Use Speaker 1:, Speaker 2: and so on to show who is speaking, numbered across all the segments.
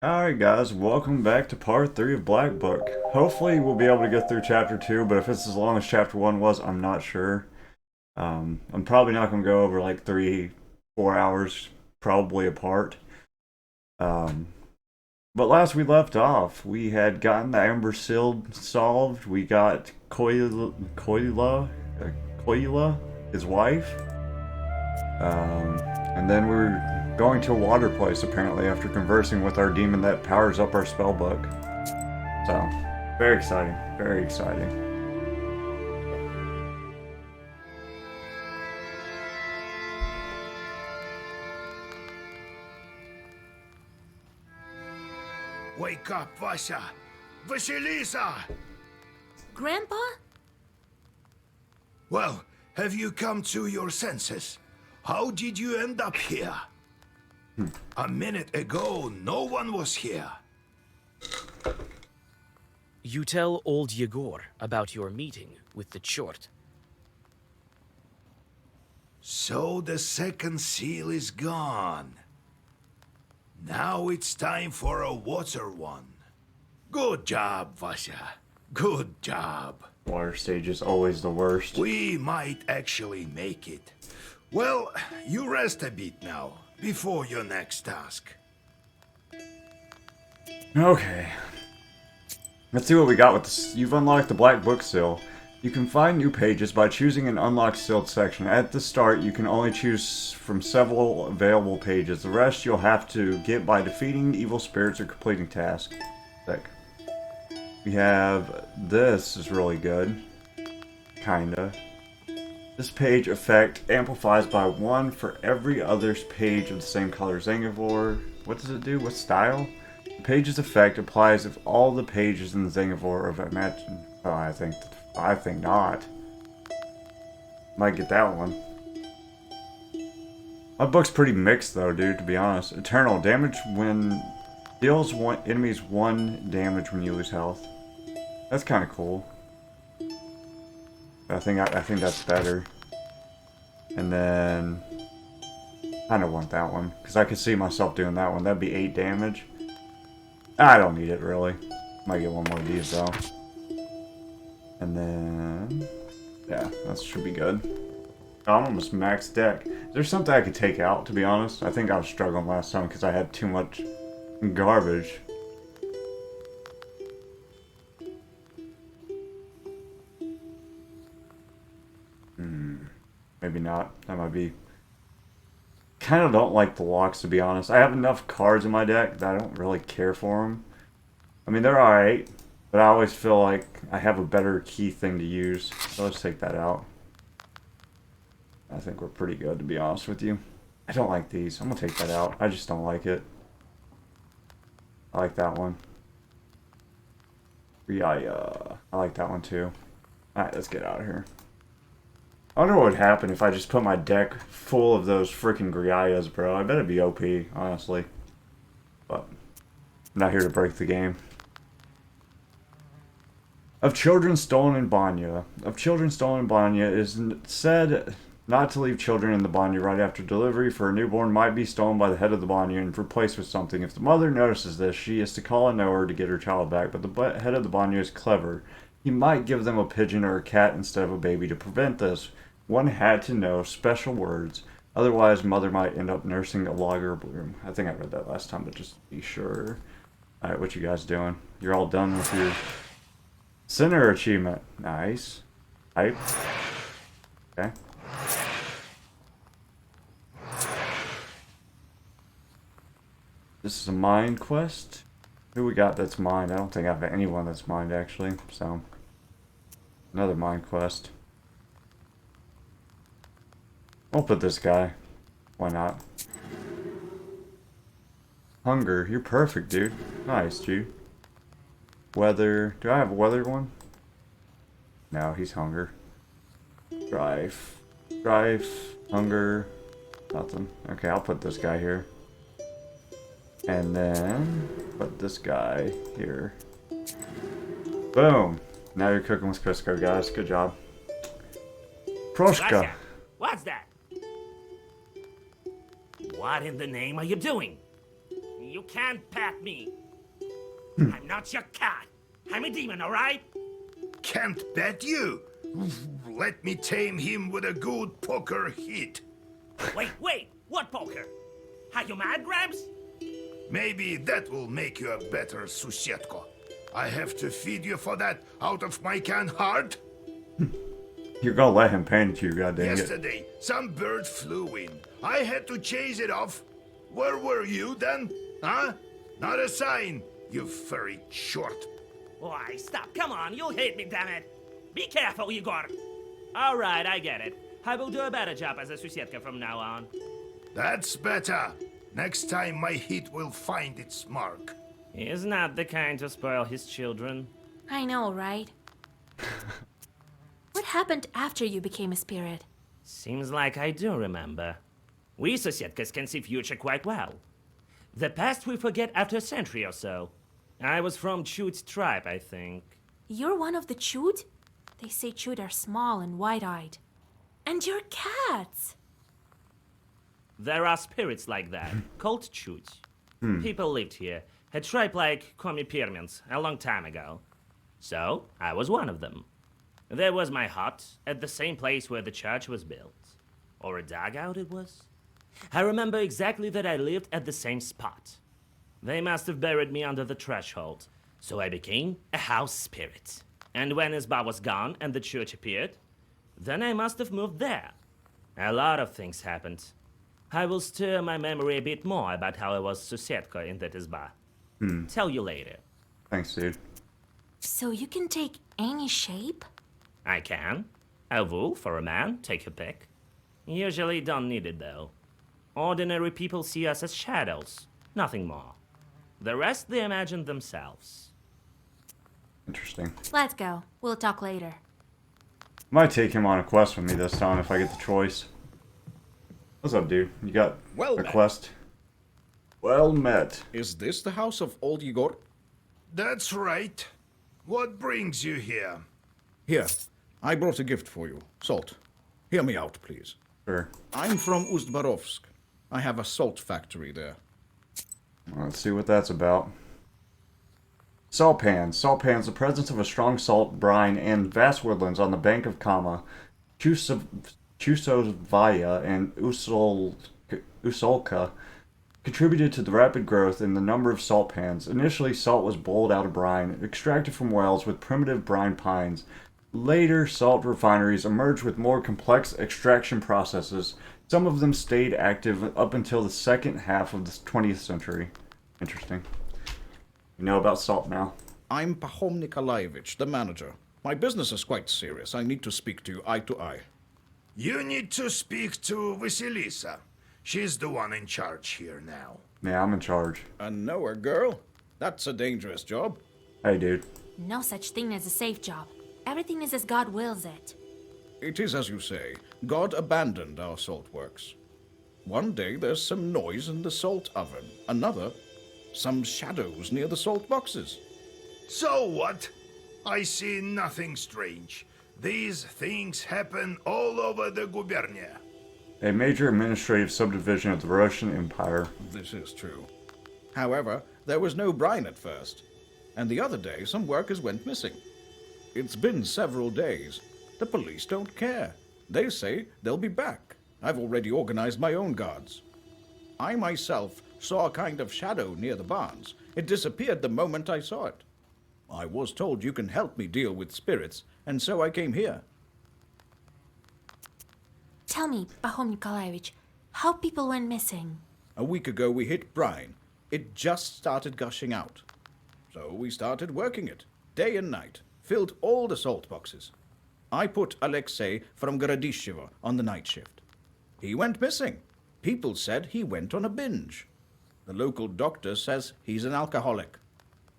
Speaker 1: Alright guys, welcome back to part 3 of Black Book. Hopefully we'll be able to get through chapter 2, but if it's as long as chapter 1 was, I'm not sure. I'm probably not going to go over like 3-4 hours, probably apart. Um, but last we left off, we had gotten the Amber Seal solved, we got Koila, his wife. And then we were going to a water place apparently after conversing with our demon that powers up our spell book. So, very exciting, very exciting.
Speaker 2: Wake up, Vasha! Vasilisa!
Speaker 3: Grandpa?
Speaker 2: Well, have you come to your senses? How did you end up here? A minute ago, no one was here.
Speaker 4: You tell old Yegor about your meeting with the Chort.
Speaker 2: So the second seal is gone. Now it's time for a water one. Good job, Vasha. Good job.
Speaker 1: Water stage is always the worst.
Speaker 2: We might actually make it. Well, you rest a bit now, before your next task.
Speaker 1: Okay. Let's see what we got with this. You've unlocked the Black Book Seal. You can find new pages by choosing an unlocked sealed section. At the start, you can only choose from several available pages. The rest you'll have to get by defeating evil spirits or completing tasks. Sick. We have... this is really good. Kinda. This page effect amplifies by 1 for every other page of the same color. Zangavor. What does it do? What style? The page's effect applies if all the pages in the Zangavor of Imagine. Oh, I think not. Might get that one. My book's pretty mixed though, dude, to be honest. Eternal. Damage when... deals enemies 1 damage when you lose health. That's kind of cool. I think that's better. And then... I kind of want that one. Because I could see myself doing that one. That'd be 8 damage. I don't need it, really. Might get one more of these, though. And then... yeah, that should be good. I'm almost max deck. There's something I could take out, to be honest. I think I was struggling last time because I had too much garbage. Maybe not. That might be... kind of don't like the locks, to be honest. I have enough cards in my deck that I don't really care for them. I mean, they're alright, but I always feel like I have a better key thing to use. So let's take that out. I think we're pretty good, to be honest with you. I don't like these. I'm going to take that out. I just don't like it. I like that one. I like that one too. Alright, let's get out of here. I wonder what would happen if I just put my deck full of those freaking Griayas, bro. I bet it'd be OP, honestly. But I'm not here to break the game. Of children stolen in Banya. Of children stolen in Banya, it is said not to leave children in the Banya right after delivery, for a newborn might be stolen by the head of the Banya and replaced with something. If the mother notices this, she is to call a knower to get her child back, but the head of the Banya is clever. He might give them a pigeon or a cat instead of a baby. To prevent this, one had to know special words. Otherwise, mother might end up nursing a logger bloom. I think I read that last time, but just to be sure. Alright, what you guys doing? You're all done with your center achievement. Nice. Hype. Okay. This is a mind quest. Who we got that's mind? I don't think I have anyone that's mind, actually. So, another mind quest. I'll put this guy. Why not? Hunger. You're perfect, dude. Nice, dude. Weather. Do I have a weather one? No, he's hunger. Strife. Strife. Hunger. Nothing. Okay, I'll put this guy here. And then put this guy here. Boom. Now you're cooking with Crisco, guys. Good job. Proshka.
Speaker 5: What's that? What in the name are you doing? You can't pat me. I'm not your cat. I'm a demon, alright?
Speaker 2: Can't bet you. Let me tame him with a good poker hit.
Speaker 5: Wait, what poker? Are you mad, Gramps?
Speaker 2: Maybe that will make you a better susietko. I have to feed you for that out of my canned heart?
Speaker 1: You're gonna let him paint you, goddamn it.
Speaker 2: Yesterday, some bird flew in. I had to chase it off. Where were you then? Huh? Not a sign, you furry short.
Speaker 5: Why, stop. Come on, you'll hate me, damn it. Be careful, Igor. Alright, I get it. I will do a better job as a susietka from now on.
Speaker 2: That's better. Next time my hit will find its mark.
Speaker 5: He is not the kind to spoil his children.
Speaker 3: I know, right? What happened after you became a spirit?
Speaker 5: Seems like I do remember. We Sosietkas can see future quite well. The past we forget after a century or so. I was from Chut's tribe, I think.
Speaker 3: You're one of the Chut? They say Chut are small and wide-eyed. And you're cats!
Speaker 5: There are spirits like that, called Chut. People lived here, a tribe like Peasants, a long time ago. So, I was one of them. There was my hut, at the same place where the church was built. Or a dugout it was. I remember exactly that I lived at the same spot. They must have buried me under the threshold, so I became a house spirit. And when Isba was gone and the church appeared, then I must have moved there. A lot of things happened. I will stir my memory a bit more about how I was Susietka in that Isba. Tell you later.
Speaker 1: Thanks, dude.
Speaker 3: So you can take any shape?
Speaker 5: I can. A wolf or a man, take your pick. Usually don't need it though. Ordinary people see us as shadows, nothing more. The rest they imagine themselves.
Speaker 1: Interesting.
Speaker 3: Let's go. We'll talk later.
Speaker 1: Might take him on a quest with me this time if I get the choice. What's up, dude? You got
Speaker 6: Well
Speaker 1: a
Speaker 6: met.
Speaker 1: quest? Well met.
Speaker 6: Is this the house of old Igor?
Speaker 2: That's right. What brings you here?
Speaker 6: Here, I brought a gift for you. Salt. Hear me out, please.
Speaker 1: Sure.
Speaker 6: I'm from Ustbarovsk. I have a salt factory there.
Speaker 1: Let's see what that's about. Salt pans. Salt pans, the presence of a strong salt brine and vast woodlands on the bank of Kama, Chusovaya, and Usolka contributed to the rapid growth in the number of salt pans. Initially, salt was boiled out of brine, extracted from wells with primitive brine pines. Later, salt refineries emerged with more complex extraction processes. Some of them stayed active up until the second half of the 20th century. Interesting. You know about salt now.
Speaker 6: I'm Pahom Nikolaevich, the manager. My business is quite serious. I need to speak to you eye to eye.
Speaker 2: You need to speak to Vasilisa. She's the one in charge here now.
Speaker 1: Yeah, I'm in charge.
Speaker 6: A knower girl? That's a dangerous job.
Speaker 1: Hey, dude.
Speaker 3: No such thing as a safe job. Everything is as God wills it.
Speaker 6: It is as you say. God abandoned our salt works. One day there's some noise in the salt oven. Another, some shadows near the salt boxes.
Speaker 2: So what? I see nothing strange. These things happen all over the gubernia.
Speaker 1: A major administrative subdivision of the Russian Empire.
Speaker 6: This is true. However, there was no brine at first. And the other day, some workers went missing. It's been several days. The police don't care. They say they'll be back. I've already organized my own guards. I myself saw a kind of shadow near the barns. It disappeared the moment I saw it. I was told you can help me deal with spirits, and so I came here.
Speaker 3: Tell me, Pahom Nikolaevich, how people went missing.
Speaker 6: A week ago we hit brine. It just started gushing out. So we started working it, day and night, filled all the salt boxes. I put Alexei from Gorodishevo on the night shift. He went missing. People said he went on a binge. The local doctor says he's an alcoholic.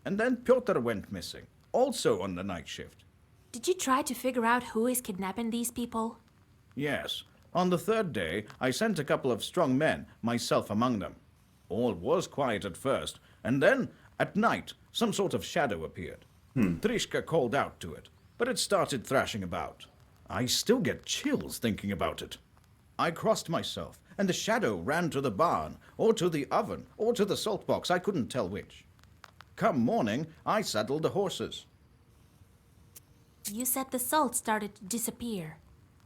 Speaker 6: And then Pyotr went missing, also on the night shift.
Speaker 3: Did you try to figure out who is kidnapping these people?
Speaker 6: Yes. On the third day, I sent a couple of strong men, myself among them. All was quiet at first, and then, at night, some sort of shadow appeared. Trishka called out to it, but it started thrashing about. I still get chills thinking about it. I crossed myself and a shadow ran to the barn, or to the oven, or to the salt box. I couldn't tell which. Come morning, I saddled the horses.
Speaker 3: You said the salt started to disappear.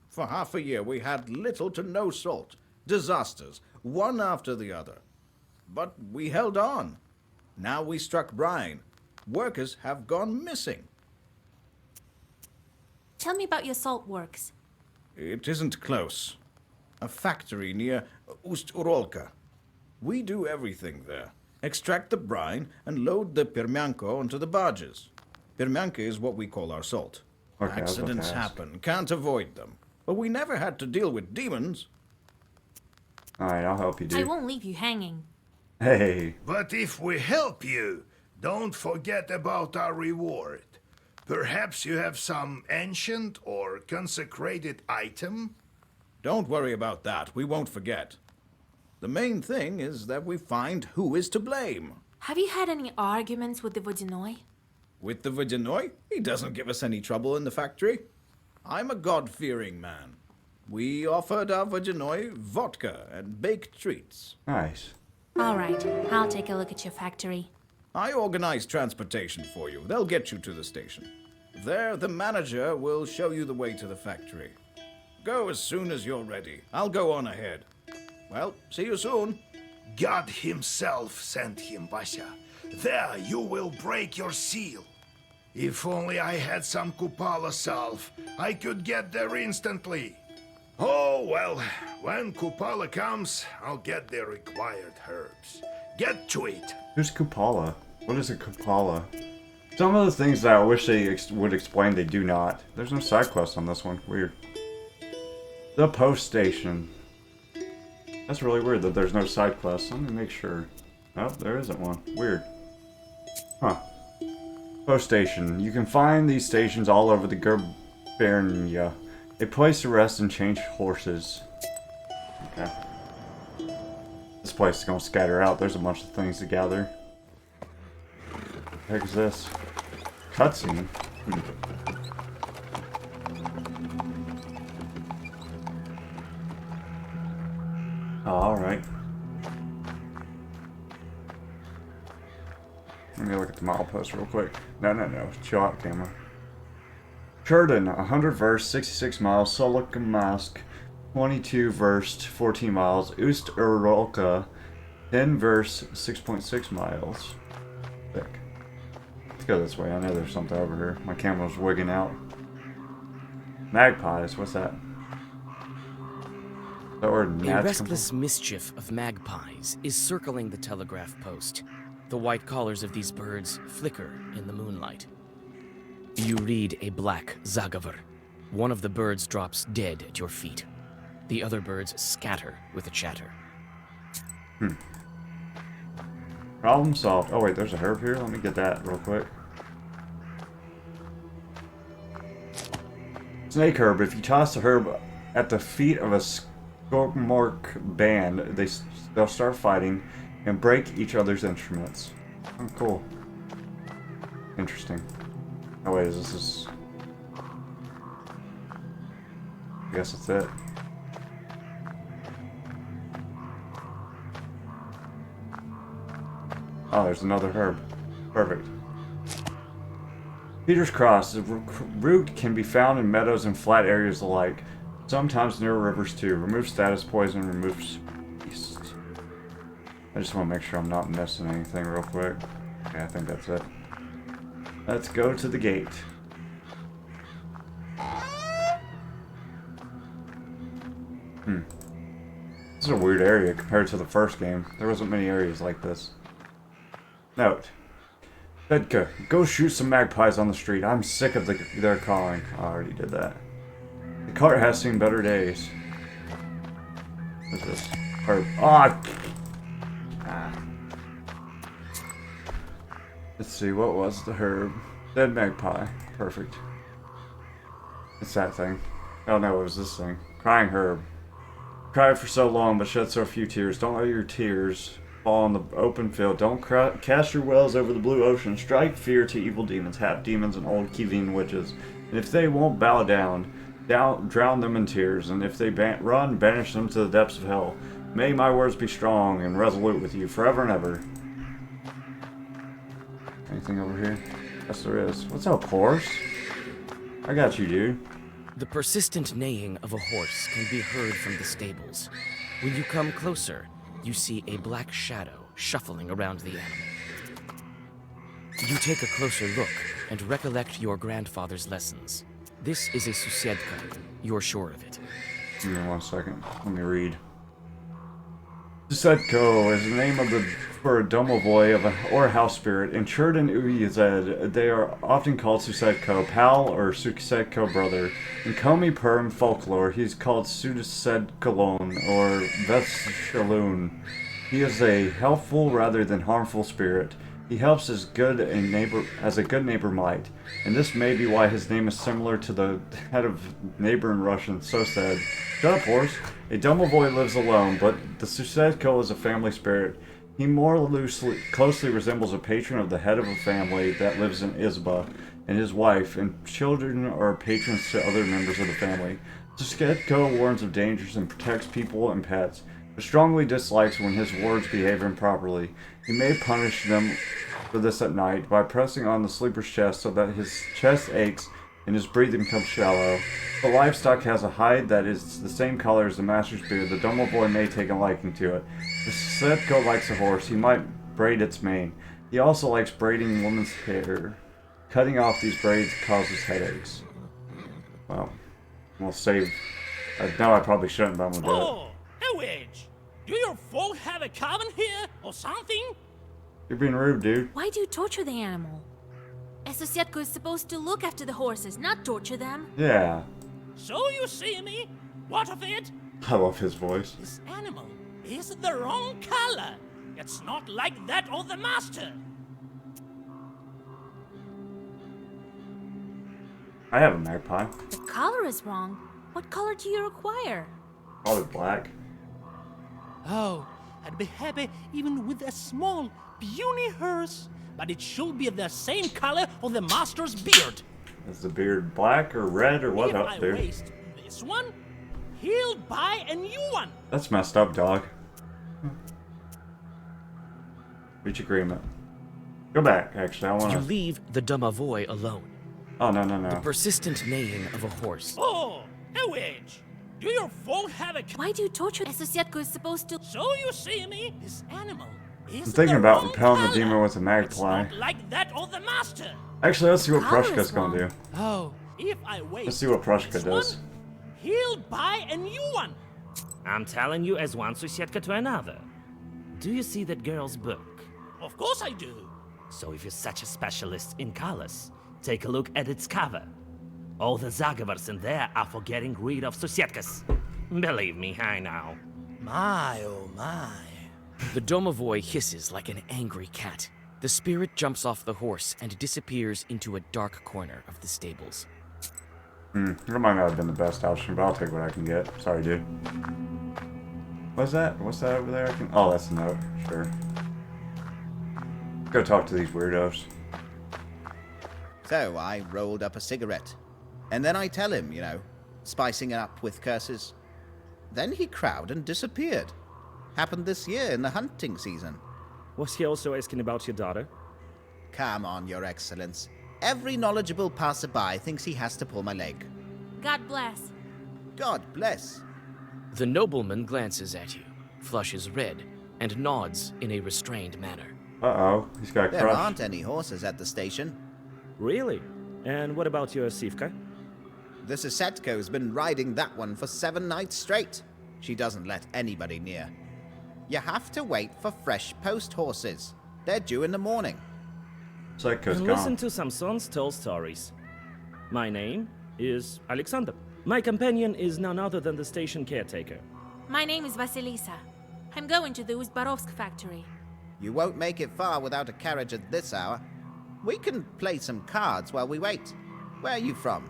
Speaker 6: For half a year we had little to no salt. Disasters, one after the other. But we held on. Now we struck brine. Workers have gone missing.
Speaker 3: Tell me about your salt works.
Speaker 6: It isn't close. A factory near Rusalka. We do everything there. Extract the brine and load the permianco onto the barges. Permianco is what we call our salt.
Speaker 1: Okay,
Speaker 6: Accidents happen, can't avoid them. But we never had to deal with demons.
Speaker 1: Alright, I'll help you,
Speaker 3: I
Speaker 1: dude.
Speaker 3: won't leave you hanging.
Speaker 1: Hey.
Speaker 2: But if we help you, don't forget about our reward. Perhaps you have some ancient or consecrated item?
Speaker 6: Don't worry about that, we won't forget. The main thing is that we find who is to blame.
Speaker 3: Have you had any arguments with the Vodinoi?
Speaker 6: With the Vodinoi, he doesn't give us any trouble in the factory. I'm a God-fearing man. We offered our Vodinoi vodka and baked treats.
Speaker 1: Nice.
Speaker 3: All right, I'll take a look at your factory.
Speaker 6: I organized transportation for you. They'll get you to the station. There, the manager will show you the way to the factory. Go as soon as you're ready. I'll go on ahead. Well, see you soon.
Speaker 2: God himself sent him, Vasya. There you will break your seal. If only I had some Kupala salve, I could get there instantly. Oh, well, when Kupala comes, I'll get the required herbs. Get to it.
Speaker 1: Who's Kupala? What is a Kupala? Some of the things that I wish they would explain, they do not. There's no side quest on this one. Weird. The post station. That's really weird that there's no side quest. Let me make sure. Oh, there isn't one. Weird. Huh. Post station. You can find these stations all over the Gubernia. A place to rest and change horses. Okay. This place is gonna scatter out. There's a bunch of things to gather. What the heck is this? Cutscene? Oh, alright. Let me look at the milepost real quick. No. Chill out, camera. Churden, 100 verst, 66 miles. Solokamask, 22 verst, 14 miles. Ust-Uralka, 10 verst, 6.6 miles. Thick. Let's go this way. I know there's something over here. My camera's wigging out. Magpies, what's that? That word
Speaker 4: A
Speaker 1: gnats
Speaker 4: restless mischief of magpies is circling the telegraph post. The white collars of these birds flicker in the moonlight. You read a black zagavar. One of the birds drops dead at your feet. The other birds scatter with a chatter.
Speaker 1: Problem solved. Oh wait, there's a herb here. Let me get that real quick. Snake herb. If you toss the herb at the feet of a Skormork band, they'll start fighting and break each other's instruments. Oh, cool. Interesting. Oh wait, is this? I guess that's it. Oh, there's another herb. Perfect. Peter's Cross. The root can be found in meadows and flat areas alike. Sometimes near rivers too. Remove status poison, removes beast. I just want to make sure I'm not missing anything real quick. Okay, I think that's it. Let's go to the gate. This is a weird area compared to the first game. There wasn't many areas like this. Note. Bedka, go shoot some magpies on the street. I'm sick of their calling. I already did that. The cart has seen better days. What's this? Herb. Ah! Let's see, what was the herb? Dead magpie. Perfect. It's that thing. Oh no, it was this thing. Crying herb. Cried for so long, but shed so few tears. Don't let your tears fall on the open field. Don't cast your wells over the blue ocean. Strike fear to evil demons, half demons, and old Kivine witches. And if they won't bow down, drown them in tears. And if they run, banish them to the depths of hell. May my words be strong and resolute with you forever and ever. Anything over here? Yes, there is. What's up, horse? I got you, dude.
Speaker 4: The persistent neighing of a horse can be heard from the stables. When you come closer, you see a black shadow shuffling around the animal. You take a closer look and recollect your grandfather's lessons. This is a susiedka. You're sure of it.
Speaker 1: Give me 1 second. Let me read. Susedko is the name for a domovoi or house spirit. In Cherd and Uyezed, they are often called Susedko, pal or Susedko brother. In Komi Perm folklore, he's called Susedkolon or Vestshaloon. He is a helpful rather than harmful spirit. He helps as a good neighbor might, and this may be why his name is similar to the head of neighbor in Russian, so said. Shut up, horse. A domovoi lives alone, but the Susedko is a family spirit. He more closely resembles a patron of the head of a family that lives in Izba, and his wife, and children are patrons to other members of the family. Susedko warns of dangers and protects people and pets, but strongly dislikes when his wards behave improperly. He may punish them for this at night by pressing on the sleeper's chest so that his chest aches and his breathing becomes shallow. If the livestock has a hide that is the same color as the master's beard, the domovoi may take a liking to it. If Susedko likes a horse, he might braid its mane. He also likes braiding women's hair. Cutting off these braids causes headaches. Well, we'll save. No, I probably shouldn't, but I'm gonna do it.
Speaker 7: Oh, a wedge. Do your folk have a cabin here or something?
Speaker 1: You're being rude, dude.
Speaker 3: Why do you torture the animal? A Susiedko is supposed to look after the horses, not torture them.
Speaker 1: Yeah.
Speaker 7: So you see me? What of it?
Speaker 1: I love his voice.
Speaker 7: This animal is the wrong color. It's not like that of the master.
Speaker 1: I have a magpie.
Speaker 3: The color is wrong. What color do you require?
Speaker 1: Probably black.
Speaker 7: Oh, I'd be happy even with a small, puny horse, but it should be the same color of the master's beard.
Speaker 1: Is the beard black or red or what
Speaker 7: If
Speaker 1: up,
Speaker 7: I
Speaker 1: dude?
Speaker 7: waste this one, he'll buy a new one.
Speaker 1: That's messed up, dog. Reach agreement. Go back, actually. I
Speaker 4: You
Speaker 1: wanna.
Speaker 4: leave the domovoi alone.
Speaker 1: Oh, no, no,
Speaker 4: The
Speaker 1: no.
Speaker 4: persistent neighing of a horse.
Speaker 7: Oh, a wedge. Do your folk have a
Speaker 3: Why do you torture? A Susiedko is supposed to.
Speaker 7: So you see me? This animal is
Speaker 1: I'm thinking
Speaker 7: the
Speaker 1: about
Speaker 7: wrong
Speaker 1: repelling the
Speaker 7: color.
Speaker 1: demon with a
Speaker 7: It's
Speaker 1: magpie.
Speaker 7: not like that of the master.
Speaker 1: Actually, let's see what
Speaker 3: Color
Speaker 1: Prushka's
Speaker 3: is
Speaker 1: gonna
Speaker 3: wrong.
Speaker 1: do.
Speaker 7: Oh, if I wait.
Speaker 1: Let's see what Prushka does.
Speaker 7: He'll buy a new one.
Speaker 5: I'm telling you as one Susiedka to another. Do you see that girl's book?
Speaker 7: Of course I do.
Speaker 5: So if you're such a specialist in colors, take a look at its cover. All the Zagavars in there are for getting rid of Susiedkas. Believe me, I know.
Speaker 7: My, oh my.
Speaker 4: The domovoi hisses like an angry cat. The spirit jumps off the horse and disappears into a dark corner of the stables.
Speaker 1: That might not have been the best option, but I'll take what I can get. Sorry, dude. What's that? What's that over there? Oh, that's a note. Sure. Go talk to these weirdos.
Speaker 8: So I rolled up a cigarette. And then I tell him, spicing it up with curses. Then he crowed and disappeared. Happened this year in the hunting season.
Speaker 9: Was he also asking about your daughter?
Speaker 8: Come on, Your Excellence. Every knowledgeable passerby thinks he has to pull my leg.
Speaker 3: God bless.
Speaker 8: God bless.
Speaker 4: The nobleman glances at you, flushes red, and nods in a restrained manner.
Speaker 1: Uh-oh. He's got
Speaker 8: There
Speaker 1: crushed.
Speaker 8: aren't any horses at the station.
Speaker 9: Really? And what about your Sivka?
Speaker 8: The Susetko's been riding that one for 7 nights straight. She doesn't let anybody near. You have to wait for fresh post horses. They're due in the morning.
Speaker 1: Psycho's
Speaker 9: And
Speaker 1: gone.
Speaker 9: listen to some sons tell stories. My name is Alexander. My companion is none other than the station caretaker.
Speaker 3: My name is Vasilisa. I'm going to the Uzbarovsk factory.
Speaker 8: You won't make it far without a carriage at this hour. We can play some cards while we wait. Where are you from?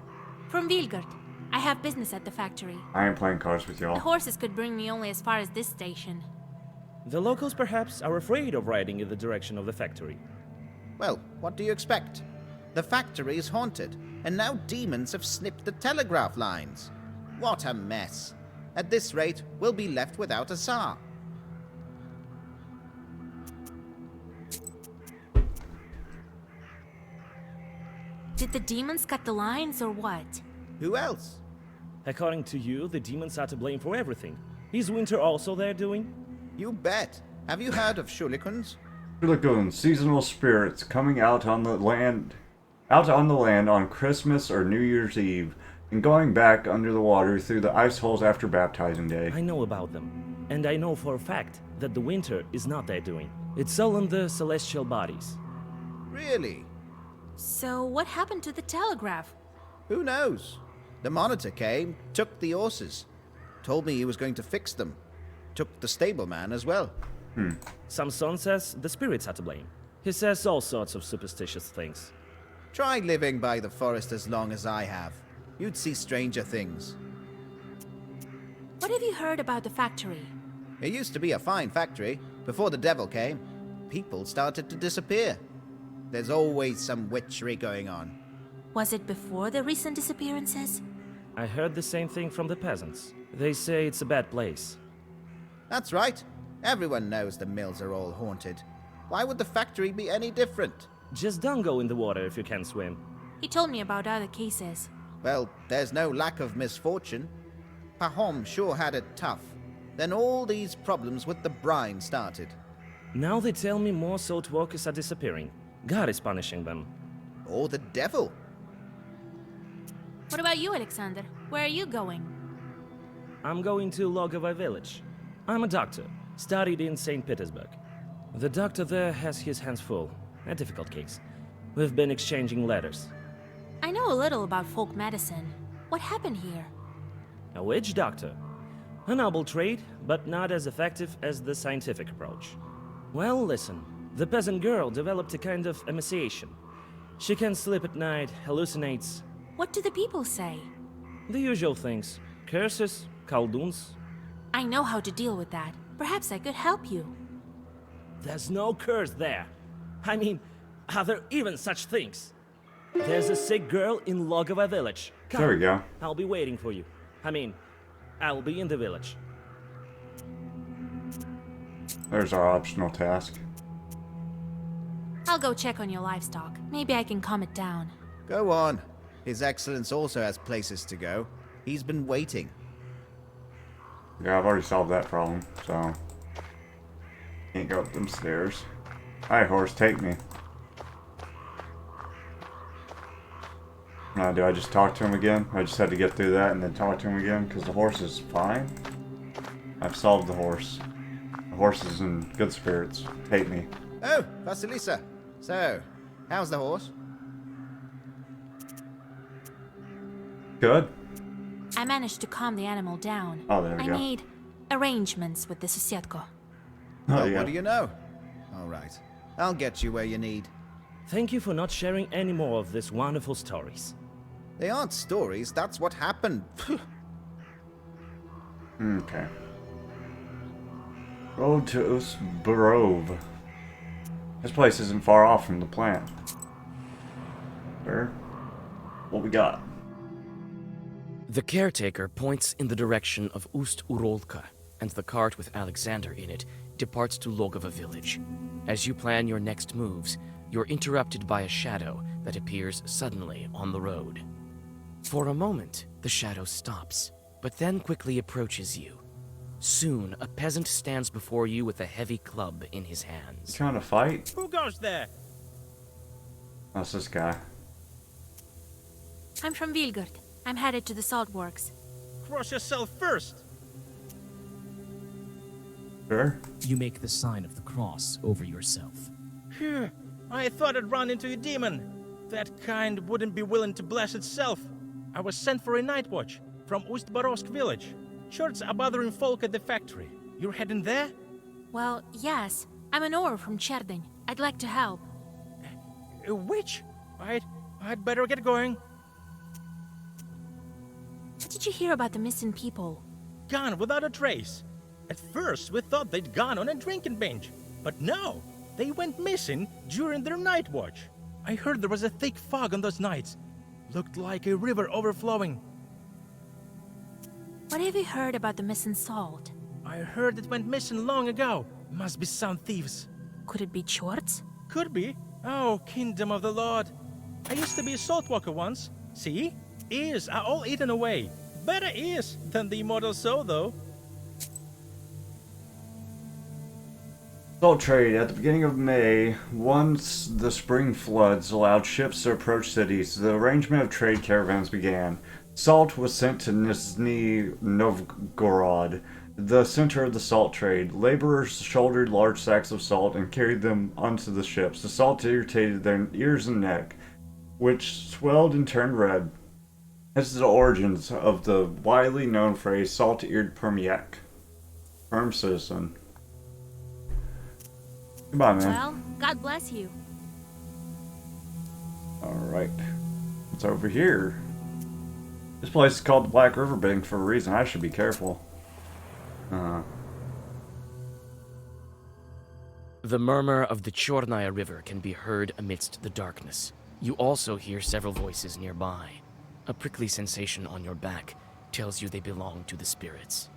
Speaker 3: From Vilgard. I have business at the factory.
Speaker 1: I ain't playing cards with
Speaker 3: The
Speaker 1: y'all.
Speaker 3: horses could bring me only as far as this station.
Speaker 9: The locals perhaps are afraid of riding in the direction of the factory.
Speaker 8: Well, what do you expect? The factory is haunted, and now demons have snipped the telegraph lines. What a mess. At this rate, we'll be left without a Tsar.
Speaker 3: Did the demons cut the lines or what?
Speaker 8: Who else?
Speaker 9: According to you, the demons are to blame for everything. Is winter also their doing?
Speaker 8: You bet. Have you heard of Shulikons?
Speaker 1: Lagoon, seasonal spirits coming out on the land on Christmas or New Year's Eve, and going back under the water through the ice holes after baptizing day.
Speaker 9: I know about them, and I know for a fact that the winter is not their doing. It's all in the celestial bodies.
Speaker 8: Really?
Speaker 3: So what happened to the telegraph?
Speaker 8: Who knows? The monitor came, took the horses, told me he was going to fix them. Took the stableman as well.
Speaker 9: Samson says the spirits are to blame. He says all sorts of superstitious things.
Speaker 8: Try living by the forest as long as I have. You'd see stranger things.
Speaker 3: What have you heard about the factory?
Speaker 8: It used to be a fine factory. Before the devil came, people started to disappear. There's always some witchery going on.
Speaker 3: Was it before the recent disappearances?
Speaker 9: I heard the same thing from the peasants. They say it's a bad place.
Speaker 8: That's right. Everyone knows the mills are all haunted. Why would the factory be any different?
Speaker 9: Just don't go in the water if you can swim.
Speaker 3: He told me about other cases.
Speaker 8: Well, there's no lack of misfortune. Pahom sure had it tough. Then all these problems with the brine started.
Speaker 9: Now they tell me more salt workers are disappearing. God is punishing them.
Speaker 8: Or the devil.
Speaker 3: What about you, Alexander? Where are you going?
Speaker 9: I'm going to Logova village. I'm a doctor, studied in St. Petersburg. The doctor there has his hands full. A difficult case. We've been exchanging letters.
Speaker 3: I know a little about folk medicine. What happened here?
Speaker 9: A witch doctor. A noble trade, but not as effective as the scientific approach. Well, listen. The peasant girl developed a kind of emaciation. She can sleep at night, hallucinates.
Speaker 3: What do the people say?
Speaker 9: The usual things. Curses, kolduns.
Speaker 3: I know how to deal with that. Perhaps I could help you.
Speaker 9: There's no curse there. I mean, are there even such things? There's a sick girl in Logova village. Come,
Speaker 1: There we go.
Speaker 9: I'll be waiting for you. I'll be in the village.
Speaker 1: There's our optional task.
Speaker 3: I'll go check on your livestock. Maybe I can calm it down.
Speaker 8: Go on. His Excellence also has places to go. He's been waiting.
Speaker 1: Yeah, I've already solved that problem, so... Can't go up them stairs. Alright, horse, take me. Now, do I just talk to him again? I just had to get through that and then talk to him again, because the horse is fine. I've solved the horse. The horse is in good spirits. Take me.
Speaker 8: Oh, Vasilisa. So, how's the horse?
Speaker 1: Good?
Speaker 3: I managed to calm the animal down.
Speaker 1: Oh, there we
Speaker 3: I
Speaker 1: go.
Speaker 3: made arrangements with the Susietko.
Speaker 1: Oh,
Speaker 8: What do you know? All right. I'll get you where you need.
Speaker 9: Thank you for not sharing any more of these wonderful stories.
Speaker 8: They aren't stories, that's what happened.
Speaker 1: Okay. Road to Usborov. This place isn't far off from the plant. Sir, what we got?
Speaker 4: The caretaker points in the direction of Ust-Urolka, and the cart with Alexander in it departs to Logova village. As you plan your next moves, you're interrupted by a shadow that appears suddenly on the road. For a moment, the shadow stops, but then quickly approaches you. Soon, a peasant stands before you with a heavy club in his
Speaker 1: You
Speaker 4: hands.
Speaker 1: trying to fight?
Speaker 7: Who goes there?
Speaker 1: That's this guy.
Speaker 3: I'm from Vilgard. I'm headed to the salt works.
Speaker 7: Cross yourself first.
Speaker 1: Sure?
Speaker 4: You make the sign of the cross over yourself.
Speaker 7: Phew, I thought I'd run into a demon. That kind wouldn't be willing to bless itself. I was sent for a night watch from Ust-Barovsk village. Shorts are bothering folk at the factory. You're heading there?
Speaker 3: Well, yes. I'm an oar from Cherdyn. I'd like to help.
Speaker 7: A witch? I'd better get going.
Speaker 3: What did you hear about the missing people?
Speaker 7: Gone without a trace. At first, we thought they'd gone on a drinking binge. But no, they went missing during their night watch. I heard there was a thick fog on those nights. Looked like a river overflowing.
Speaker 3: What have you heard about the missing salt?
Speaker 7: I heard it went missing long ago. Must be some thieves.
Speaker 3: Could it be Chorts?
Speaker 7: Could be. Oh, kingdom of the Lord. I used to be a saltwalker once. See? Ears are all eaten away. Better ears than the immortal soul, though.
Speaker 1: Salt trade. At the beginning of May, once the spring floods allowed ships to approach cities, the arrangement of trade caravans began. Salt was sent to Nizhny Novgorod, the center of the salt trade. Laborers shouldered large sacks of salt and carried them onto the ships. The salt irritated their ears and neck, which swelled and turned red. This is the origins of the widely known phrase salt-eared permiak. Firm citizen. Goodbye, man.
Speaker 3: Well, God bless you.
Speaker 1: Alright. What's over here? This place is called the Black Riverbank for a reason. I should be careful.
Speaker 4: The murmur of the Chornaya River can be heard amidst the darkness. You also hear several voices nearby. A prickly sensation on your back tells you they belong to the spirits.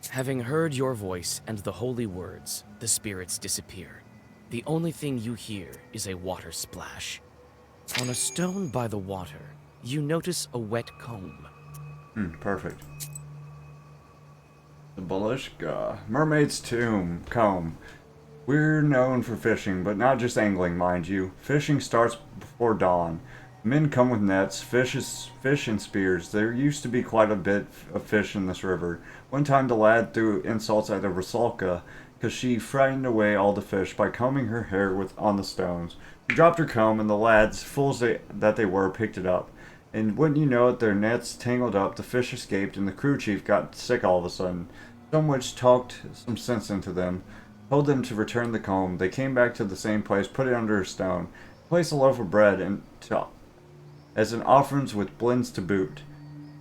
Speaker 4: Having heard your voice and the holy words, the spirits disappear. The only thing you hear is a water splash. On a stone by the water, you notice a wet comb.
Speaker 1: Perfect. The Balishka. Mermaid's comb. We're known for fishing, but not just angling, mind you. Fishing starts before dawn. Men come with nets, fish and spears. There used to be quite a bit of fish in this river. One time the lad threw insults at the Rusalka because she frightened away all the fish by combing her hair on the stones. She dropped her comb, and the lads, fools that they were, picked it up. And wouldn't you know it, their nets tangled up, the fish escaped, and the crew chief got sick all of a sudden. Some witch talked some sense into them, told them to return the comb. They came back to the same place, put it under a stone, placed a loaf of bread as an offering with blends to boot.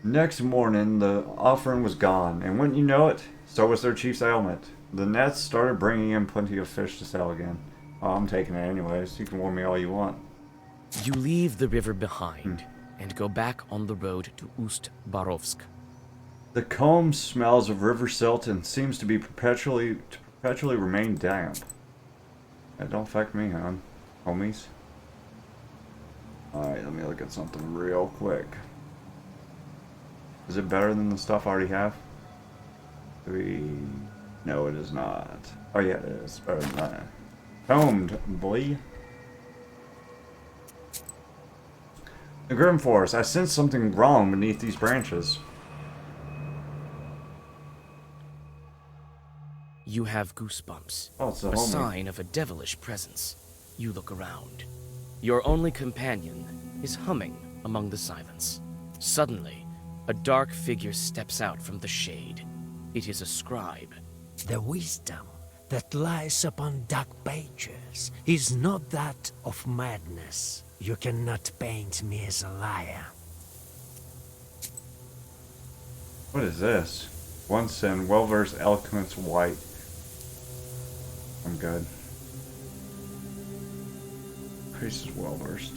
Speaker 1: Next morning, the offering was gone, and wouldn't you know it, so was their chief's ailment. The nets started bringing in plenty of fish to sell again. Oh, I'm taking it anyways. You can warn me all you want.
Speaker 4: You leave the river behind and go back on the road to Ust-Barovsk.
Speaker 1: The comb smells of river silt and seems to perpetually remain damp. That don't affect me, homies. Alright, let me look at something real quick. Is it better than the stuff I already have? 3... No, it is not. Oh yeah, it is. Better than that. Combed, boy. The Grim Forest. I sense something wrong beneath these branches.
Speaker 4: You have goosebumps.
Speaker 1: Oh, it's a
Speaker 4: a
Speaker 1: homie.
Speaker 4: sign of a devilish presence. You look around. Your only companion is humming among the silence. Suddenly, a dark figure steps out from the shade. It is a scribe.
Speaker 10: The wisdom that lies upon dark pages is not that of madness. You cannot paint me as a liar.
Speaker 1: What is this? Once in well-versed eloquence white. I'm good. Priest is well-versed.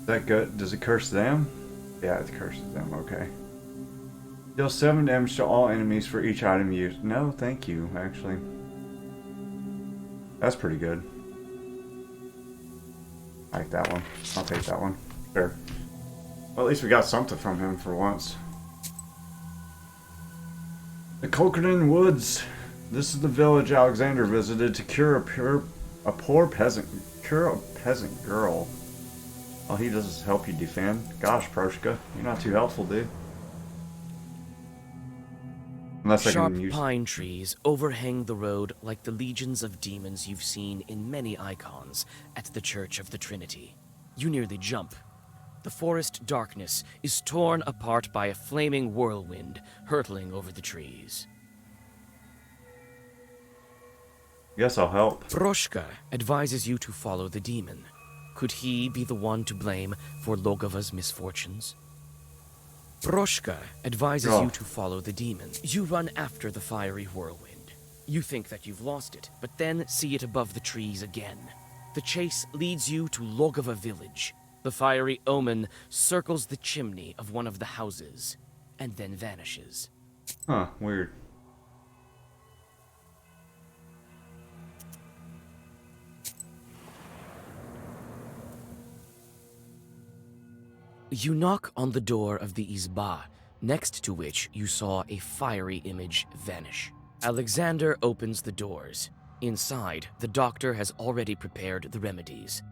Speaker 1: Is that good? Does it curse them? Yeah, it curses them, okay. Deal 7 damage to all enemies for each item used. No, thank you, actually. That's pretty good. I like that one. I'll take that one. Sure. Well, at least we got something from him for once. The Kokrin Woods. This is the village Alexander visited to cure a poor peasant girl. All he does is help you defend. Gosh, Proshka, you're not too helpful, dude. Unless I
Speaker 4: Sharp
Speaker 1: can use...
Speaker 4: pine trees overhang the road like the legions of demons you've seen in many icons at the Church of the Trinity. You nearly jump. The forest darkness is torn apart by a flaming whirlwind hurtling over the trees.
Speaker 1: Guess I'll help.
Speaker 4: Proshka advises you to follow the demon. Could he be the one to blame for Logova's misfortunes? Proshka advises you to follow the demon. You run after the fiery whirlwind. You think that you've lost it, but then see it above the trees again. The chase leads you to Logova village. The fiery omen circles the chimney of one of the houses, and then vanishes.
Speaker 1: Huh, weird.
Speaker 4: You knock on the door of the izba, next to which you saw a fiery image vanish. Alexander opens the doors. Inside, the doctor has already prepared the remedies.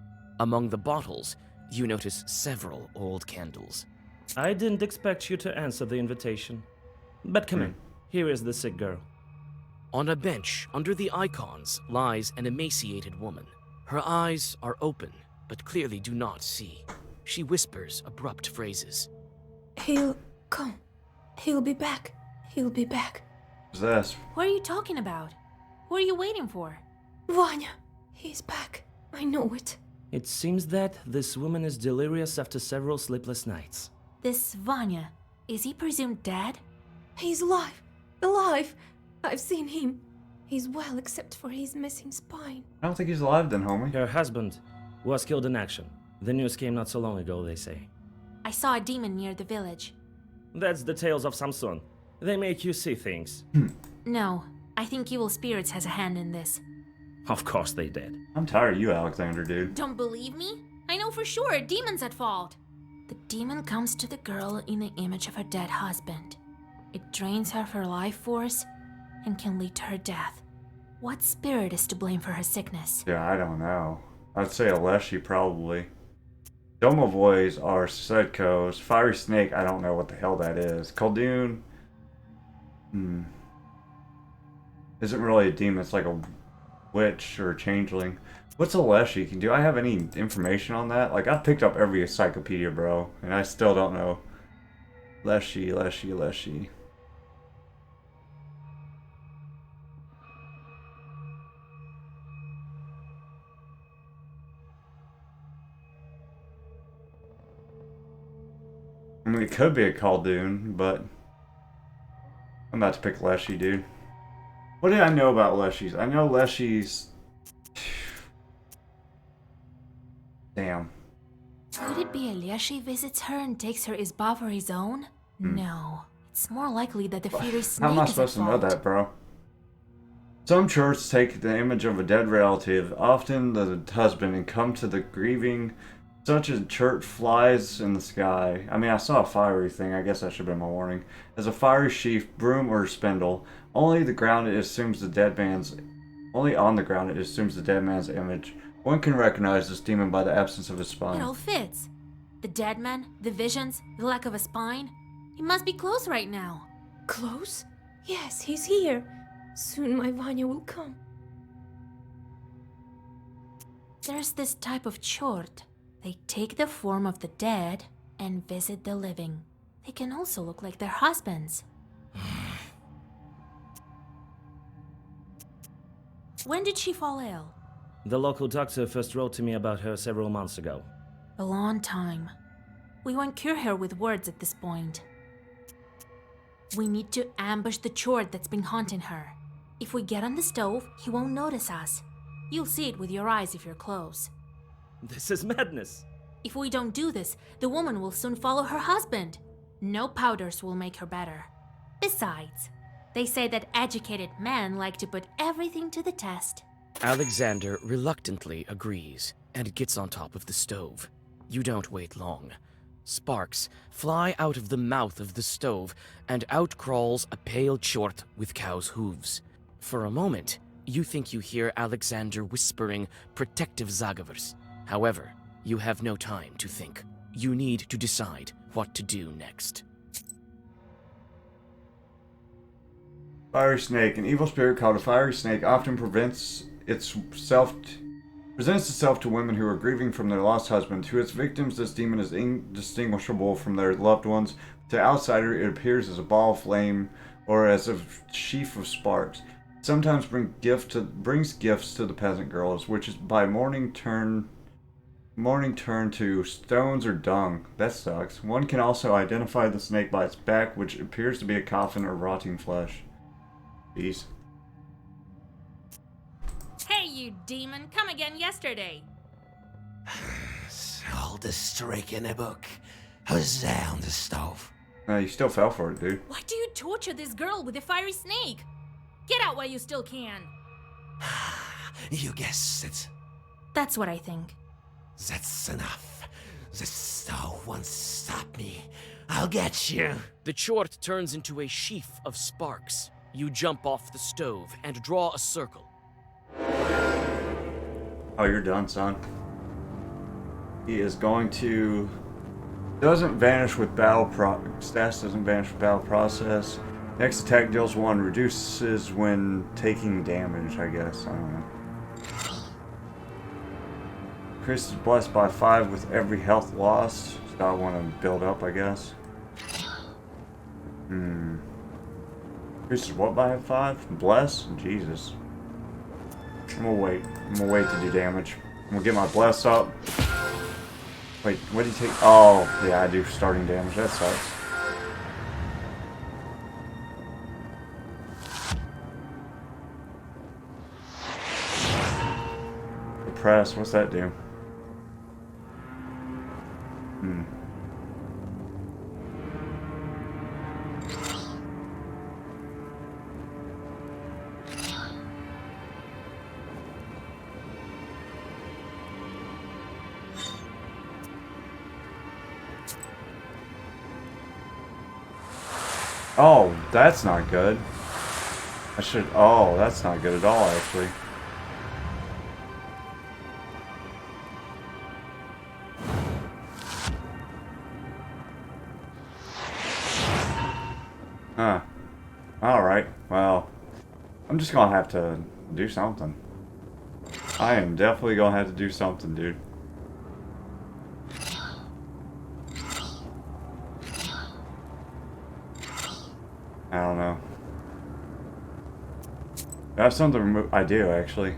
Speaker 4: Among the bottles, you notice several old candles.
Speaker 5: I didn't expect you to answer the invitation. But come in. Here is the sick girl.
Speaker 4: On a bench under the icons lies an emaciated woman. Her eyes are open, but clearly do not see. She whispers abrupt phrases.
Speaker 3: He'll come. He'll be back. He'll be back.
Speaker 1: What's this?
Speaker 3: What are you talking about? What are you waiting for? Vanya, he's back. I know it.
Speaker 5: It seems that this woman is delirious after several sleepless nights.
Speaker 3: This Vanya, is he presumed dead? He's alive. Alive. I've seen him. He's well except for his missing spine.
Speaker 1: I don't think he's alive then, homie.
Speaker 5: Her husband was killed in action. The news came not so long ago, they say.
Speaker 3: I saw a demon near the village.
Speaker 5: That's the tales of Samson. They make you see things.
Speaker 3: No, I think evil spirits has a hand in this.
Speaker 5: Of course they did.
Speaker 1: I'm tired of you, Alexander, dude.
Speaker 3: Don't believe me? I know for sure a demon's at fault. The demon comes to the girl in the image of her dead husband. It drains her of her life force and can lead to her death. What spirit is to blame for her sickness?
Speaker 1: Yeah, I don't know. I'd say Aleshi, probably. Domovoys are Sedkos. Fiery Snake, I don't know what the hell that is. Khaldun, isn't really a demon, it's like a witch or a changeling. What's Aleshi? Do I have any information on that? Like, I've picked up every encyclopedia, bro, and I still don't know. Leshi. I mean, it could be a Khaldun, but I'm about to pick Leshy, dude. What did I know about Leshies? I know Leshies. Damn.
Speaker 3: Could it be Aleshi visits her and takes her Isba for his own? No. It's more likely that the fiery snake
Speaker 1: How am I
Speaker 3: is at
Speaker 1: supposed to know
Speaker 3: fault.
Speaker 1: that, bro? Some churches take the image of a dead relative, often the husband, and come to the grieving. Such a church flies in the sky. I mean, I saw a fiery thing. I guess that should have been my warning. As a fiery sheaf, broom, or spindle, only on the ground it assumes the dead man's image. One can recognize this demon by the absence of his
Speaker 3: It
Speaker 1: spine.
Speaker 3: all fits. The dead man, the visions, the lack of a spine. He must be close right now. Close? Yes, he's here. Soon my Vanya will come. There's this type of chort. They take the form of the dead and visit the living. They can also look like their husbands. When did she fall ill?
Speaker 5: The local doctor first wrote to me about her several months ago.
Speaker 3: A long time. We won't cure her with words at this point. We need to ambush the chort that's been haunting her. If we get on the stove, he won't notice us. You'll see it with your eyes if you're close.
Speaker 5: This is madness.
Speaker 3: If we don't do this, the woman will soon follow her husband. No powders will make her better. Besides, they say that educated men like to put everything to the test.
Speaker 4: Alexander reluctantly agrees and gets on top of the stove. You don't wait long. Sparks fly out of the mouth of the stove, and out crawls a pale chort with cow's hooves. For a moment, you think you hear Alexander whispering protective zagavers. However, you have no time to think. You need to decide what to do next.
Speaker 1: Fiery Snake. An evil spirit called a fiery snake often presents itself to women who are grieving from their lost husband. To its victims, this demon is indistinguishable from their loved ones. To outsiders, it appears as a ball of flame or as a sheaf of sparks. It sometimes brings gifts to the peasant girls, which is by morning turn to stones or dung. That sucks. One can also identify the snake by its back, which appears to be a coffin or rotting flesh. Jeez.
Speaker 3: Hey, you demon, come again yesterday.
Speaker 10: All the streak in a book. Huzzah on the stove.
Speaker 1: You still fell for it, dude.
Speaker 3: Why do you torture this girl with a fiery snake? Get out while you still can.
Speaker 10: You guessed it.
Speaker 3: That's what I think.
Speaker 10: That's enough. The stove won't stop me. I'll get you.
Speaker 4: The chort turns into a sheaf of sparks. You jump off the stove and draw a circle.
Speaker 1: Oh, you're done, son. He is going to... Doesn't vanish with battle stats doesn't vanish with battle process. Next attack deals 1, reduces when taking damage, I guess. I don't know. Chris is blessed by 5 with every health lost. So I want to build up, I guess. Chris is what by 5? Bless? Jesus. I'm gonna wait. I'm gonna wait to do damage. I'm gonna get my bless up. Wait, what do you take? Oh, yeah, I do starting damage. That sucks. Press, what's that do? Oh, that's not good. I should... Oh, that's not good at all, actually. Huh. Alright, well... I'm just gonna have to do something. I am definitely gonna have to do something, dude. I don't know. I have something to remove. I do, actually.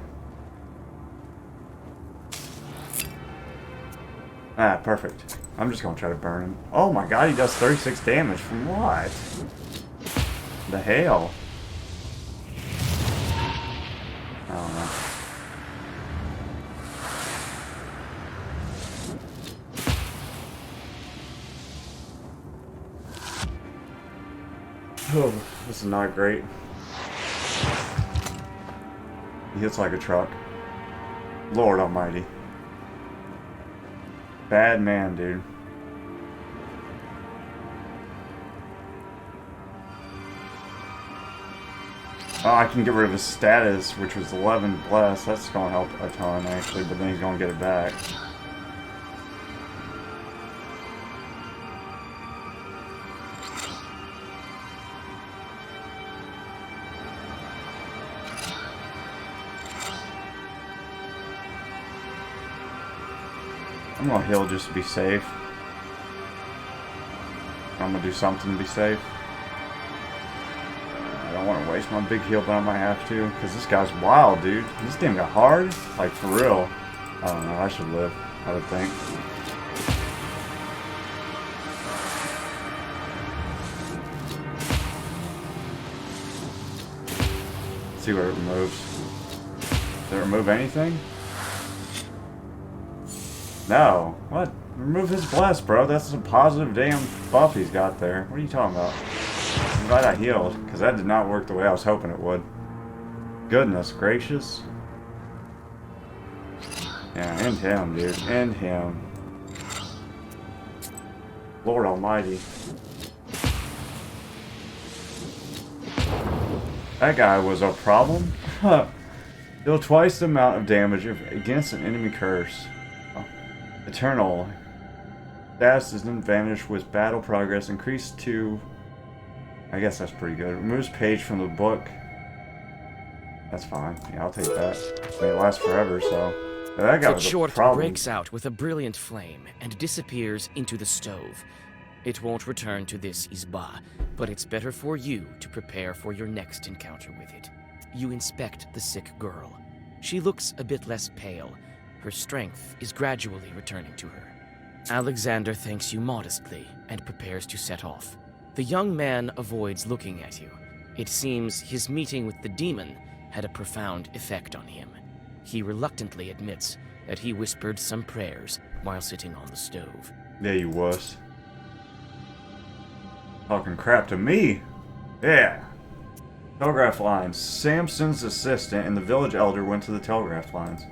Speaker 1: Ah, perfect. I'm just gonna try to burn him. Oh my god, he does 36 damage from what? The hell? I don't know. Oh, this is not great. He hits like a truck. Lord almighty. Bad man, dude. Oh, I can get rid of his status, which was 11 bless. That's gonna help a ton, actually, but then he's gonna get it back. I'm gonna heal just to be safe. I'm gonna do something to be safe. I don't want to waste my big heal, but I might have to, because this guy's wild, dude. This game got hard, like for real. I don't know, I should live, I would think. Let's see what it removes. Does it remove anything? No. What? Remove his bless, bro. That's a positive damn buff he's got there. What are you talking about? I'm glad I healed, because that did not work the way I was hoping it would. Goodness gracious. Yeah, end him, dude. End him. Lord almighty. That guy was a problem. Deal twice the amount of damage against an enemy curse. Eternal. Status doesn't vanish with battle progress. Increased to... I guess that's pretty good. Removes page from the book. That's fine. Yeah, I'll take that. I mean, it lasts forever, so... Yeah, that guy was a
Speaker 4: short
Speaker 1: problem.
Speaker 4: breaks out with a brilliant flame and disappears into the stove. It won't return to this Izba, but it's better for you to prepare for your next encounter with it. You inspect the sick girl. She looks a bit less pale. Her strength is gradually returning to her. Alexander thanks you modestly and prepares to set off. The young man avoids looking at you. It seems his meeting with the demon had a profound effect on him. He reluctantly admits that he whispered some prayers while sitting on the stove.
Speaker 1: Yeah, you wuss. Talking crap to me? Yeah. Telegraph lines. Samson's assistant and the village elder went to the telegraph lines.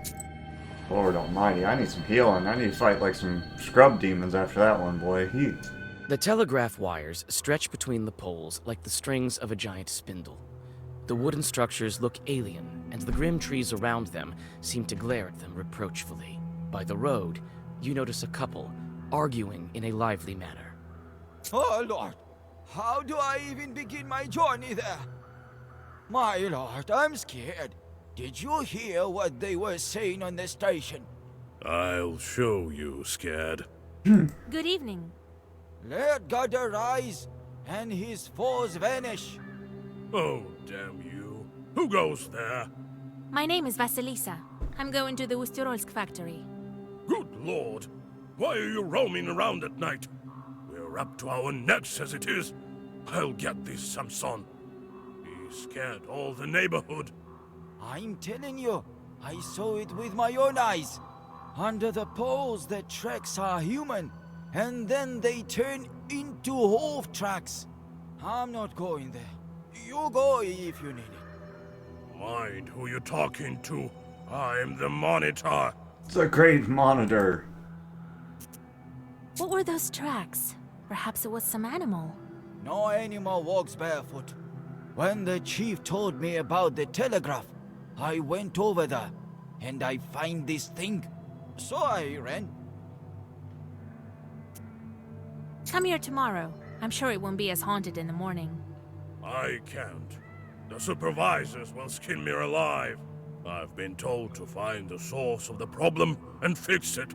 Speaker 1: Lord almighty, I need some healing. I need to fight like some scrub demons after that one, boy.
Speaker 4: The telegraph wires stretch between the poles like the strings of a giant spindle. The wooden structures look alien, and the grim trees around them seem to glare at them reproachfully. By the road, you notice a couple arguing in a lively manner.
Speaker 11: Oh, Lord, how do I even begin my journey there? My lord, I'm scared. Did you hear what they were saying on the station?
Speaker 2: I'll show you, scared.
Speaker 3: Good evening.
Speaker 11: Let God arise, and his foes vanish.
Speaker 2: Oh, damn you. Who goes there?
Speaker 3: My name is Vasilisa. I'm going to the Ustyorolsk factory.
Speaker 2: Good lord. Why are you roaming around at night? We're up to our necks as it is. I'll get this Samson. He scared all the neighborhood.
Speaker 11: I'm telling you, I saw it with my own eyes. Under the poles, the tracks are human, and then they turn into hoof tracks. I'm not going there. You go if you need it.
Speaker 2: Mind who you're talking to. I'm the monitor.
Speaker 1: It's a great monitor.
Speaker 3: What were those tracks? Perhaps it was some animal.
Speaker 11: No animal walks barefoot. When the chief told me about the telegraph, I went over there, and I find this thing. So I ran.
Speaker 3: Come here tomorrow. I'm sure it won't be as haunted in the morning.
Speaker 2: I can't. The supervisors will skin me alive. I've been told to find the source of the problem and fix it.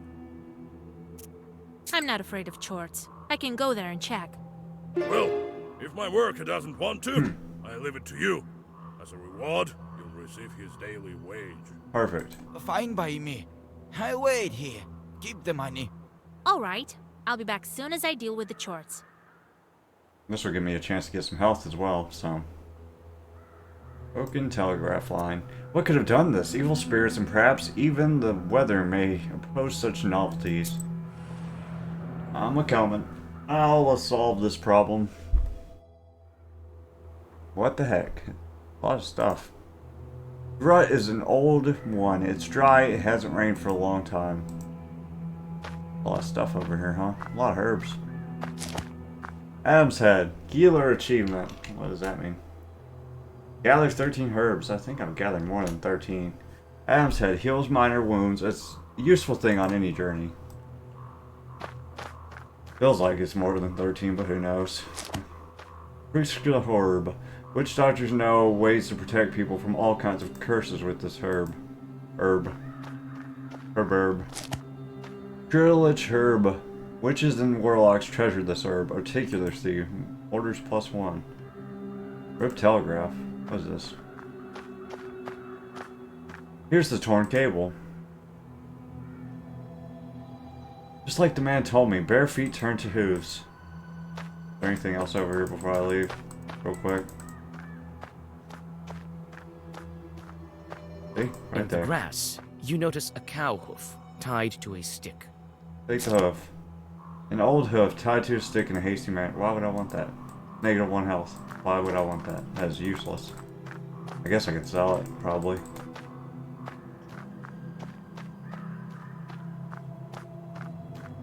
Speaker 3: I'm not afraid of chorts. I can go there and check.
Speaker 2: Well, if my worker doesn't want to, I leave it to you. As a reward, you'll receive his daily wage.
Speaker 1: Perfect.
Speaker 11: Fine by me. I wait here. Keep the money.
Speaker 3: All right. I'll be back soon as I deal with the chorts.
Speaker 1: This will give me a chance to get some health as well, so. Broken telegraph line. What could have done this? Evil spirits and perhaps even the weather may oppose such novelties. I'm a-coming. I'll solve this problem. What the heck? A lot of stuff. Rut is an old one. It's dry. It hasn't rained for a long time. A lot of stuff over here, huh? A lot of herbs. Adam's Head. Healer achievement. What does that mean? Gather 13 herbs. I think I'm gathering more than 13. Adam's Head heals minor wounds. It's a useful thing on any journey. Feels like it's more than 13, but who knows. Riskula herb. Witch doctors know ways to protect people from all kinds of curses with this herb. Herb. Drillich herb. Witches and warlocks treasure this herb articulously. Orders +1. Rip telegraph. What is this? Here's the torn cable. Just like the man told me, bare feet turn to hooves. Is there anything else over here before I leave? Real quick. See? Right
Speaker 4: In
Speaker 1: there.
Speaker 4: the grass, you notice a cow hoof tied to a stick.
Speaker 1: Take the hoof. An old hoof tied to a stick in a hasty manner. Why would I want that? -1 health. Why would I want that? That is useless. I guess I could sell it, probably.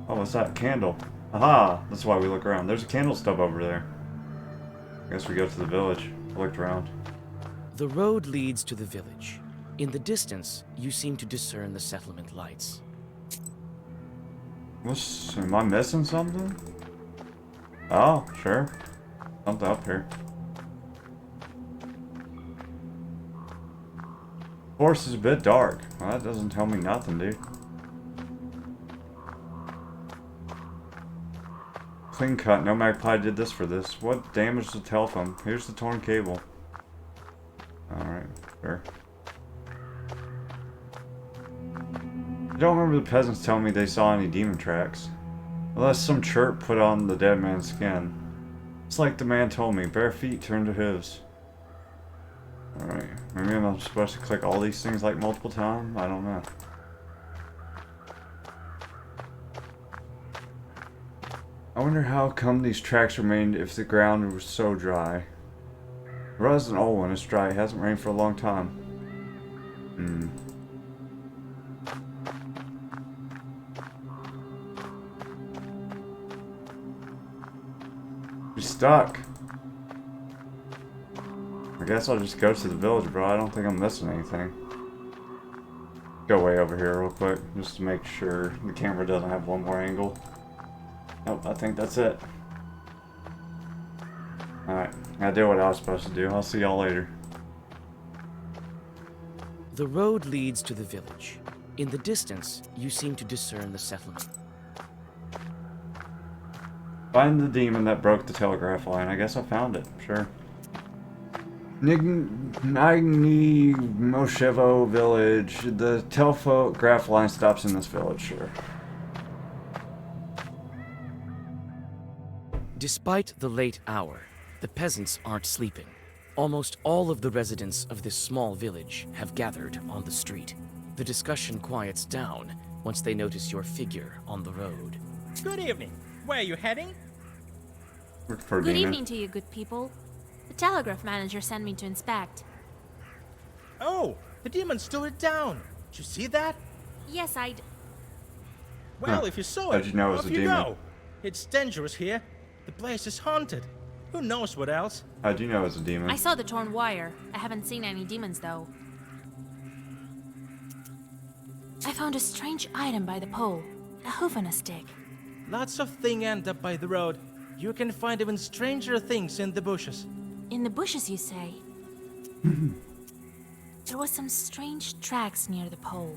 Speaker 1: Oh, what's that? Candle. Aha! That's why we look around. There's a candle stub over there. I guess we go to the village. I looked around.
Speaker 4: The road leads to the village. In the distance, you seem to discern the settlement lights.
Speaker 1: Am I missing something? Oh, sure. Something up here. Forest is a bit dark. Well, that doesn't tell me nothing, dude. Clean cut. No magpie did this for this. What damaged the telephone? Here's the torn cable. Alright, sure. I don't remember the peasants telling me they saw any demon tracks. Unless some chirp put on the dead man's skin. It's like the man told me, bare feet turn to hooves. Alright, maybe I'm supposed to click all these things like multiple times? I don't know. I wonder how come these tracks remained if the ground was so dry. The road is an old one, it's dry, it hasn't rained for a long time. You're stuck. I guess I'll just go to the village, bro. I don't think I'm missing anything. Go way over here real quick, just to make sure the camera doesn't have one more angle. Nope, I think that's it. Alright, I did what I was supposed to do. I'll see y'all later.
Speaker 4: The road leads to the village. In the distance, you seem to discern the settlement.
Speaker 1: Find the demon that broke the telegraph line. I guess I found it. Sure. Nigni Moshevo village. The telegraph line stops in this village. Sure.
Speaker 4: Despite the late hour, the peasants aren't sleeping. Almost all of the residents of this small village have gathered on the street. The discussion quiets down once they notice your figure on the road.
Speaker 7: Good evening. Where are you heading?
Speaker 1: Look for a
Speaker 3: Good
Speaker 1: demon.
Speaker 3: evening to you, good people. The telegraph manager sent me to inspect.
Speaker 7: Oh, the demon stole it down. Did you see that?
Speaker 3: Yes, I'd...
Speaker 7: Well,
Speaker 1: Huh.
Speaker 7: if you saw
Speaker 1: How'd
Speaker 7: it,
Speaker 1: you know it was
Speaker 7: off
Speaker 1: a
Speaker 7: you
Speaker 1: demon?
Speaker 7: go. It's dangerous here. The place is haunted. Who knows what else?
Speaker 1: How'd you know it was a demon?
Speaker 3: I saw the torn wire. I haven't seen any demons, though. I found a strange item by the pole. A hoof and a stick.
Speaker 7: Lots of things end up by the road. You can find even stranger things in the bushes.
Speaker 3: In the bushes, you say? There was some strange tracks near the pole.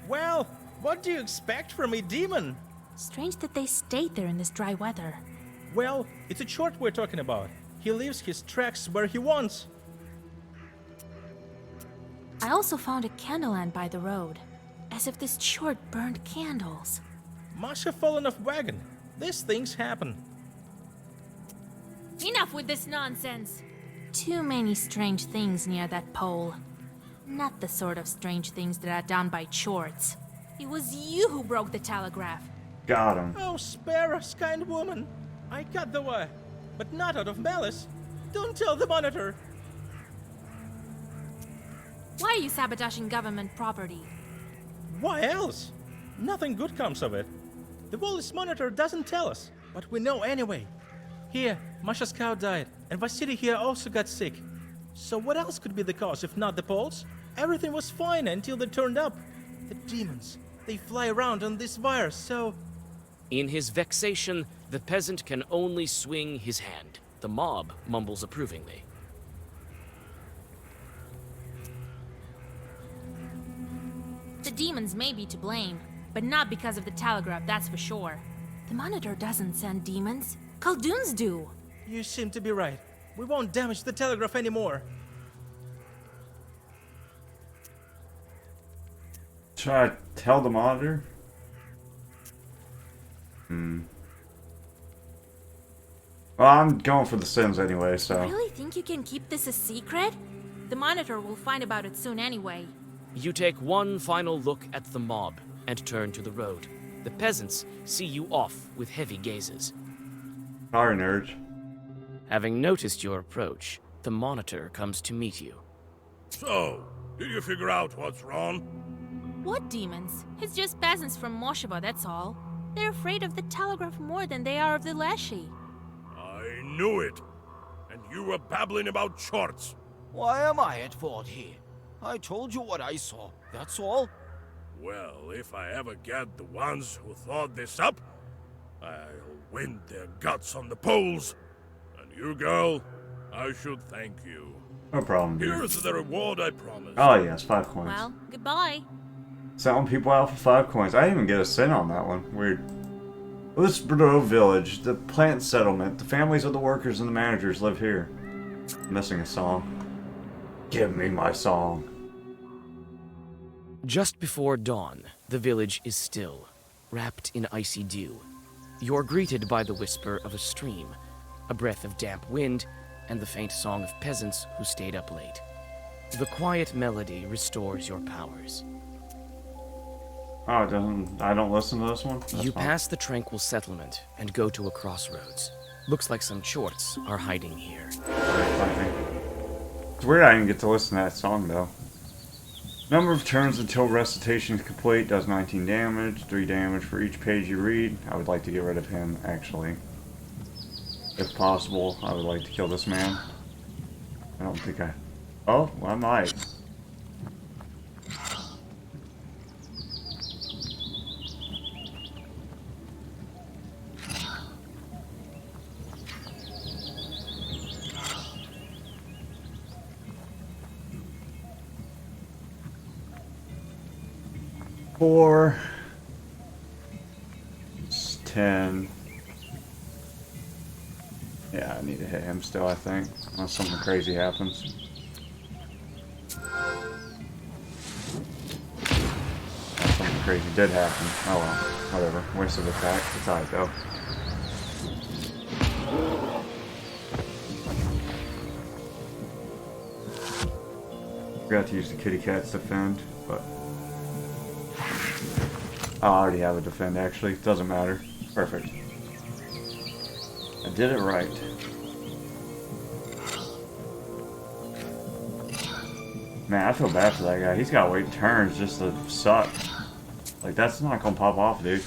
Speaker 7: Well, what do you expect from a demon?
Speaker 3: Strange that they stayed there in this dry weather.
Speaker 7: Well, it's a chort we're talking about. He leaves his tracks where he wants.
Speaker 3: I also found a candle lamp by the road. As if this chort burned candles.
Speaker 7: Must have fallen off wagon. These things happen.
Speaker 3: Enough with this nonsense! Too many strange things near that pole. Not the sort of strange things that are done by chorts. It was you who broke the telegraph.
Speaker 1: Got him.
Speaker 7: Oh, spare us, kind woman. I cut the wire, but not out of malice. Don't tell the monitor.
Speaker 3: Why are you sabotaging government property?
Speaker 7: Why else? Nothing good comes of it. The Wallace monitor doesn't tell us, but we know anyway. Here, Masha's cow died, and Vasily here also got sick. So what else could be the cause if not the poles? Everything was fine until they turned up. The demons, they fly around on this wire, so...
Speaker 4: In his vexation, the peasant can only swing his hand. The mob mumbles approvingly.
Speaker 3: The demons may be to blame, but not because of the telegraph, that's for sure. The monitor doesn't send demons. Khaldoons do.
Speaker 7: You seem to be right. We won't damage the telegraph anymore.
Speaker 1: Should I tell the monitor? Well, I'm going for the Sims anyway, so...
Speaker 3: Really think you can keep this a secret? The monitor will find about it soon anyway.
Speaker 4: You take one final look at the mob and turn to the road. The peasants see you off with heavy gazes.
Speaker 1: Sorry, nerds.
Speaker 4: Having noticed your approach, the monitor comes to meet you.
Speaker 2: So, did you figure out what's wrong?
Speaker 3: What demons? It's just peasants from Mosheva, that's all. They're afraid of the telegraph more than they are of the Leshy.
Speaker 2: I knew it. And you were babbling about shorts.
Speaker 11: Why am I at fault here? I told you what I saw, that's all.
Speaker 2: Well, if I ever get the ones who thought this up, I'll wind their guts on the poles. And you, girl, I should thank you.
Speaker 1: No problem, dude.
Speaker 2: Here's the reward I promised.
Speaker 1: Oh yes, 5 coins.
Speaker 3: Well, goodbye.
Speaker 1: Selling people out for 5 coins. I didn't even get a cent on that one. Weird. Lisbro Village, the plant settlement. The families of the workers and the managers live here. I'm missing a song. Give me my song.
Speaker 4: Just before dawn, the village is still, wrapped in icy dew. You're greeted by the whisper of a stream, a breath of damp wind, and the faint song of peasants who stayed up late. The quiet melody restores your powers.
Speaker 1: Oh, it doesn't... I don't listen to this one? That's
Speaker 4: You
Speaker 1: fine.
Speaker 4: pass the tranquil settlement and go to a crossroads. Looks like some chorts are hiding here.
Speaker 1: It's weird I didn't get to listen to that song, though. Number of turns until recitation is complete does 19 damage, 3 damage for each page you read. I would like to get rid of him, actually. If possible, I would like to kill this man. I don't think I... Oh, well, I might. Four. It's 10. Yeah, I need to hit him still, I think. Unless something crazy happens. Yeah, something crazy did happen. Oh well, whatever. Wasted attack. It's alright though. Forgot to use the kitty cat's defend, but... Oh, I already have a defend actually. Doesn't matter. Perfect. I did it right. Man, I feel bad for that guy. He's got to wait turns just to suck. Like, that's not gonna pop off, dude.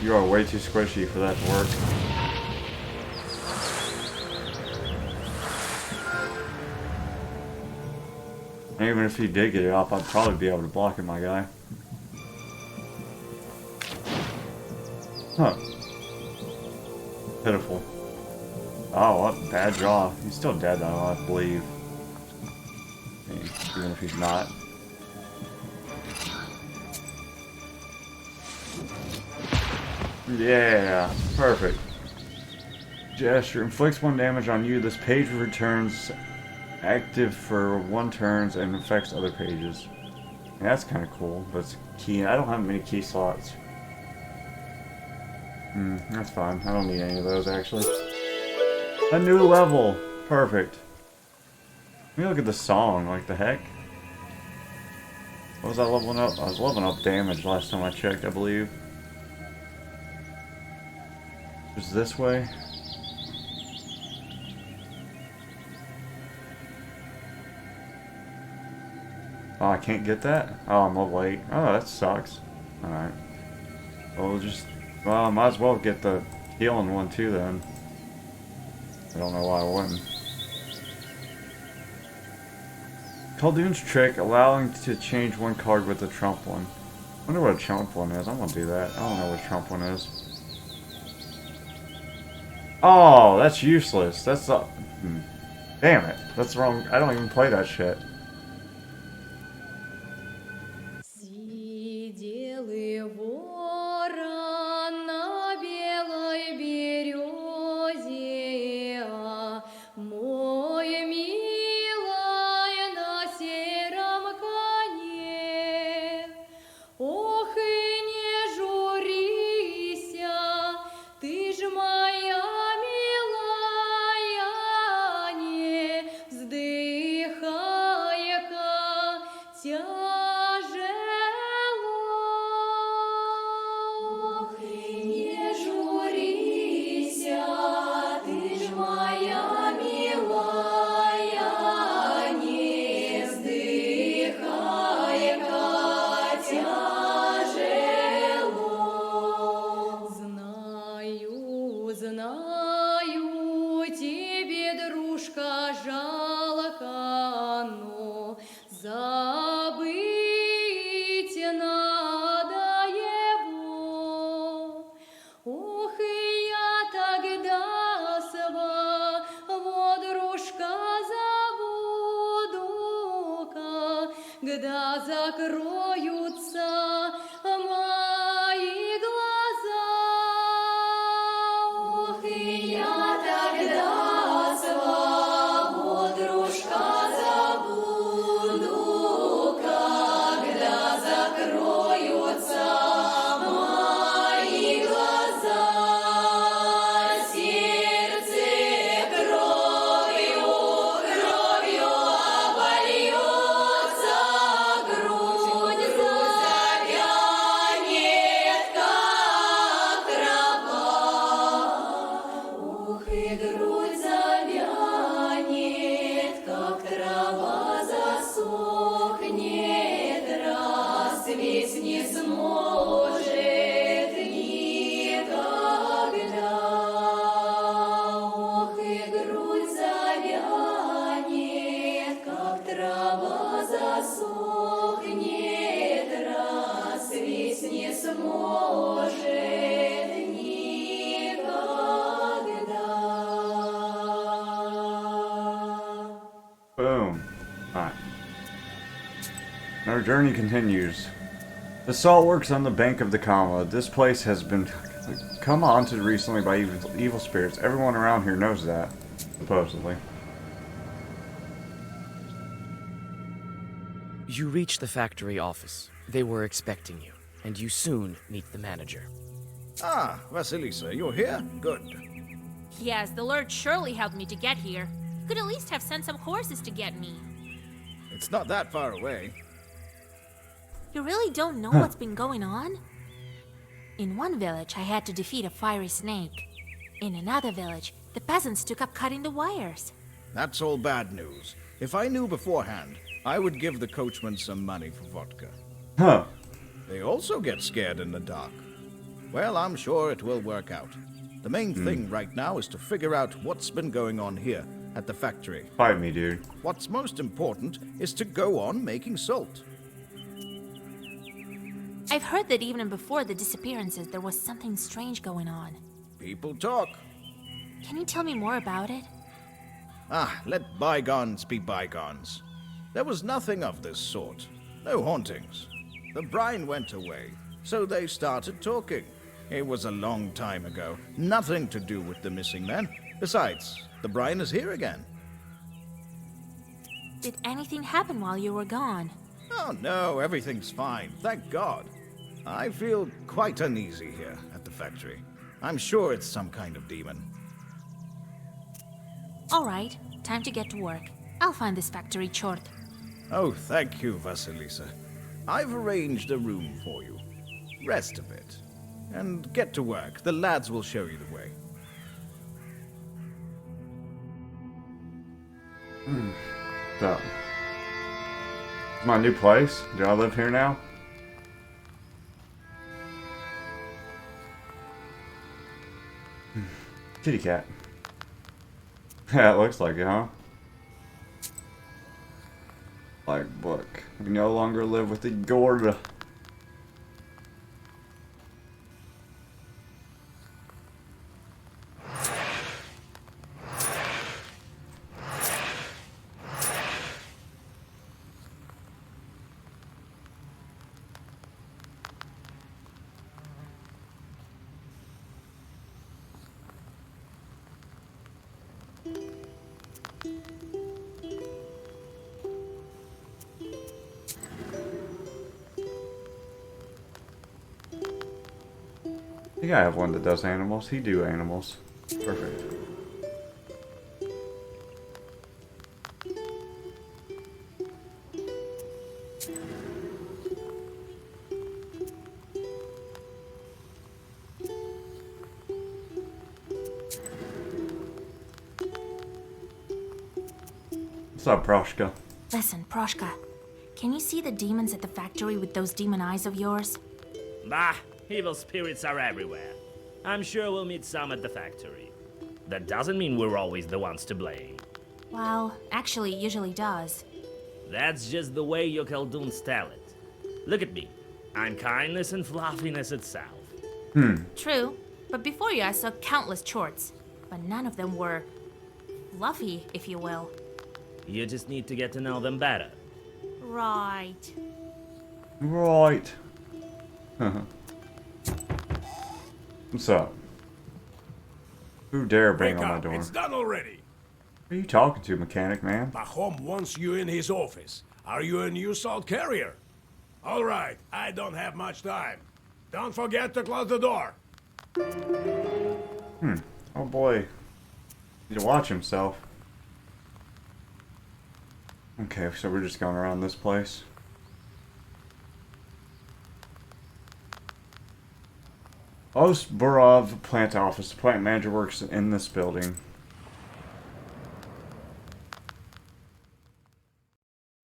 Speaker 1: You are way too squishy for that to work. And even if he did get it off, I'd probably be able to block it, my guy. Huh. Pitiful. Oh, what bad draw. He's still dead though, I believe. I mean, even if he's not. Yeah, perfect. Gesture inflicts 1 damage on you. This page returns active for 1 turn and affects other pages. Yeah, that's kind of cool, but it's key. I don't have many key slots. That's fine. I don't need any of those, actually. A new level! Perfect. Let me look at the song, like the heck. What was I leveling up? I was leveling up damage last time I checked, I believe. Just this way? Oh, I can't get that? Oh, I'm level 8. Oh, that sucks. Alright. Well, we'll just... Well, I might as well get the healing one too then. I don't know why I wouldn't. Khaldun's trick, allowing to change 1 card with the trump one. I wonder what a trump one is. I'm gonna do that. I don't know what a trump one is. Oh, that's useless. That's the... Damn it. That's wrong. I don't even play that shit.
Speaker 12: когда закроются мои глаза. Ох, и я тогда своего дружка забуду, когда закроются мои глаза. Сердце кровью обольется, грудь забьется. сможет никогда.
Speaker 1: Boom. Alright. Our journey continues. The salt works on the bank of the Kama. This place has been come haunted recently by evil spirits. Everyone around here knows that, supposedly.
Speaker 4: You reach the factory office. They were expecting you, and you soon meet the manager.
Speaker 6: Ah, Vasilisa, you're here? Good.
Speaker 3: Yes, the Lord surely helped me to get here. Could at least have sent some horses to get me.
Speaker 6: It's not that far away.
Speaker 3: You really don't know what's been going on? In one village, I had to defeat a fiery snake. In another village, the peasants took up cutting the wires.
Speaker 6: That's all bad news. If I knew beforehand, I would give the coachman some money for vodka.
Speaker 1: Huh.
Speaker 6: They also get scared in the dark. Well, I'm sure it will work out. The main thing right now is to figure out what's been going on here at the factory.
Speaker 1: Fight me, dude.
Speaker 6: What's most important is to go on making salt.
Speaker 3: I've heard that even before the disappearances, there was something strange going on.
Speaker 6: People talk.
Speaker 3: Can you tell me more about it?
Speaker 6: Ah, let bygones be bygones. There was nothing of this sort. No hauntings. The brine went away, so they started talking. It was a long time ago. Nothing to do with the missing men. Besides, the brine is here again.
Speaker 3: Did anything happen while you were gone?
Speaker 6: Oh no, everything's fine. Thank God. I feel quite uneasy here at the factory. I'm sure it's some kind of demon.
Speaker 3: All right, time to get to work. I'll find this factory chort.
Speaker 6: Oh, thank you, Vasilisa. I've arranged a room for you. Rest a bit. And get to work. The lads will show you the way.
Speaker 1: So, it's my new place. Do I live here now? Kitty cat. Yeah, it looks like it, huh? Like book. We no longer live with the Gorda. I think I have one that does animals. He do animals. Perfect. What's up, Proshka?
Speaker 3: Listen, Proshka, can you see the demons at the factory with those demon eyes of yours?
Speaker 5: Bah, evil spirits are everywhere. I'm sure we'll meet some at the factory. That doesn't mean we're always the ones to blame.
Speaker 3: Well, actually, it usually does.
Speaker 5: That's just the way your Khaldoons tell it. Look at me. I'm kindness and fluffiness itself.
Speaker 3: True, but before you I saw countless chorts, but none of them were fluffy, if you will.
Speaker 5: You just need to get to know them better.
Speaker 3: Right.
Speaker 1: Right. What's up? Who dare bang
Speaker 2: Wake
Speaker 1: on my
Speaker 2: up,
Speaker 1: door?
Speaker 2: it's done already.
Speaker 1: Who are you talking to, mechanic man?
Speaker 2: Pahom wants you in his office. Are you a new salt carrier? All right, I don't have much time. Don't forget to close the door.
Speaker 1: Oh boy. Need to watch himself. Okay, so we're just going around this place. Ostborov plant office. The plant manager works in this building.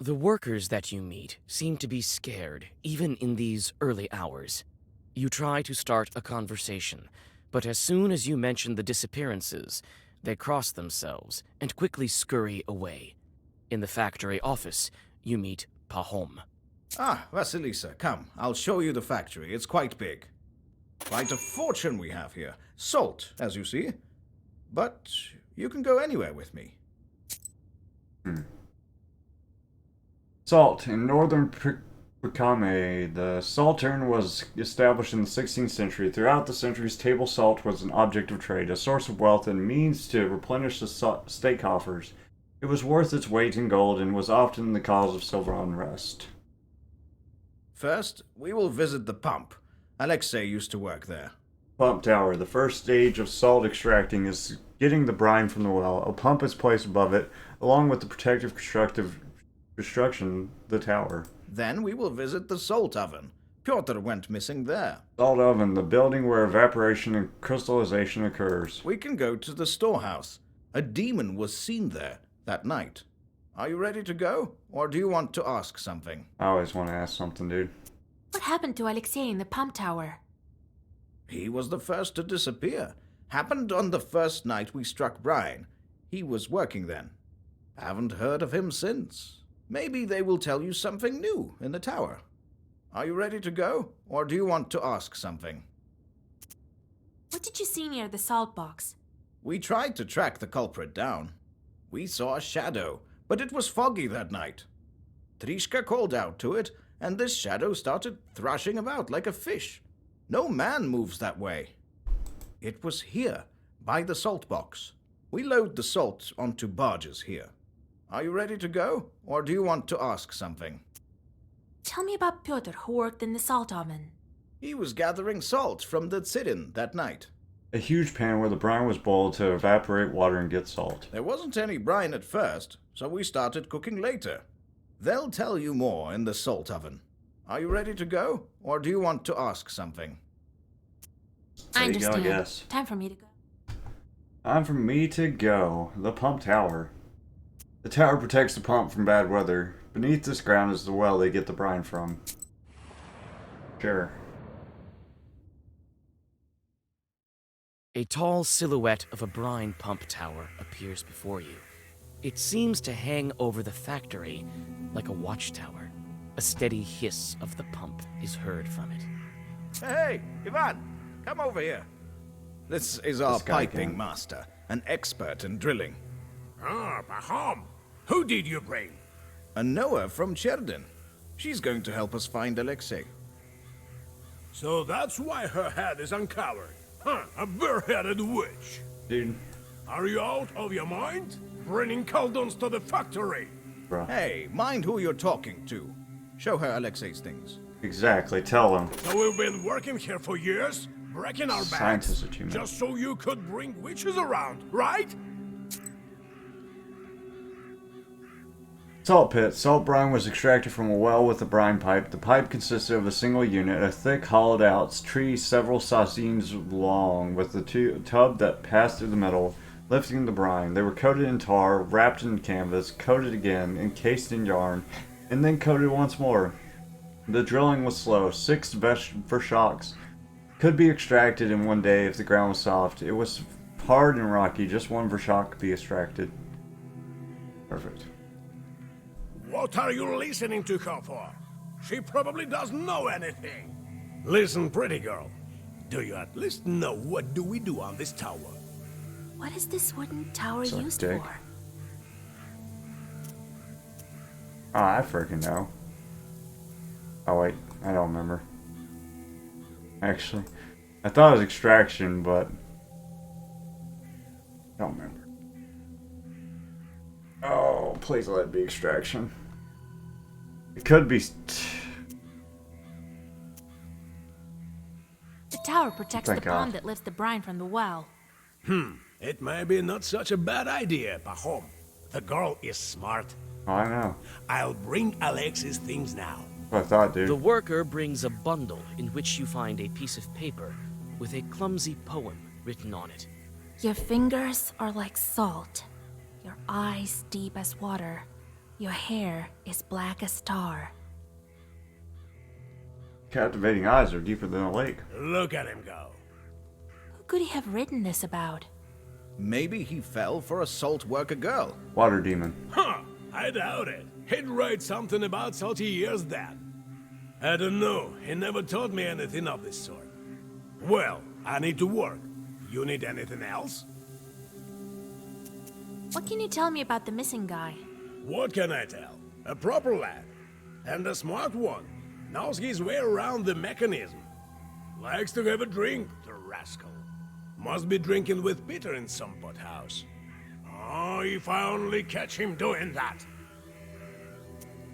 Speaker 4: The workers that you meet seem to be scared, even in these early hours. You try to start a conversation, but as soon as you mention the disappearances, they cross themselves and quickly scurry away. In the factory office, you meet Pahom.
Speaker 6: Ah, Vasilisa, come. I'll show you the factory. It's quite big. Quite a fortune we have here. Salt, as you see. But you can go anywhere with me.
Speaker 1: Salt. In northern Picame, the saltern was established in the 16th century. Throughout the centuries, table salt was an object of trade, a source of wealth, and means to replenish the state coffers. It was worth its weight in gold and was often the cause of civil unrest.
Speaker 6: First, we will visit the pump. Alexei used to work there.
Speaker 1: Pump tower. The first stage of salt extracting is getting the brine from the well. A pump is placed above it, along with the protective construction, the tower.
Speaker 6: Then we will visit the salt oven. Pyotr went missing there.
Speaker 1: Salt oven, the building where evaporation and crystallization occurs.
Speaker 6: We can go to the storehouse. A demon was seen there that night. Are you ready to go, or do you want to ask something?
Speaker 1: I always want to ask something, dude.
Speaker 3: What happened to Alexei in the pump tower?
Speaker 6: He was the first to disappear. Happened on the first night we struck Brian. He was working then. Haven't heard of him since. Maybe they will tell you something new in the tower. Are you ready to go, or do you want to ask something?
Speaker 3: What did you see near the salt box?
Speaker 6: We tried to track the culprit down. We saw a shadow, but it was foggy that night. Trishka called out to it, and this shadow started thrashing about like a fish. No man moves that way. It was here, by the salt box. We load the salt onto barges here. Are you ready to go, or do you want to ask something?
Speaker 3: Tell me about Pyotr, who worked in the salt oven.
Speaker 6: He was gathering salt from the Tsirin that night.
Speaker 1: A huge pan where the brine was boiled to evaporate water and get salt.
Speaker 6: There wasn't any brine at first, so we started cooking later. They'll tell you more in the salt oven. Are you ready to go, or do you want to ask something?
Speaker 3: I
Speaker 1: There you go,
Speaker 3: understand.
Speaker 1: I guess.
Speaker 3: Time for me to go.
Speaker 1: Time for me to go. The pump tower. The tower protects the pump from bad weather. Beneath this ground is the well they get the brine from. Sure.
Speaker 4: A tall silhouette of a brine pump tower appears before you. It seems to hang over the factory like a watchtower. A steady hiss of the pump is heard from it.
Speaker 6: Hey, Ivan, come over here. This is our
Speaker 1: This guy
Speaker 6: piping
Speaker 1: can.
Speaker 6: master, an expert in drilling.
Speaker 2: Ah, Pahom. Who did you bring?
Speaker 6: A Noah from Cherdin. She's going to help us find Alexei.
Speaker 2: So that's why her head is uncovered. Huh, a bare-headed witch.
Speaker 1: Dude.
Speaker 2: Are you out of your mind? Bringing caldons to the factory.
Speaker 1: Bro.
Speaker 6: Hey, mind who you're talking to. Show her Alexei's things.
Speaker 1: Exactly. Tell them.
Speaker 2: So we've been working here for years, breaking our backs,
Speaker 1: Scientists are too many.
Speaker 2: just so you could bring witches around, right?
Speaker 1: Salt pit. Salt brine was extracted from a well with a brine pipe. The pipe consisted of a single unit, a thick, hollowed-out tree several sasines long, with a tub that passed through the middle, lifting the brine. They were coated in tar, wrapped in canvas, coated again, encased in yarn, and then coated once more. The drilling was slow. 6 shocks could be extracted in one day if the ground was soft. It was hard and rocky. Just 1 vershok could be extracted. Perfect.
Speaker 2: What are you listening to her for? She probably doesn't know anything. Listen, pretty girl. Do you at least know what do we do on this tower?
Speaker 3: What is this wooden tower
Speaker 1: Suck
Speaker 3: used
Speaker 1: dick.
Speaker 3: for?
Speaker 1: Oh, I freaking know. Oh wait, I don't remember. Actually, I thought it was extraction, but I don't remember. Oh, please let it be extraction. It could be.
Speaker 3: The tower protects
Speaker 1: Thank
Speaker 3: the
Speaker 1: God.
Speaker 3: pond that lifts the brine from the well.
Speaker 2: It may be not such a bad idea, Pahom. The girl is smart.
Speaker 1: Oh, I know.
Speaker 2: I'll bring Alexei's things now.
Speaker 1: That's what I thought, dude.
Speaker 4: The worker brings a bundle in which you find a piece of paper with a clumsy poem written on it.
Speaker 3: Your fingers are like salt, your eyes deep as water, your hair is black as tar.
Speaker 1: Captivating eyes are deeper than a lake.
Speaker 2: Look at him go.
Speaker 3: Who could he have written this about?
Speaker 6: Maybe he fell for a salt worker girl.
Speaker 1: Water demon.
Speaker 2: Huh, I doubt it. He'd write something about salty years then. I don't know. He never taught me anything of this sort. Well, I need to work. You need anything else?
Speaker 3: What can you tell me about the missing guy?
Speaker 2: What can I tell? A proper lad. And a smart one. Knows his way around the mechanism. Likes to have a drink, the rascal. Must be drinking with Peter in some pothouse. Oh, if I only catch him doing that.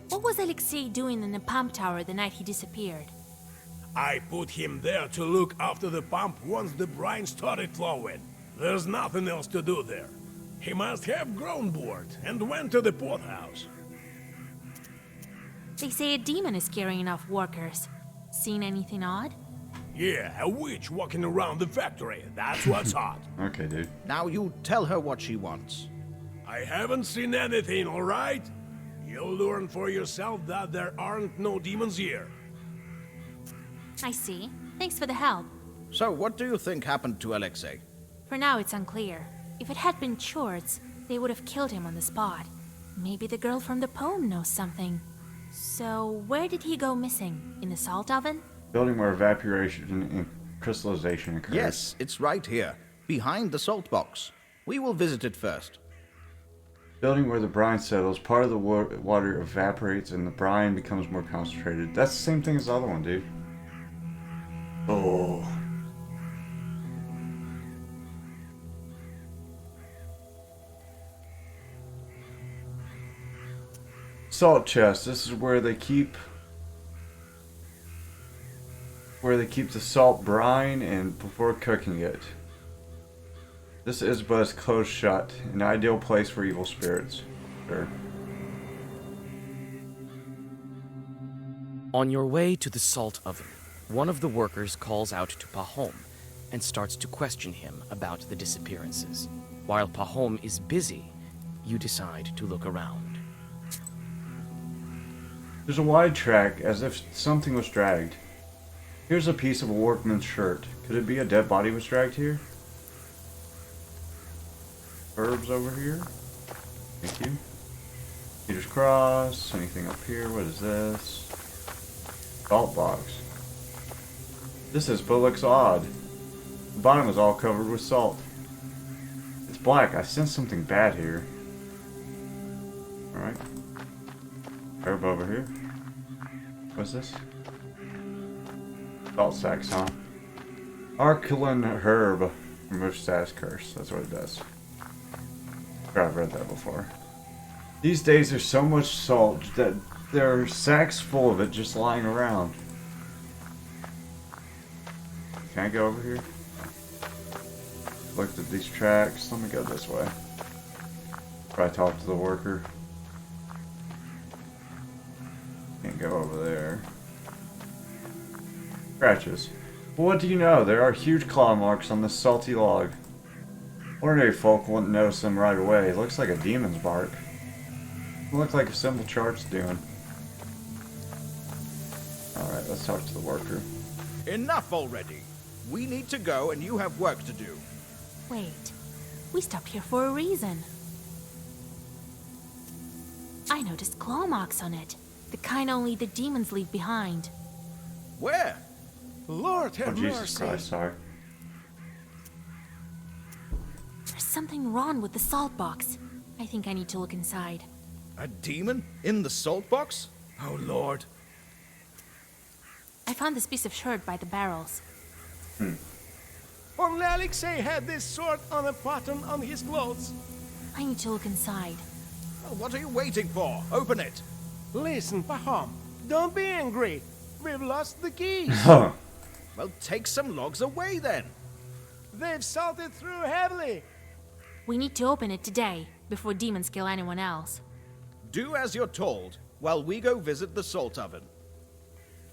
Speaker 3: What was Alexei doing in the pump tower the night he disappeared?
Speaker 2: I put him there to look after the pump once the brine started flowing. There's nothing else to do there. He must have grown bored and went to the pothouse.
Speaker 3: They say a demon is carrying off workers. Seen anything odd?
Speaker 2: Yeah, a witch walking around the factory. That's what's hot.
Speaker 1: Okay, dude.
Speaker 6: Now you tell her what she wants.
Speaker 2: I haven't seen anything, all right? You'll learn for yourself that there aren't no demons here.
Speaker 3: I see. Thanks for the help.
Speaker 6: So what do you think happened to Alexei?
Speaker 3: For now, it's unclear. If it had been Chords, they would have killed him on the spot. Maybe the girl from the poem knows something. So, where did he go missing? In the salt oven?
Speaker 1: Building where evaporation and crystallization occurs.
Speaker 6: Yes, it's right here, behind the salt box. We will visit it first.
Speaker 1: Building where the brine settles, part of the water evaporates and the brine becomes more concentrated. That's the same thing as the other one, dude. Oh. Salt chest. This is where they keep the salt brine and before cooking it. This is but closed shut, an ideal place for evil spirits. Sure.
Speaker 4: On your way to the salt oven, one of the workers calls out to Pahom and starts to question him about the disappearances. While Pahom is busy, you decide to look around.
Speaker 1: There's a wide track, as if something was dragged. Here's a piece of a workman's shirt. Could it be a dead body was dragged here? Herbs over here. Thank you. Peter's cross. Anything up here? What is this? Salt box. This is, but looks odd. The bottom is all covered with salt. It's black. I sense something bad here. Alright. Herb over here. What's this? Salt sacks, huh? Archelin herb. Removes status curse. That's what it does. I've read that before. These days there's so much salt that there are sacks full of it just lying around. Can I go over here? Looked at these tracks. Let me go this way. Try to talk to the worker. Can't go over there. Scratches. Well, what do you know? There are huge claw marks on this salty log. Ordinary folk wouldn't notice them right away. It looks like a demon's bark. It looks like a simple chart's doing. Alright, let's talk to the worker.
Speaker 6: Enough already. We need to go and you have work to do.
Speaker 3: Wait. We stopped here for a reason. I noticed claw marks on it. The kind only the demons leave behind.
Speaker 6: Where?
Speaker 11: Lord
Speaker 1: Oh,
Speaker 11: have
Speaker 1: Jesus
Speaker 11: mercy.
Speaker 1: Christ, sorry.
Speaker 3: There's something wrong with the salt box. I think I need to look inside.
Speaker 6: A demon? In the salt box?
Speaker 2: Oh, Lord.
Speaker 3: I found this piece of shirt by the barrels.
Speaker 11: Only Alexei had this sword on a button on his clothes.
Speaker 3: I need to look inside.
Speaker 6: Well, what are you waiting for? Open it.
Speaker 11: Listen, Pahom, don't be angry. We've lost the keys.
Speaker 1: Huh.
Speaker 6: Well, take some logs away then.
Speaker 11: They've salted through heavily.
Speaker 3: We need to open it today, before demons kill anyone else.
Speaker 6: Do as you're told, while we go visit the salt oven.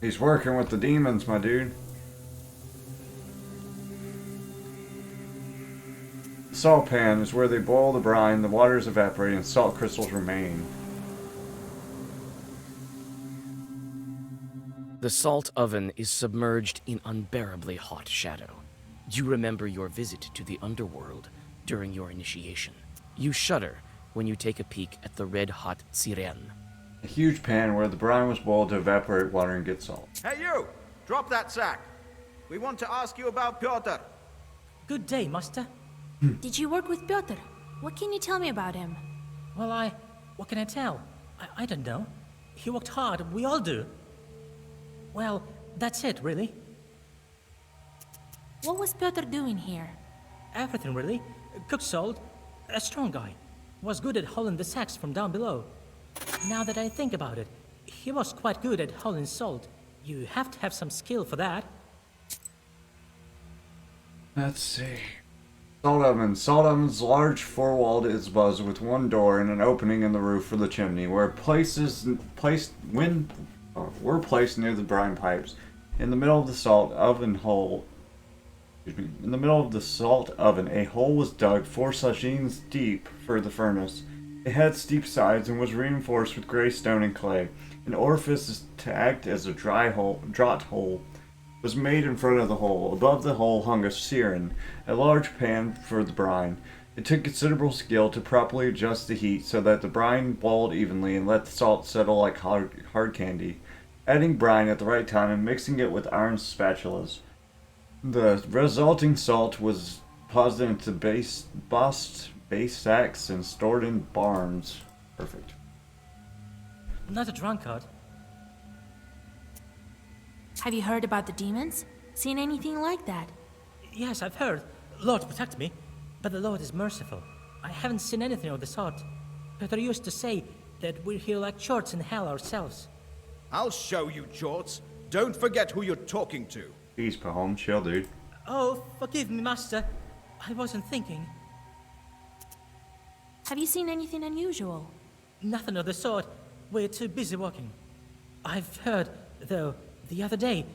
Speaker 1: He's working with the demons, my dude. The salt pan is where they boil the brine, the water is evaporated, and salt crystals remain.
Speaker 4: The salt oven is submerged in unbearably hot shadow. You remember your visit to the underworld during your initiation. You shudder when you take a peek at the red-hot siren.
Speaker 1: A huge pan where the brine was boiled to evaporate water and get salt.
Speaker 6: Hey, you! Drop that sack. We want to ask you about Pyotr.
Speaker 13: Good day, master.
Speaker 3: Did you work with Piotr? What can you tell me about him?
Speaker 13: Well, what can I tell? I don't know. He worked hard, we all do. Well, that's it, really.
Speaker 3: What was Piotr doing here?
Speaker 13: Everything, really. Cooked salt, a strong guy. Was good at hauling the sacks from down below. Now that I think about it, he was quite good at hauling salt. You have to have some skill for that.
Speaker 1: Let's see. Salt oven. Salt oven's large four-walled izbas with one door and an opening in the roof for the chimney, were placed near the brine pipes. In the middle of the salt oven, a hole was dug 4 sachins deep for the furnace. It had steep sides and was reinforced with grey stone and clay. An orifice to act as a draught hole was made in front of the hole. Above the hole hung a searin, a large pan for the brine. It took considerable skill to properly adjust the heat so that the brine boiled evenly and let the salt settle like hard candy. Adding brine at the right time and mixing it with iron spatulas. The resulting salt was deposited into base sacks and stored in barns. Perfect.
Speaker 13: Not a drunkard.
Speaker 3: Have you heard about the demons? Seen anything like that?
Speaker 13: Yes, I've heard. Lord protect me. But the Lord is merciful. I haven't seen anything of the sort. Peter used to say that we're here like chorts in hell ourselves.
Speaker 6: I'll show you, Jorts. Don't forget who you're talking to.
Speaker 1: Peace, Pahom. Chill, dude.
Speaker 13: Oh, forgive me, master. I wasn't thinking.
Speaker 3: Have you seen anything unusual?
Speaker 13: Nothing of the sort. We're too busy working. I've heard, though, the other day,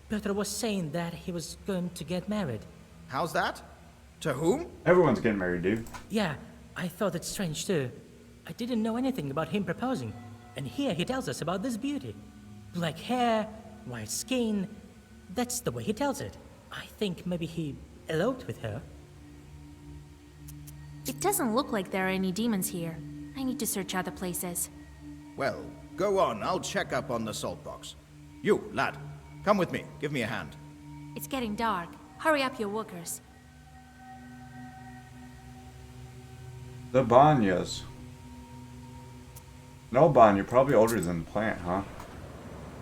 Speaker 13: Peter was saying that he was going to get married.
Speaker 6: How's that? To whom?
Speaker 1: Everyone's getting married, dude.
Speaker 13: Yeah, I thought it strange too. I didn't know anything about him proposing, and here he tells us about this beauty. Black hair, white skin. That's the way he tells it. I think maybe he eloped with her.
Speaker 3: It doesn't look like there are any demons here. I need to search other places.
Speaker 6: Well, go on. I'll check up on the salt box. You, lad, come with me. Give me a hand.
Speaker 3: It's getting dark. Hurry up, your workers.
Speaker 1: The Banyas. No Banya, probably older than the plant, huh?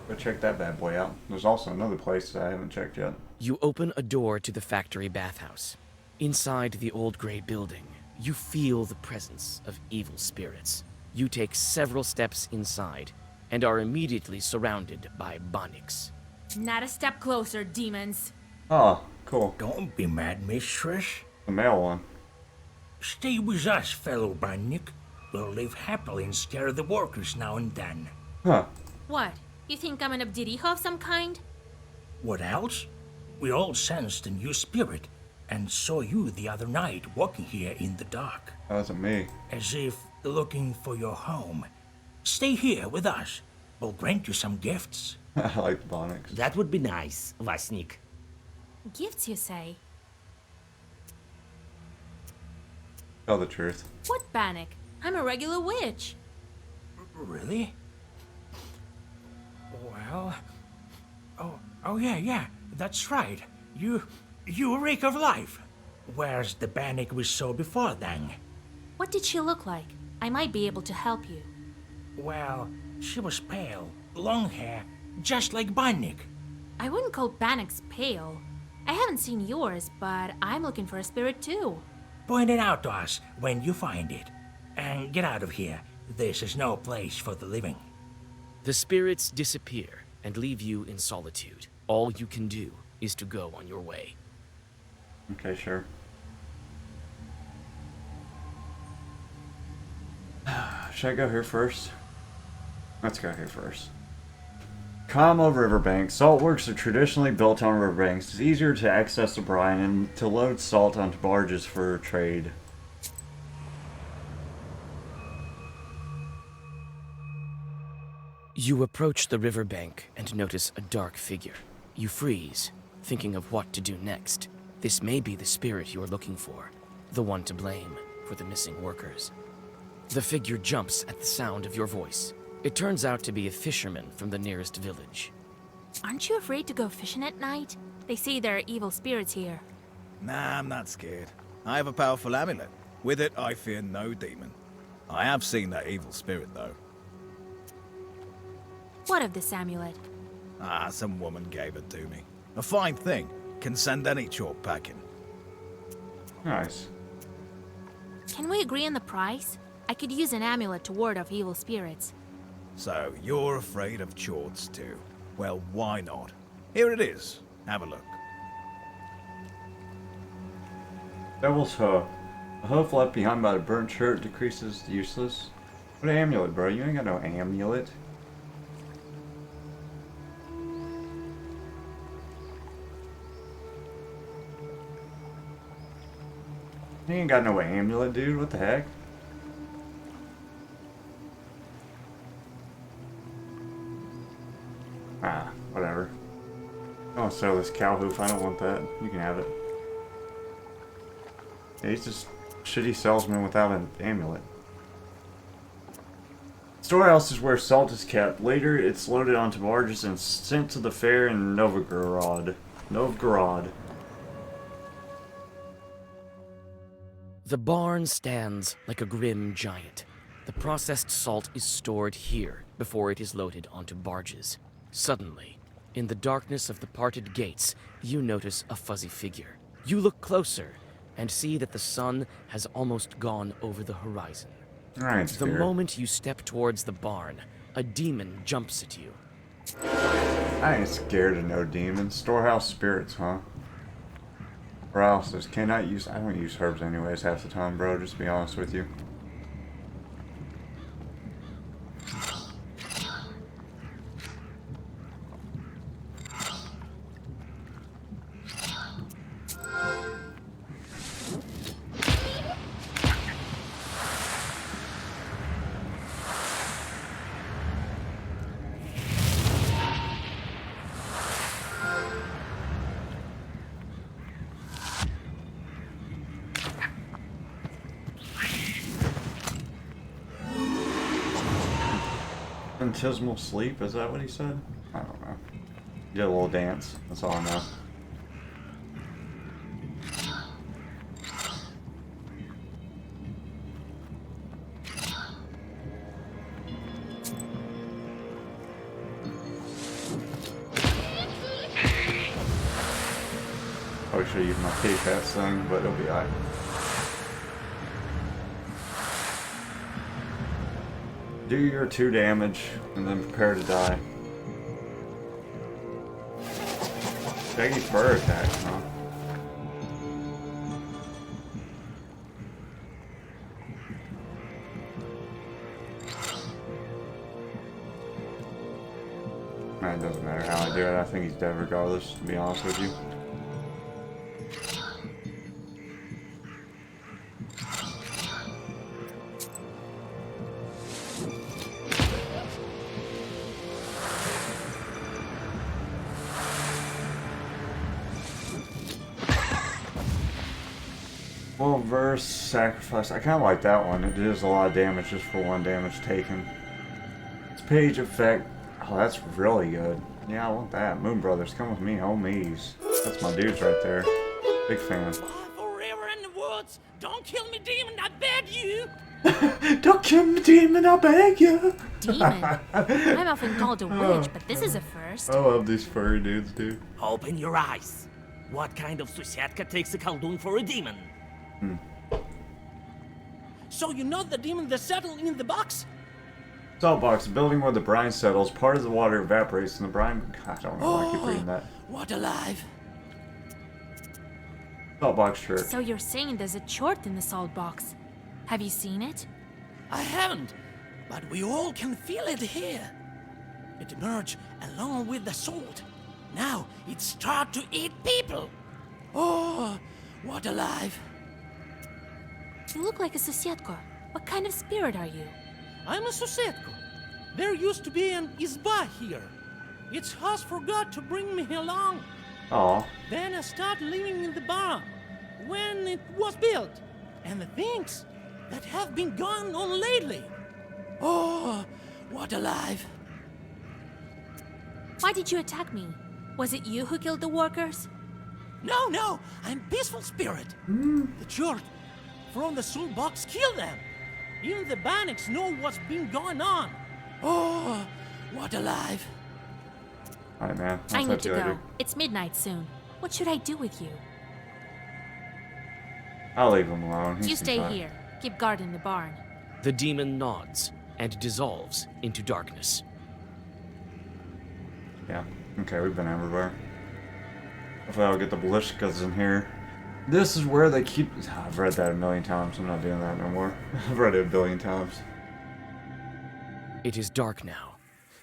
Speaker 1: Go check that bad boy out. There's also another place that I haven't checked yet.
Speaker 4: You open a door to the factory bathhouse. Inside the old gray building, you feel the presence of evil spirits. You take several steps inside and are immediately surrounded by Bonics.
Speaker 3: Not a step closer, demons.
Speaker 1: Oh, cool.
Speaker 10: Don't be mad, mistress.
Speaker 1: The male one.
Speaker 10: Stay with us, fellow Bannik. We'll live happily and scare the workers now and then.
Speaker 1: Huh.
Speaker 3: What? You think I'm an Abdiriha of some kind?
Speaker 10: What else? We all sensed a new spirit and saw you the other night walking here in the dark.
Speaker 1: That wasn't me.
Speaker 10: As if looking for your home. Stay here with us. We'll grant you some gifts.
Speaker 1: I like the Bonics.
Speaker 5: That would be nice, Vasnik.
Speaker 3: Gifts, you say?
Speaker 1: Tell the truth.
Speaker 3: What Bannock? I'm a regular witch.
Speaker 10: Really? Well... Oh yeah, that's right. You a rake of life. Where's the Bannock we saw before, then?
Speaker 3: What did she look like? I might be able to help you.
Speaker 10: Well, she was pale, long hair, just like Bannock.
Speaker 3: I wouldn't call Bannocks pale. I haven't seen yours, but I'm looking for a spirit too.
Speaker 10: Point it out to us when you find it. And get out of here. This is no place for the living.
Speaker 4: The spirits disappear and leave you in solitude. All you can do is to go on your way.
Speaker 1: Okay, sure. Should I go here first? Let's go here first. Como riverbank. Salt works are traditionally built on riverbanks. It's easier to access the brine and to load salt onto barges for trade.
Speaker 4: You approach the riverbank and notice a dark figure. You freeze, thinking of what to do next. This may be the spirit you're looking for, the one to blame for the missing workers. The figure jumps at the sound of your voice. It turns out to be a fisherman from the nearest village.
Speaker 3: Aren't you afraid to go fishing at night? They say there are evil spirits here.
Speaker 6: Nah, I'm not scared. I have a powerful amulet. With it, I fear no demon. I have seen that evil spirit, though.
Speaker 3: What of this amulet?
Speaker 6: Ah, some woman gave it to me. A fine thing. Can send any chore packing.
Speaker 1: Nice.
Speaker 3: Can we agree on the price? I could use an amulet to ward off evil spirits.
Speaker 6: So, you're afraid of chords too? Well, why not? Here it is. Have a look.
Speaker 1: Devil's hoof. A hoof left behind by the burnt shirt decreases useless. What amulet, bro? You ain't got no amulet. You ain't got no amulet, dude. What the heck? Ah, whatever. I don't sell this cow hoof. I don't want that. You can have it. Yeah, he's just a shitty salesman without an amulet. Storehouse is where salt is kept. Later, it's loaded onto barges and sent to the fair in Novgorod.
Speaker 4: The barn stands like a grim giant. The processed salt is stored here before it is loaded onto barges. Suddenly, in the darkness of the parted gates, you notice a fuzzy figure. You look closer and see that the sun has almost gone over the horizon. The moment you step towards the barn, a demon jumps at you.
Speaker 1: I ain't scared of no demons. Storehouse spirits, huh? Paralysis. Cannot use. I don't use herbs anyways half the time, bro. Just to be honest with you. Phantasmal sleep, is that what he said? I don't know. He did a little dance, that's all I know. Probably should have used my kitty cat thing, but it'll be alright. Do your 2 damage, and then prepare to die. Shaggy fur attacks, huh? It doesn't matter how I do it, I think he's dead regardless, to be honest with you. Well, verse sacrifice. I kind of like that one. It does a lot of damage just for 1 damage taken. It's page effect. Oh, that's really good. Yeah, I want that. Moon Brothers, come with me, homies. That's my dudes right there. Big fan.
Speaker 7: Forever in the woods. Don't kill me, demon. I beg you.
Speaker 1: Don't kill me, demon. I beg you.
Speaker 3: Demon? I'm often called a witch, but this is a first.
Speaker 1: I love these furry dudes, dude.
Speaker 5: Open your eyes. What kind of Rusalka takes a Khaldun for a demon?
Speaker 7: So you know the demon that settled in the box?
Speaker 1: Salt box, the building where the brine settles. Part of the water evaporates and the brine... I don't know why I keep reading that.
Speaker 7: What alive?
Speaker 1: Salt box shirt.
Speaker 3: So you're saying there's a chort in the salt box. Have you seen it?
Speaker 7: I haven't, but we all can feel it here. It emerged along with the salt. Now it starts to eat people. Oh, what alive?
Speaker 3: You look like a Susietko. What kind of spirit are you?
Speaker 7: I'm a Susetko. There used to be an izba here. Its host forgot to bring me along.
Speaker 1: Aw.
Speaker 7: Then I started living in the barn when it was built. And the things that have been going on lately. Oh,
Speaker 13: What alive?
Speaker 3: Why did you attack me? Was it you who killed the workers?
Speaker 13: No, I'm peaceful spirit. The church from the soul box killed them. Even the Bannocks know what's been going on. Oh, what alive?
Speaker 1: Alright, man. I'll
Speaker 3: I
Speaker 1: talk
Speaker 3: need
Speaker 1: to
Speaker 3: to
Speaker 1: you
Speaker 3: go.
Speaker 1: later.
Speaker 3: It's midnight soon. What should I do with you?
Speaker 1: I'll leave him alone. He
Speaker 3: You
Speaker 1: seems
Speaker 3: stay
Speaker 1: fine.
Speaker 3: here. Keep guard in the barn.
Speaker 4: The demon nods and dissolves into darkness.
Speaker 1: Yeah. Okay, we've been everywhere. Hopefully I'll get the Balishkas in here. This is where they keep... I've read that a million times. I'm not doing that no more. I've read it a billion times.
Speaker 4: It is dark now,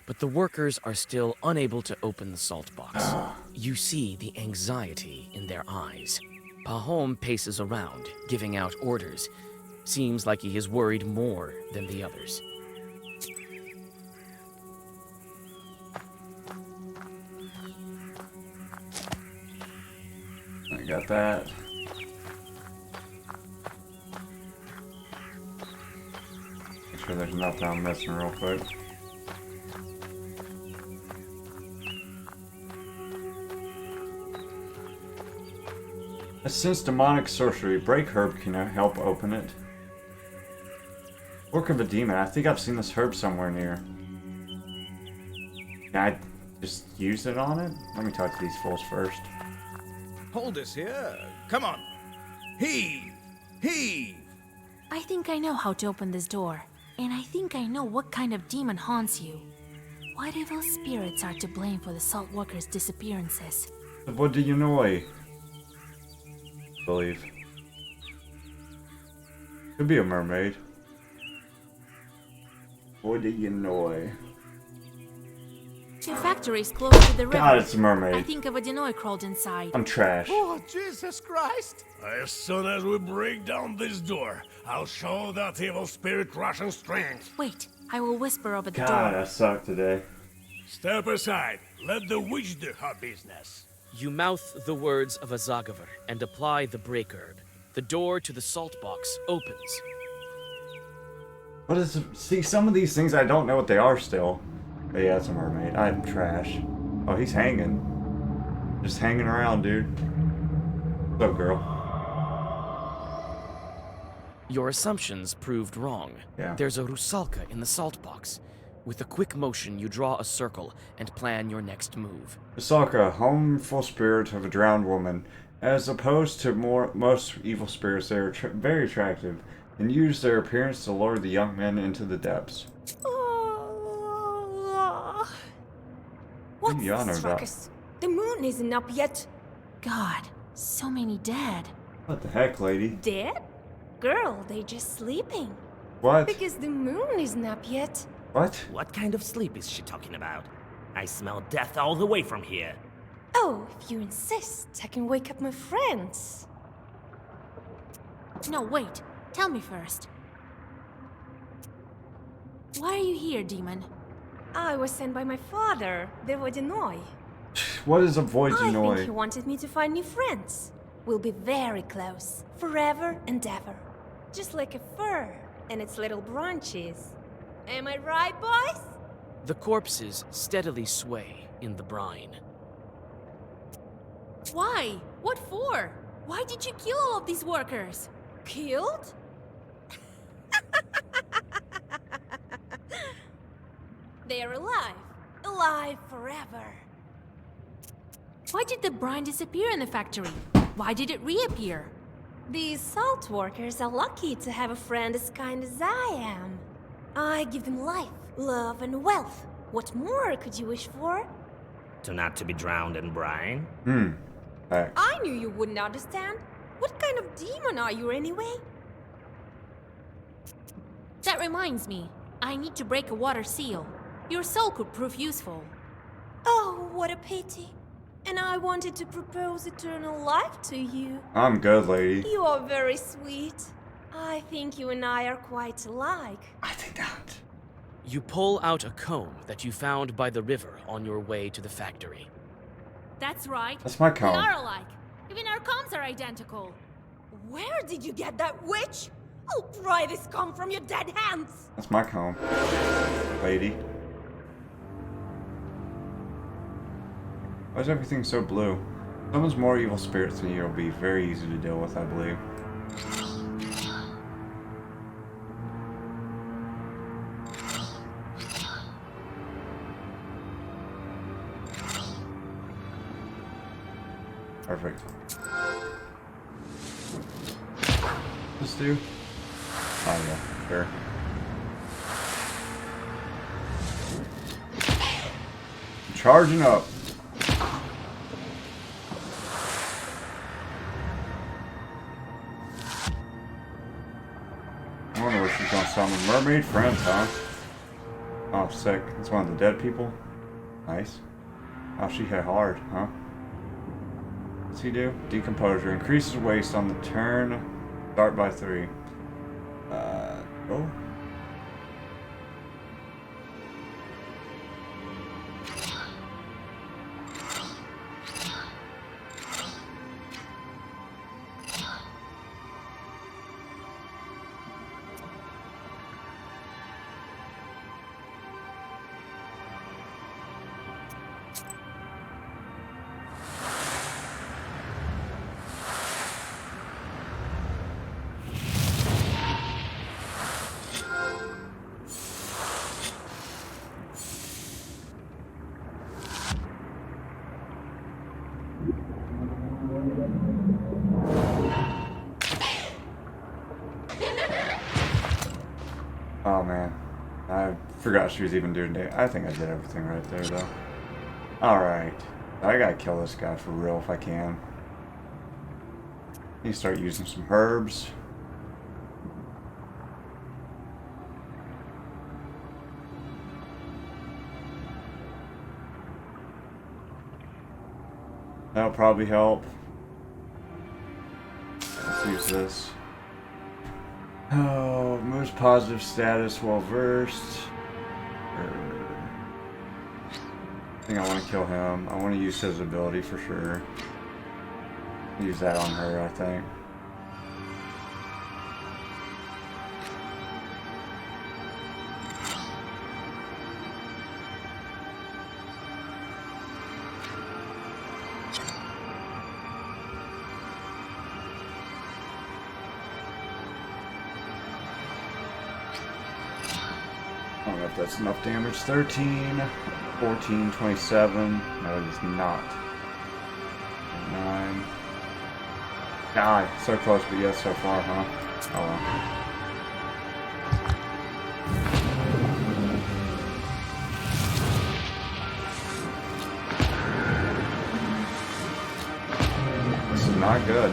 Speaker 4: but the workers are still unable to open the salt box. You see the anxiety in their eyes. Pahom paces around, giving out orders. Seems like he is worried more than the others.
Speaker 1: I got that. Make sure there's nothing I'm missing real quick. I sense demonic sorcery. Break herb can help open it. Work of a demon. I think I've seen this herb somewhere near. Can I just use it on it? Let me talk to these fools first.
Speaker 6: Hold this here. Come on. Heave! Heave!
Speaker 3: I think I know how to open this door. And I think I know what kind of demon haunts you. What evil spirits are to blame for the salt workers' disappearances?
Speaker 1: What do you know? I believe. Could be a mermaid. What do you know?
Speaker 3: Your factory is close to the river.
Speaker 1: God, it's a mermaid.
Speaker 3: I think a Denoy crawled inside.
Speaker 1: I'm trash.
Speaker 2: Oh, Jesus Christ!
Speaker 14: As soon as we break down this door, I'll show that evil spirit Russian strength.
Speaker 3: Wait, I will whisper over the
Speaker 1: God,
Speaker 3: door.
Speaker 1: I suck today.
Speaker 14: Step aside. Let the witch do her business.
Speaker 4: You mouth the words of a Zagavar and apply the break herb. The door to the salt box opens.
Speaker 1: What is it? See, some of these things I don't know what they are still. But yeah, it's a mermaid. I'm trash. Oh, he's hanging. Just hanging around, dude. What's up, girl?
Speaker 4: Your assumptions proved wrong.
Speaker 1: Yeah.
Speaker 4: There's a Rusalka in the salt box. With a quick motion, you draw a circle and plan your next move.
Speaker 1: Rusalka, homeful spirit of a drowned woman. As opposed to most evil spirits, they are very attractive and use their appearance to lure the young men into the depths.
Speaker 15: What's
Speaker 1: you yawning
Speaker 15: this,
Speaker 1: about?
Speaker 15: ruckus? The moon isn't up yet.
Speaker 3: God, so many dead.
Speaker 1: What the heck, lady?
Speaker 15: Dead? Girl, they just sleeping.
Speaker 1: What?
Speaker 15: Because the moon isn't up yet.
Speaker 1: What?
Speaker 5: What kind of sleep is she talking about? I smell death all the way from here.
Speaker 15: Oh, if you insist, I can wake up my friends.
Speaker 3: No, wait. Tell me first. Why are you here, demon?
Speaker 15: I was sent by my father, the Vodinoy.
Speaker 1: What is a void
Speaker 15: I think he
Speaker 1: noise?
Speaker 15: wanted me to find new friends. We'll be very close, forever and ever. Just like a fir and its little branches. Am I right, boys?
Speaker 4: The corpses steadily sway in the brine.
Speaker 3: Why? What for? Why did you kill all of these workers?
Speaker 15: Killed? They're alive. Alive forever.
Speaker 3: Why did the brine disappear in the factory? Why did it reappear?
Speaker 15: These salt workers are lucky to have a friend as kind as I am. I give them life, love, and wealth. What more could you wish for?
Speaker 5: To not to be drowned in brine?
Speaker 1: Facts.
Speaker 15: I knew you wouldn't understand. What kind of demon are you anyway?
Speaker 3: That reminds me. I need to break a water seal. Your soul could prove useful.
Speaker 15: Oh, what a pity. And I wanted to propose eternal life to you.
Speaker 1: I'm good, lady.
Speaker 15: You are very sweet. I think you and I are quite alike.
Speaker 1: I think not.
Speaker 4: You pull out a comb that you found by the river on your way to the factory.
Speaker 3: That's right.
Speaker 1: That's my
Speaker 3: We
Speaker 1: comb.
Speaker 3: are alike. Even our combs are identical.
Speaker 15: Where did you get that witch? I'll pry this comb from your dead hands!
Speaker 1: That's my comb, lady. Why is everything so blue? If someone's more evil spirits than you, it'll be very easy to deal with, I believe. Perfect. Let's do. Oh yeah, sure. Charging up. I wonder what she's gonna summon. Mermaid friends, huh? Oh, sick. It's one of the dead people. Nice. Oh, she hit hard, huh? What's he do? Decomposure. Increases waste on the turn. Start by 3. Oh. Oh man, I forgot she was even doing day. I think I did everything right there though. Alright, I gotta kill this guy for real if I can. Need to start using some herbs. That'll probably help. Let's use this. Oh, moves positive status, well versed. I think I want to kill him. I want to use his ability for sure. Use that on her, I think. I don't know if that's enough damage. 13, 14, 27. No, it is not. 9. God, so close, but yes, so far, huh? Oh well. This is not good.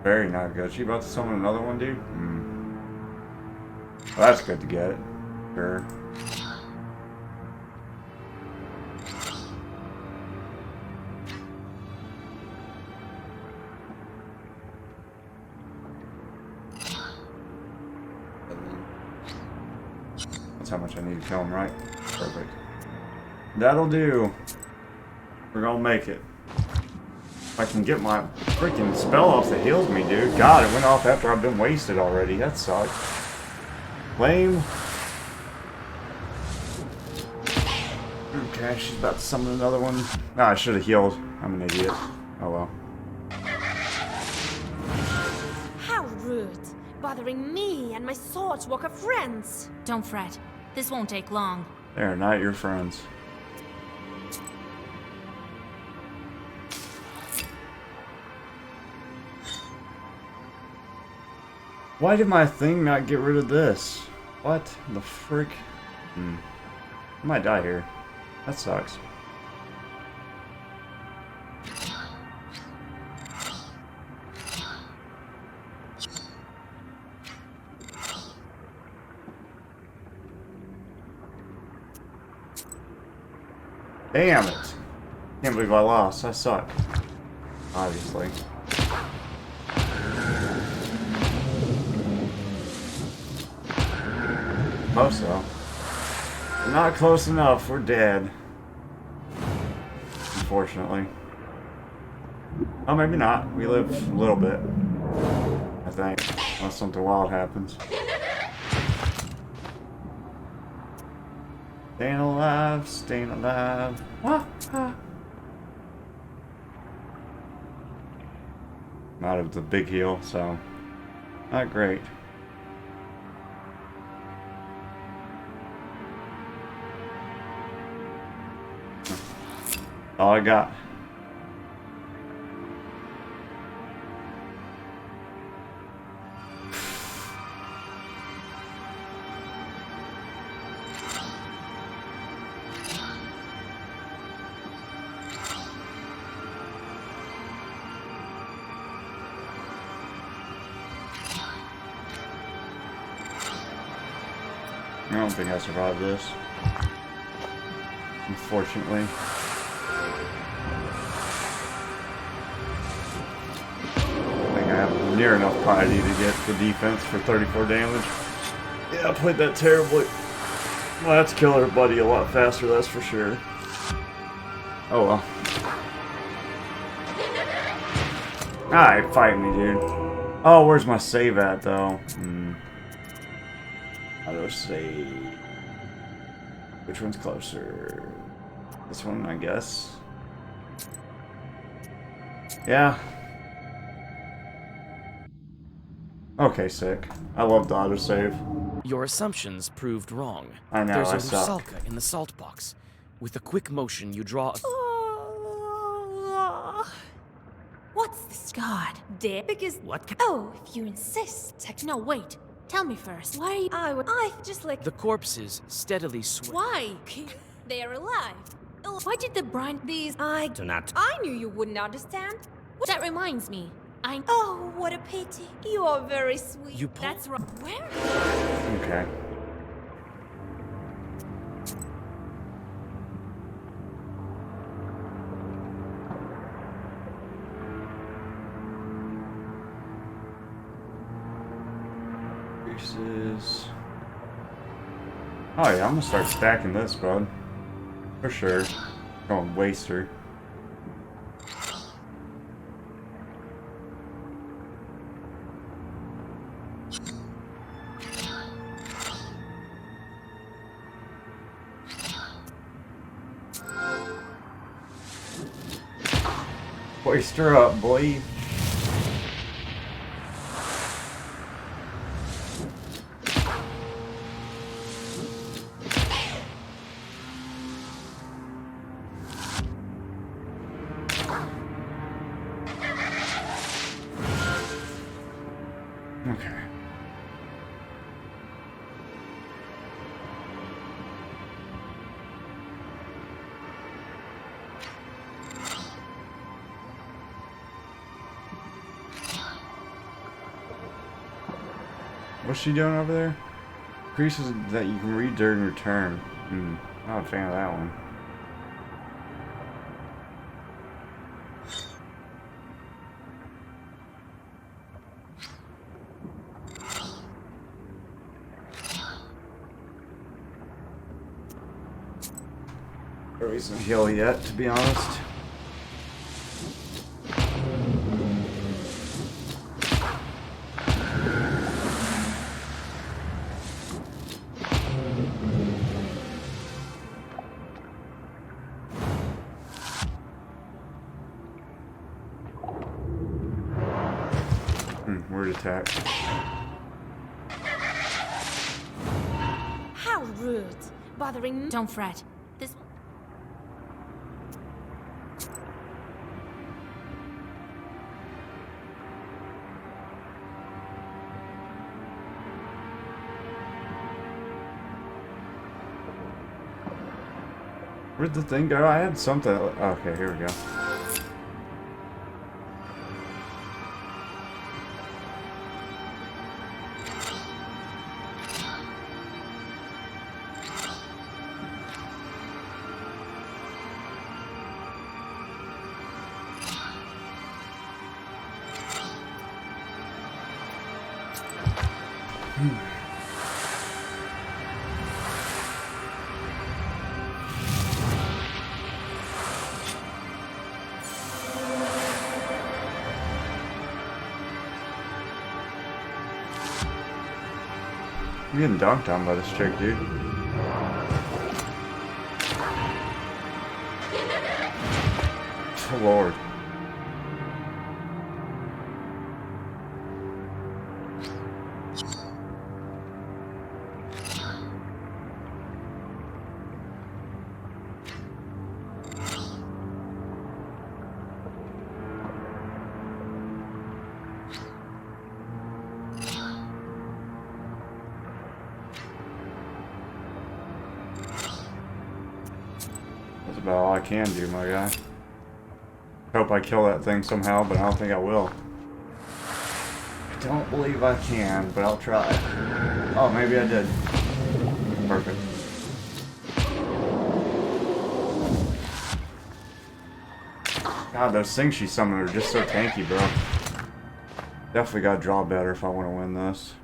Speaker 1: Very not good. She about to summon another one, dude? Well, that's good to get. Sure. That's how much I need to kill him, right? Perfect. That'll do. We're gonna make it. If I can get my freaking spell off that heals me, dude. God, it went off after I've been wasted already. That sucks. Lame. Okay, she's about to summon another one. No, I should have healed. I'm an idiot. Oh well.
Speaker 15: How rude! Bothering me and my swordswalker of friends!
Speaker 3: Don't fret. This won't take long.
Speaker 1: They're not your friends. Why did my thing not get rid of this? What the frick? I might die here. That sucks. Damn it! Can't believe I lost. I suck. Obviously. Close though. We're not close enough. We're dead. Unfortunately. Oh, maybe not. We live a little bit. I think. Unless something wild happens. Staying alive, staying alive. Ah, ah. I'm out of the big hill, so not great. All I got. I don't think I survived this. Unfortunately. I think I have near enough piety to get the defense for 34 damage. Yeah, I played that terribly. Well, that's kill her buddy a lot faster, that's for sure. Oh well. Alright, fight me, dude. Oh, where's my save at, though? Auto save. Which one's closer? This one, I guess. Yeah. Okay, sick. I love the autosave.
Speaker 4: Your assumptions proved wrong.
Speaker 1: I know,
Speaker 4: There's
Speaker 1: I
Speaker 4: a
Speaker 1: suck.
Speaker 4: Rusalka in the salt box. With a quick motion, you draw a...
Speaker 3: What's this? God.
Speaker 15: Dear, because...
Speaker 5: What?
Speaker 15: Oh, if you insist.
Speaker 3: No, wait. Tell me first. Why are you...
Speaker 15: I just like...
Speaker 4: The corpses steadily sway.
Speaker 3: Why?
Speaker 15: They're alive. Oh,
Speaker 3: Why did the brine...
Speaker 15: these...
Speaker 5: Do not.
Speaker 15: I knew you wouldn't understand.
Speaker 3: That reminds me.
Speaker 15: Oh, what a pity. You are very sweet.
Speaker 4: You pull...
Speaker 3: That's wrong. Where?
Speaker 1: Okay. Pieces. Oh yeah, I'm gonna start stacking this, bud. For sure. Going waster. Waster up, boy. Okay. What's she doing over there? Increases that you can read during your turn. Not a fan of that one. There isn't a heal yet, to be honest. Word attack.
Speaker 15: How rude. Bothering...
Speaker 3: Don't fret. This...
Speaker 1: Where'd the thing go? I had something. Okay, here we go. I'm getting dunked on by this chick, dude. Oh, Lord. That's about all I can do, my guy. Hope I kill that thing somehow, but I don't think I will. I don't believe I can, but I'll try. Oh, maybe I did. Perfect. God, those things she summoned are just so tanky, bro. Definitely gotta draw better if I want to win this.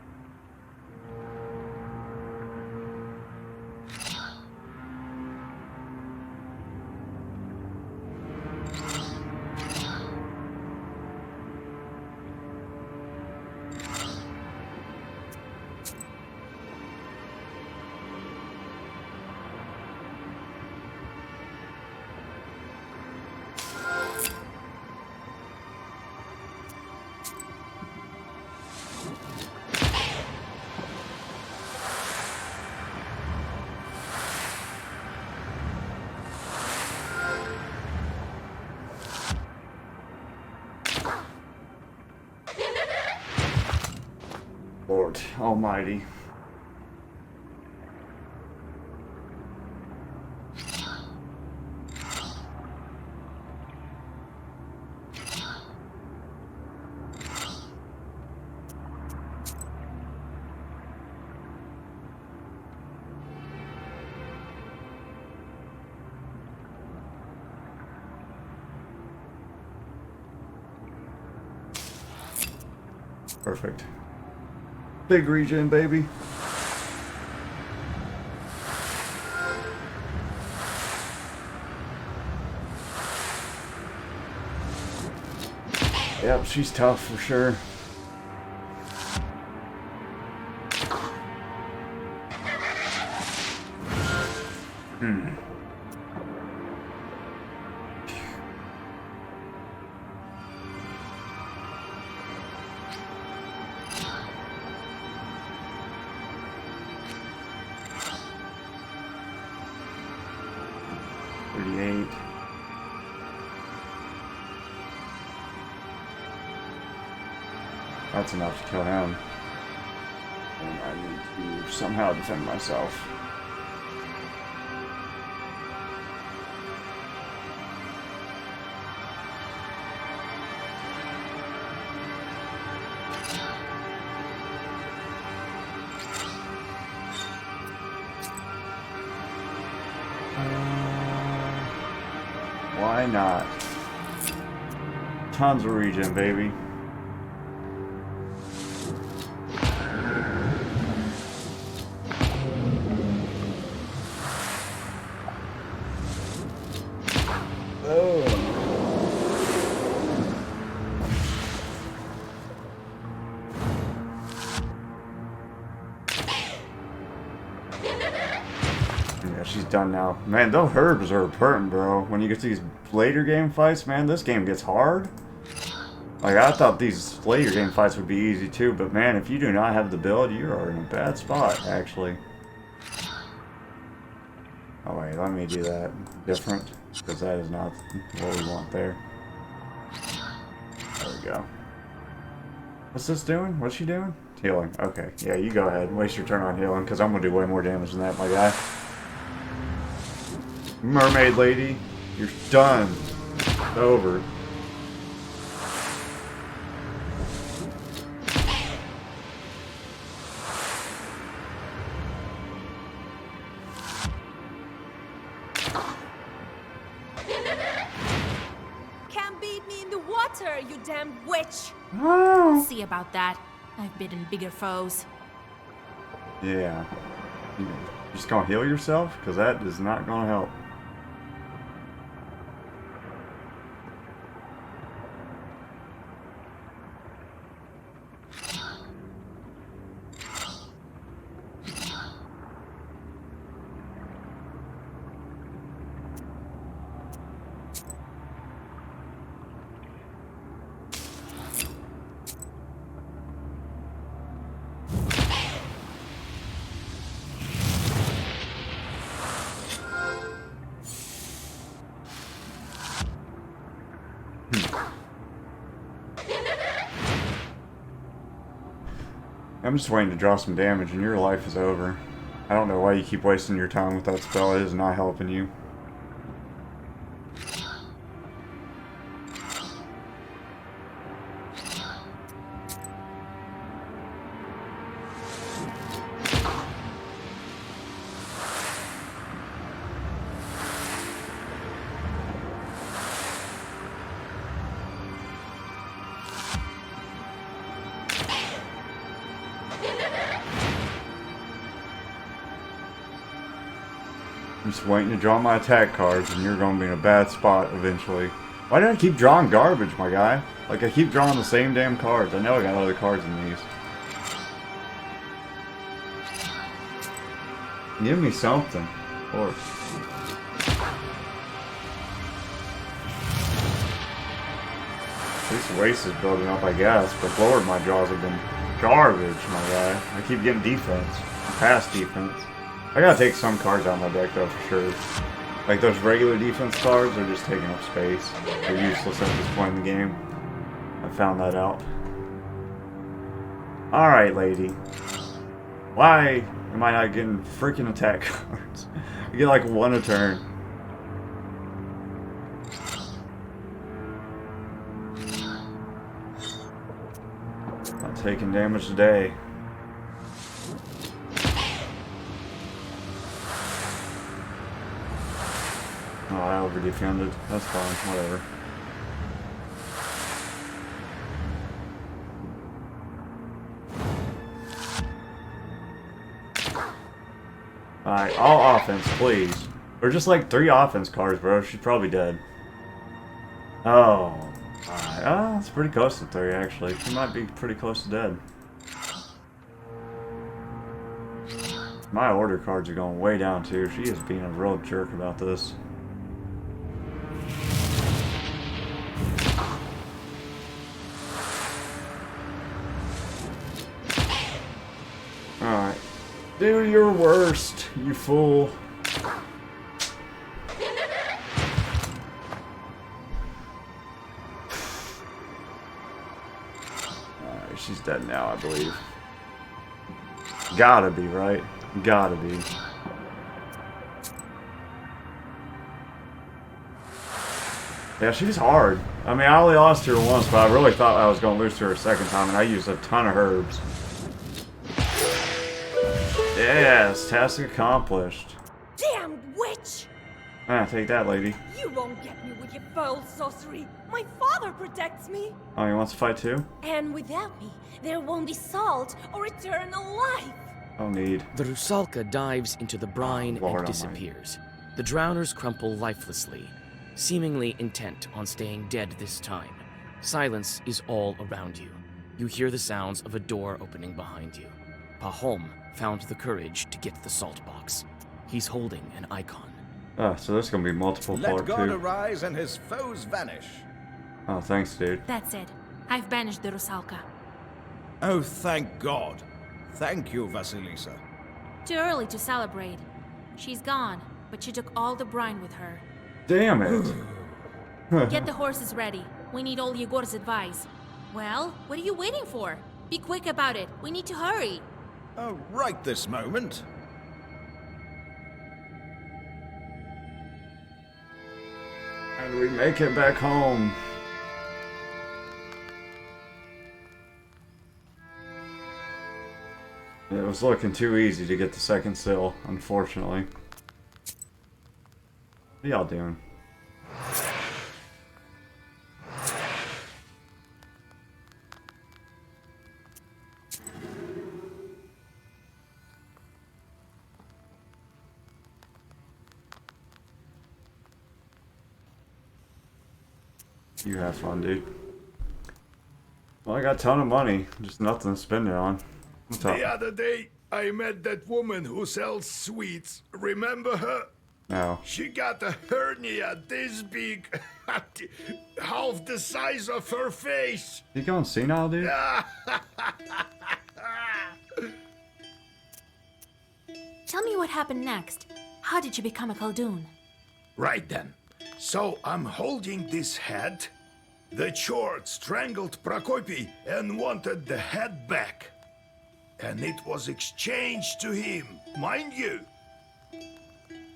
Speaker 1: Lord Almighty. Perfect. Big regen, baby. Yep, she's tough for sure. That's enough to kill him. And I need to somehow defend myself. Why not? Tons of regen, baby. She's done now. Man, those herbs are hurting, bro. When you get to these later game fights, man, this game gets hard. Like, I thought these later game fights would be easy too, but man, if you do not have the build, you are in a bad spot, actually. Oh wait, let me do that different, because that is not what we want there. There we go. What's this doing? What's she doing? Healing. Okay, yeah, you go ahead. Waste your turn on healing, because I'm going to do way more damage than that, my guy. Mermaid lady, you're done. It's over.
Speaker 15: Can't beat me in the water, you damn witch!
Speaker 3: Oh. See about that. I've bitten bigger foes.
Speaker 1: Yeah. You just gonna heal yourself? Because that is not gonna help. I'm just waiting to draw some damage and your life is over. I don't know why you keep wasting your time with that spell. It is not helping you. I'm just waiting to draw my attack cards, and you're going to be in a bad spot eventually. Why do I keep drawing garbage, my guy? Like, I keep drawing the same damn cards. I know I got other cards in these. Give me something. Or... At least the waste is building up, I guess. But Lord, my draws have been garbage, my guy. I keep getting defense. Past defense. I gotta take some cards out of my deck though, for sure. Like those regular defense cards are just taking up space. They're useless at this point in the game. I found that out. Alright, lady. Why am I not getting freaking attack cards? I get like one a turn. Not taking damage today. Oh, I over-defended. That's fine, whatever. Alright, all offense, please. Or just like 3 offense cards, bro. She's probably dead. Oh. Alright, that's pretty close to 3, actually. She might be pretty close to dead. My order cards are going way down, too. She is being a real jerk about this. Alright. Do your worst, you fool. Alright, she's dead now, I believe. Gotta be, right? Gotta be. Yeah, she's hard. I mean, I only lost to her once, but I really thought I was going to lose to her a second time, and I used a ton of herbs. Yes, task accomplished.
Speaker 15: Damn witch!
Speaker 1: Ah, take that, lady.
Speaker 15: You won't get me with your foul sorcery. My father protects me.
Speaker 1: Oh, he wants to fight too?
Speaker 15: And without me, there won't be salt or eternal life.
Speaker 1: No need.
Speaker 4: The Rusalka dives into the brine
Speaker 1: Lord
Speaker 4: and disappears. The drowners crumple lifelessly, seemingly intent on staying dead this time. Silence is all around you. You hear the sounds of a door opening behind you. Pahom found the courage to get the salt box. He's holding an icon.
Speaker 1: Ah, so there's gonna be multiple
Speaker 6: Let
Speaker 1: part
Speaker 6: God
Speaker 1: 2.
Speaker 6: arise and his foes vanish.
Speaker 1: Oh, thanks, dude.
Speaker 3: That's it. I've banished the Rusalka.
Speaker 6: Oh, thank God. Thank you, Vasilisa.
Speaker 3: Too early to celebrate. She's gone, but she took all the brine with her.
Speaker 1: Damn it.
Speaker 3: Get the horses ready. We need all Yegor's advice. Well, what are you waiting for? Be quick about it. We need to hurry.
Speaker 6: Oh, right this moment.
Speaker 1: And we make it back home. It was looking too easy to get the second seal, unfortunately. What y'all doing? You have fun, dude. Well, I got a ton of money, just nothing to spend it on. What's up?
Speaker 2: The other day, I met that woman who sells sweets. Remember her?
Speaker 1: No.
Speaker 2: She got a hernia this big, half the size of her face.
Speaker 1: You going senile, dude?
Speaker 3: Tell me what happened next. How did you become a Khaldun?
Speaker 2: Right then. So I'm holding this head. The Chord strangled Prokopy and wanted the head back. and it was exchanged to him, mind you.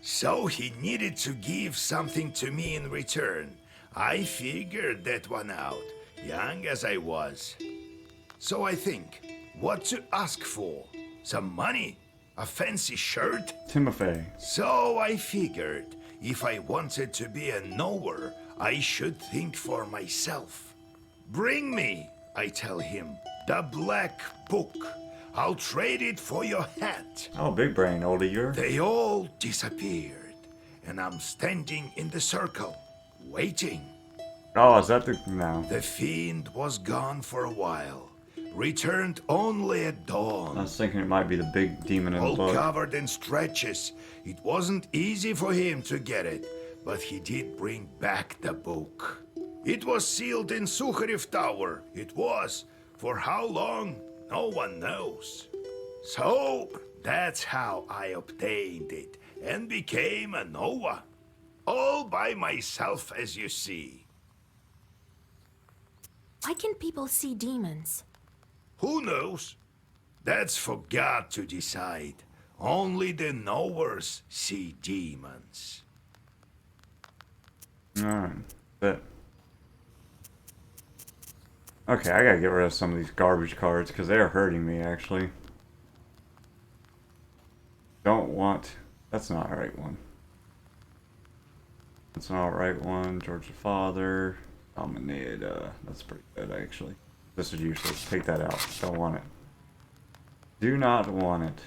Speaker 2: So he needed to give something to me in return. I figured that one out, young as I was. So I think, what to ask for? Some money? A fancy shirt?
Speaker 1: Timothy.
Speaker 2: So I figured, if I wanted to be a knower, I should think for myself. Bring me, I tell him, the black book. I'll trade it for your hat.
Speaker 1: Oh, big brain, old eager.
Speaker 2: They all disappeared, and I'm standing in the circle, waiting.
Speaker 1: Oh, is that the... no.
Speaker 2: The fiend was gone for a while, returned only at
Speaker 1: I
Speaker 2: dawn.
Speaker 1: was thinking it might be the big demon in the
Speaker 2: All
Speaker 1: book.
Speaker 2: covered in stretches. It wasn't easy for him to get it, but he did bring back the book. It was sealed in Sukharev Tower. It was. For how long? No one knows. So, that's how I obtained it and became a Noah. All by myself, as you see.
Speaker 3: Why can people see demons?
Speaker 2: Who knows? That's for God to decide. Only the knowers see demons.
Speaker 1: Alright, but... okay, I gotta get rid of some of these garbage cards, because they are hurting me, actually. Don't want... that's not the right one. That's not the right one. George the Father. Dominated, that's pretty good, actually. This is useless. Take that out. Don't want it. Do not want it.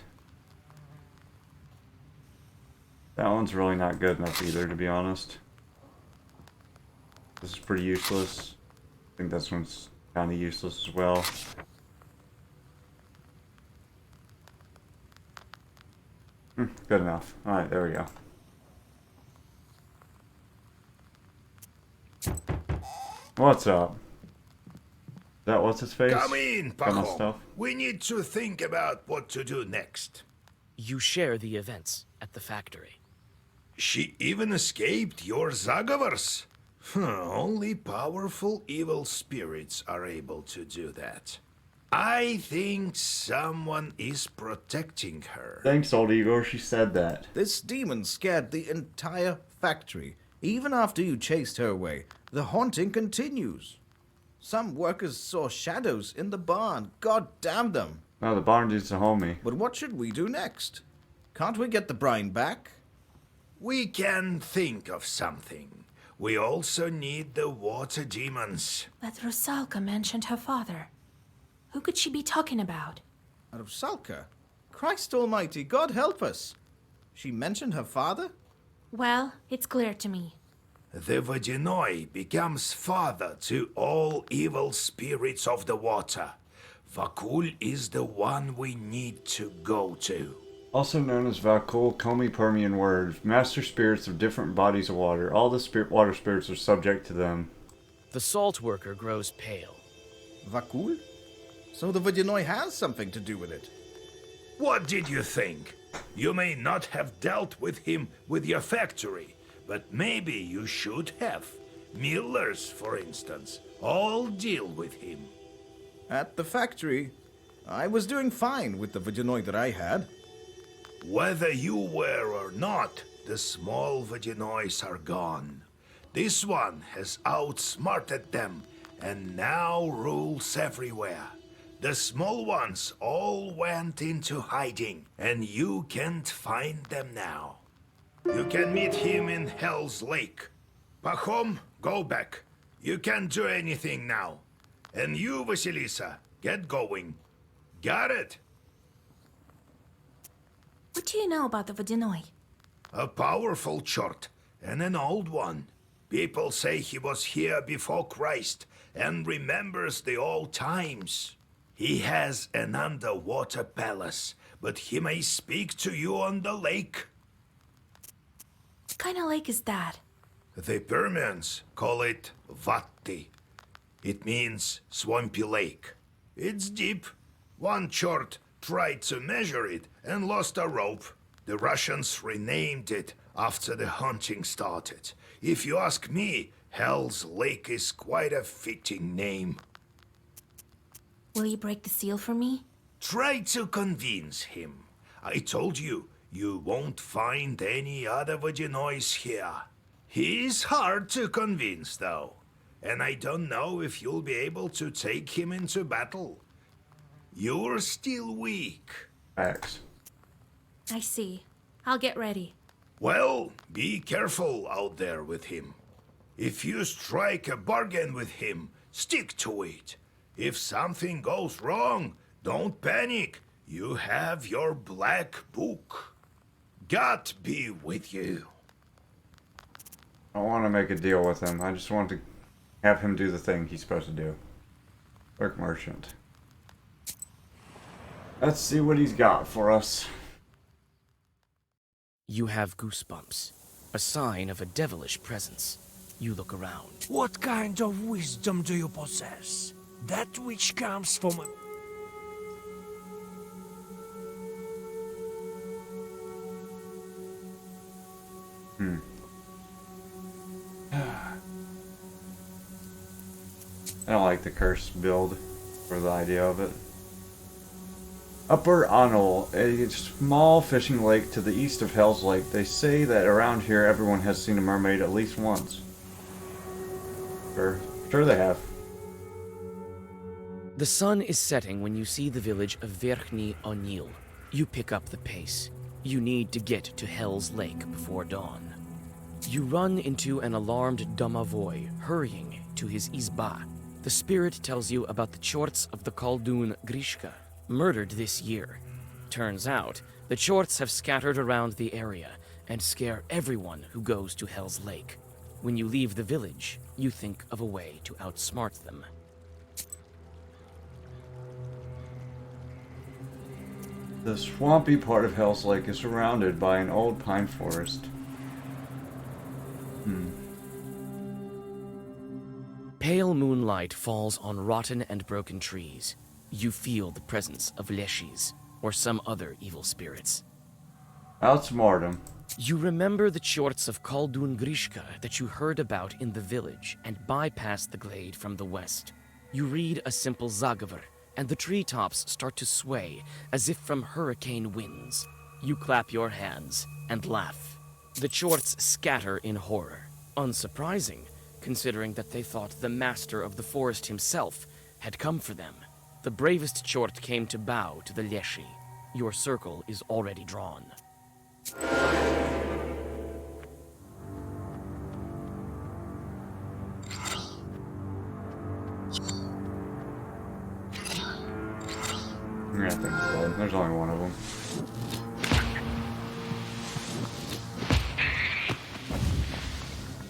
Speaker 1: That one's really not good enough either, to be honest. This is pretty useless. I think this one's kind of useless as well. Good enough. Alright, there we go. What's up? Is that what's his face?
Speaker 2: Come in,
Speaker 1: Got my
Speaker 2: Pahom.
Speaker 1: stuff?
Speaker 2: We need to think about what to do next.
Speaker 4: You share the events at the factory.
Speaker 2: She even escaped your Zagavars. Only powerful evil spirits are able to do that. I think someone is protecting her.
Speaker 1: Thanks, old Igor. She said that.
Speaker 6: This demon scared the entire factory. Even after you chased her away, the haunting continues. Some workers saw shadows in the barn. God damn them.
Speaker 1: No, the barn dude's a homie.
Speaker 6: But what should we do next? Can't we get the brine back?
Speaker 2: We can think of something. We also need the water demons.
Speaker 3: But Rusalka mentioned her father. Who could she be talking about?
Speaker 6: Rusalka? Christ almighty, God help us. She mentioned her father?
Speaker 3: Well, it's clear to me.
Speaker 2: The Vodinoi becomes father to all evil spirits of the water. Vakul is the one we need to go to.
Speaker 1: Also known as Vakul, Komi-Permian word, master spirits of different bodies of water. All the water spirits are subject to them.
Speaker 4: The salt worker grows pale.
Speaker 6: Vakul? So the Vodinoi has something to do with it.
Speaker 2: What did you think? You may not have dealt with him with your factory, but maybe you should have. Millers, for instance, all deal with him.
Speaker 6: At the factory, I was doing fine with the Vodinoi that I had.
Speaker 2: Whether you were or not, the small Vodinois are gone. This one has outsmarted them and now rules everywhere. The small ones all went into hiding, and you can't find them now. You can meet him in Hell's Lake. Pahom, go back. You can't do anything now. And you, Vasilisa, get going. Got it?
Speaker 3: What do you know about the Vodinoi?
Speaker 2: A powerful chort, and an old one. People say he was here before Christ, and remembers the old times. He has an underwater palace, but he may speak to you on the lake.
Speaker 3: What kind of lake is that?
Speaker 2: The Permians call it Vatti. It means swampy lake. It's deep. One chort tried to measure it and lost a rope. The Russians renamed it after the hunting started. If you ask me, Hell's Lake is quite a fitting name.
Speaker 3: Will you break the seal for me?
Speaker 2: Try to convince him. I told you, you won't find any other Vaginois here. He's hard to convince, though. And I don't know if you'll be able to take him into battle. You're still weak.
Speaker 1: Facts.
Speaker 3: I see. I'll get ready.
Speaker 2: Well, be careful out there with him. If you strike a bargain with him, stick to it. If something goes wrong, don't panic. You have your black book. God be with you.
Speaker 1: I don't want to make a deal with him. I just want to have him do the thing he's supposed to do. Clerk merchant. Let's see what he's got for us.
Speaker 4: You have goosebumps, a sign of a devilish presence. You look around.
Speaker 10: What kind of wisdom do you possess? That which comes from a...
Speaker 1: I don't like the curse build or the idea of it. Upper Onel, a small fishing lake to the east of Hell's Lake. They say that around here everyone has seen a mermaid at least once. Sure they have.
Speaker 4: The sun is setting when you see the village of Verkhny O'Neill. You pick up the pace. You need to get to Hell's Lake before dawn. You run into an alarmed domovoi hurrying to his izba. The spirit tells you about the chorts of the Khaldun Grishka, murdered this year. Turns out, the chorts have scattered around the area and scare everyone who goes to Hell's Lake. When you leave the village, you think of a way to outsmart them.
Speaker 1: The swampy part of Hell's Lake is surrounded by an old pine forest.
Speaker 4: Pale moonlight falls on rotten and broken trees. You feel the presence of leshis, or some other evil spirits.
Speaker 1: Outsmart him.
Speaker 4: You remember the chorts of Khaldun Grishka that you heard about in the village and bypass the glade from the west. You read a simple zagavar, and the treetops start to sway as if from hurricane winds. You clap your hands and laugh. The chorts scatter in horror. Unsurprising, considering that they thought the master of the forest himself had come for them. The bravest chort came to bow to the leshi. Your circle is already drawn.
Speaker 1: Yeah, I think so. There's only one of them.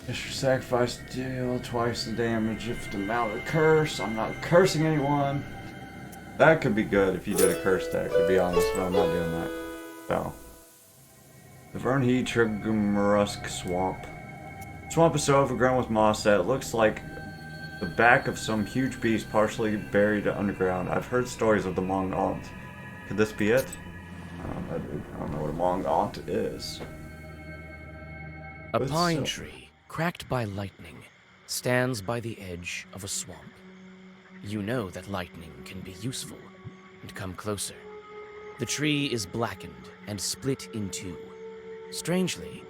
Speaker 1: If you sacrifice, deal twice the damage if the amount of curse. I'm not cursing anyone. That could be good if you did a curse deck, to be honest, but I'm not doing that. So. The Vernhi Trigamarusk Swamp. Swamp is so overgrown with moss that it looks like the back of some huge beast partially buried underground. I've heard stories of the Mongaunt. Could this be it? I don't know what a Mongaunt is.
Speaker 4: A pine tree, cracked by lightning, stands by the edge of a swamp. You know that lightning can be useful, and come closer. The tree is blackened and split in two. Strangely,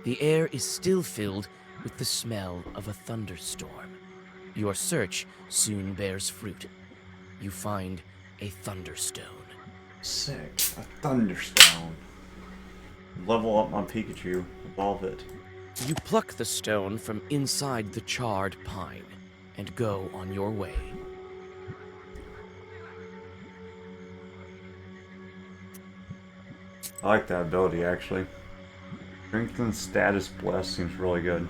Speaker 4: the air is still filled with the smell of a thunderstorm. Your search soon bears fruit. You find a thunderstone.
Speaker 1: Sick. A thunderstone. Level up my Pikachu. Evolve it.
Speaker 4: You pluck the stone from inside the charred pine and go on your way.
Speaker 1: I like that ability, actually. Strengthen status bless seems really good.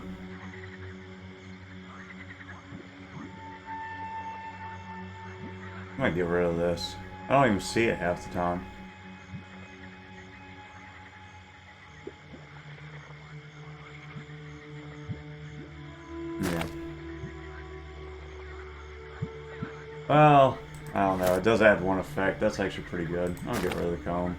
Speaker 1: I might get rid of this. I don't even see it half the time. Yeah. Well, I don't know. It does add one effect. That's actually pretty good. I'll get rid of the comb.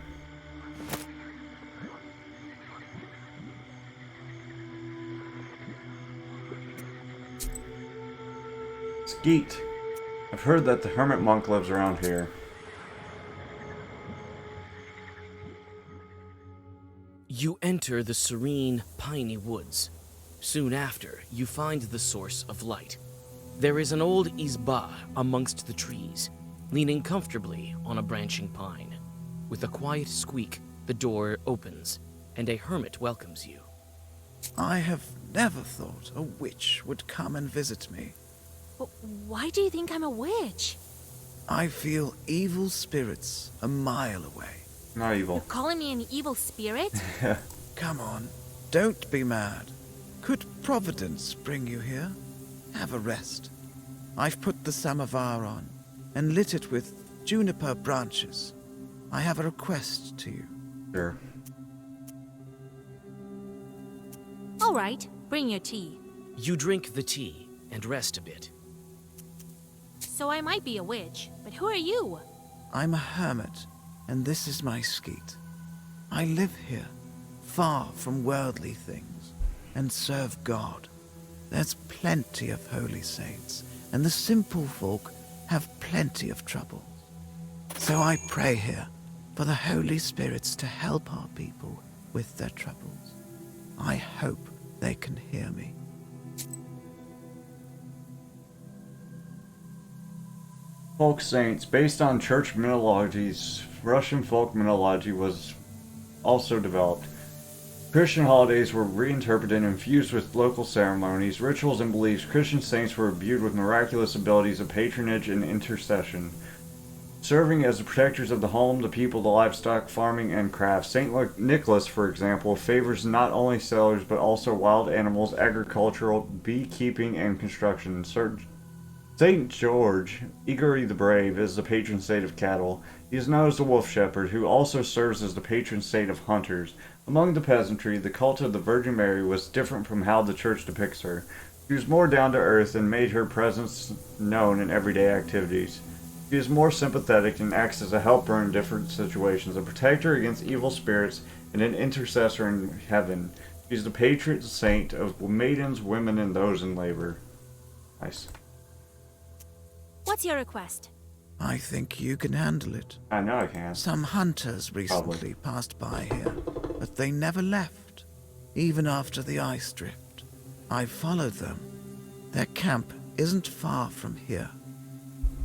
Speaker 1: Skeet. I've heard that the hermit monk lives around here.
Speaker 4: You enter the serene, piney woods. Soon after, you find the source of light. There is an old izba amongst the trees, leaning comfortably on a branching pine. With a quiet squeak, the door opens, and a hermit welcomes you.
Speaker 8: I have never thought a witch would come and visit me.
Speaker 3: But why do you think I'm a witch?
Speaker 8: I feel evil spirits a mile away.
Speaker 1: Not evil.
Speaker 3: You're calling me an evil spirit?
Speaker 8: Come on, don't be mad. Could Providence bring you here? Have a rest. I've put the samovar on and lit it with juniper branches. I have a request to you.
Speaker 1: Sure.
Speaker 3: All right, bring your tea.
Speaker 4: You drink the tea and rest a bit.
Speaker 3: So I might be a witch, but who are you?
Speaker 8: I'm a hermit, and this is my skeet. I live here, far from worldly things, and serve God. There's plenty of holy saints, and the simple folk have plenty of trouble. So I pray here for the holy spirits to help our people with their troubles. I hope they can hear me.
Speaker 1: Folk saints. Based on church mythologies, Russian folk mythology was also developed. Christian holidays were reinterpreted and fused with local ceremonies, rituals, and beliefs. Christian saints were imbued with miraculous abilities of patronage and intercession, serving as the protectors of the home, the people, the livestock, farming, and crafts. Saint Nicholas, for example, favors not only sailors but also wild animals, agricultural, beekeeping, and construction. Saint George, eagerly the brave, is the patron saint of cattle. He is known as the wolf shepherd, who also serves as the patron saint of hunters. Among the peasantry, the cult of the Virgin Mary was different from how the church depicts her. She was more down to earth and made her presence known in everyday activities. She is more sympathetic and acts as a helper in different situations, a protector against evil spirits, and an intercessor in heaven. She is the patron saint of maidens, women, and those in labor. Nice.
Speaker 3: What's your request?
Speaker 8: I think you can handle it.
Speaker 1: I know I can.
Speaker 8: Some hunters recently passed by here, but they never left, even after the ice drift. I followed them. Their camp isn't far from here.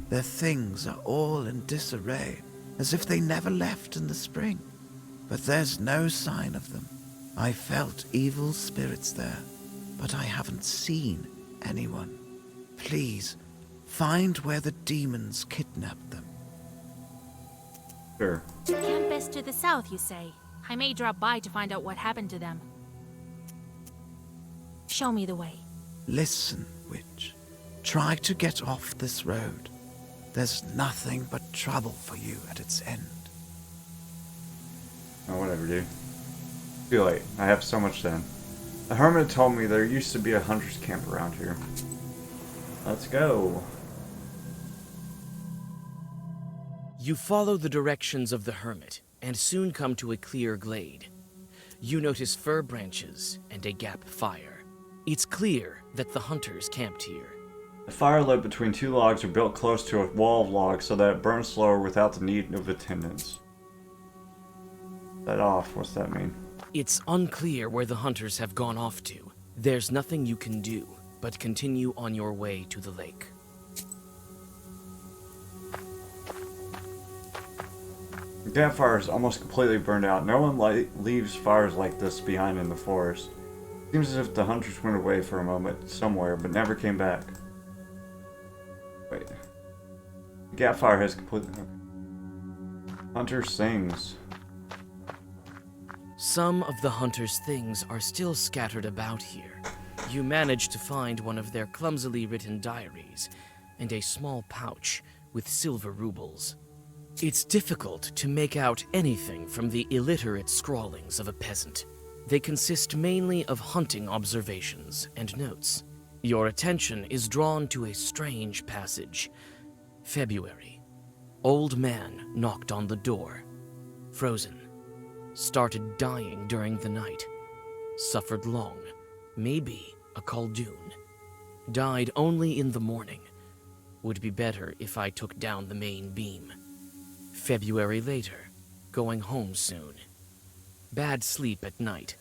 Speaker 8: Their things are all in disarray, as if they never left in the spring. But there's no sign of them. I felt evil spirits there, but I haven't seen anyone. Please, find where the demons kidnapped them.
Speaker 1: Sure.
Speaker 3: Camp is to the south, you say. I may drop by to find out what happened to them. Show me the way.
Speaker 8: Listen, witch. Try to get off this road. There's nothing but trouble for you at its end.
Speaker 1: Oh, whatever, dude. Too late. I have so much then. The hermit told me there used to be a hunter's camp around here. Let's go.
Speaker 4: You follow the directions of the hermit, and soon come to a clear glade. You notice fir branches and a gap fire. It's clear that the hunters camped here.
Speaker 1: The fire lit between two logs are built close to a wall of logs so that it burns slower without the need of attendants. Set off, what's that mean?
Speaker 4: It's unclear where the hunters have gone off to. There's nothing you can do but continue on your way to the lake.
Speaker 1: The campfire is almost completely burned out. No one leaves fires like this behind in the forest. It seems as if the hunters went away for a moment somewhere, but never came back. Wait. The campfire has completely... Hunter sings.
Speaker 4: Some of the hunters' things are still scattered about here. You manage to find one of their clumsily written diaries and a small pouch with silver rubles. It's difficult to make out anything from the illiterate scrawlings of a peasant. They consist mainly of hunting observations and notes. Your attention is drawn to a strange passage. February. Old man knocked on the door. Frozen. Started dying during the night. Suffered long. Maybe a Khaldoon. Died only in the morning. Would be better if I took down the main beam. February later. Going home soon. Bad sleep at night.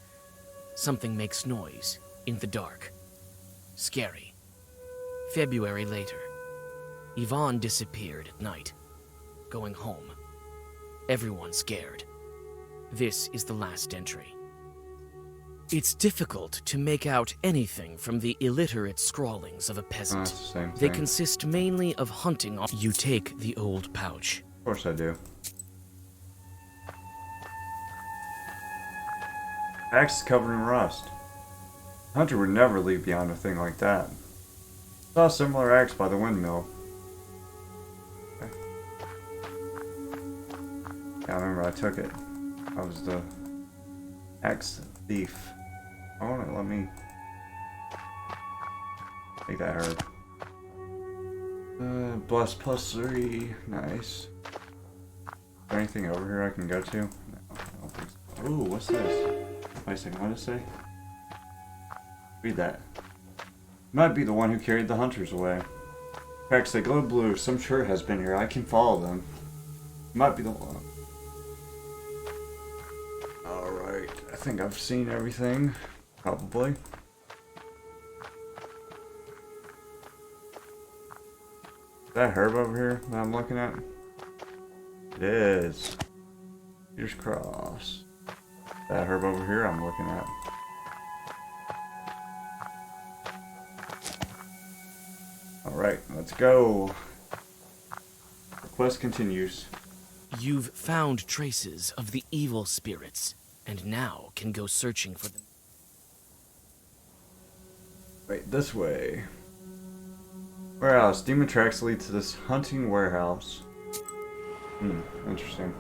Speaker 4: Something makes noise in the dark. Scary. February later. Yvonne disappeared at night. Going home. Everyone scared. This is the last entry. It's difficult to make out anything from the illiterate scrawlings of a peasant.
Speaker 1: Same
Speaker 4: They
Speaker 1: thing.
Speaker 4: consist mainly of hunting on. You take the old pouch.
Speaker 1: Of course I do. Axe is covered in rust. Hunter would never leave behind a thing like that. Saw a similar axe by the windmill. Okay. Yeah, I remember I took it. I was the axe thief. I want to let me make that herb. Bless +3. Nice. Is there anything over here I can go to? No, I don't think so. Ooh, what's this? Wait a second, what did it say? Read that. Might be the one who carried the hunters away. Cracks, they glow blue. Some sure has been here. I can follow them. Might be the one. Alright, I think I've seen everything. Probably. Is that herb over here that I'm looking at? It is. Here's cross. That herb over here I'm looking at. Alright, let's go. The quest continues.
Speaker 4: You've found traces of the evil spirits, and now can go searching for them.
Speaker 1: Wait, this way. Warehouse. Demon tracks lead to this hunting warehouse. Interesting.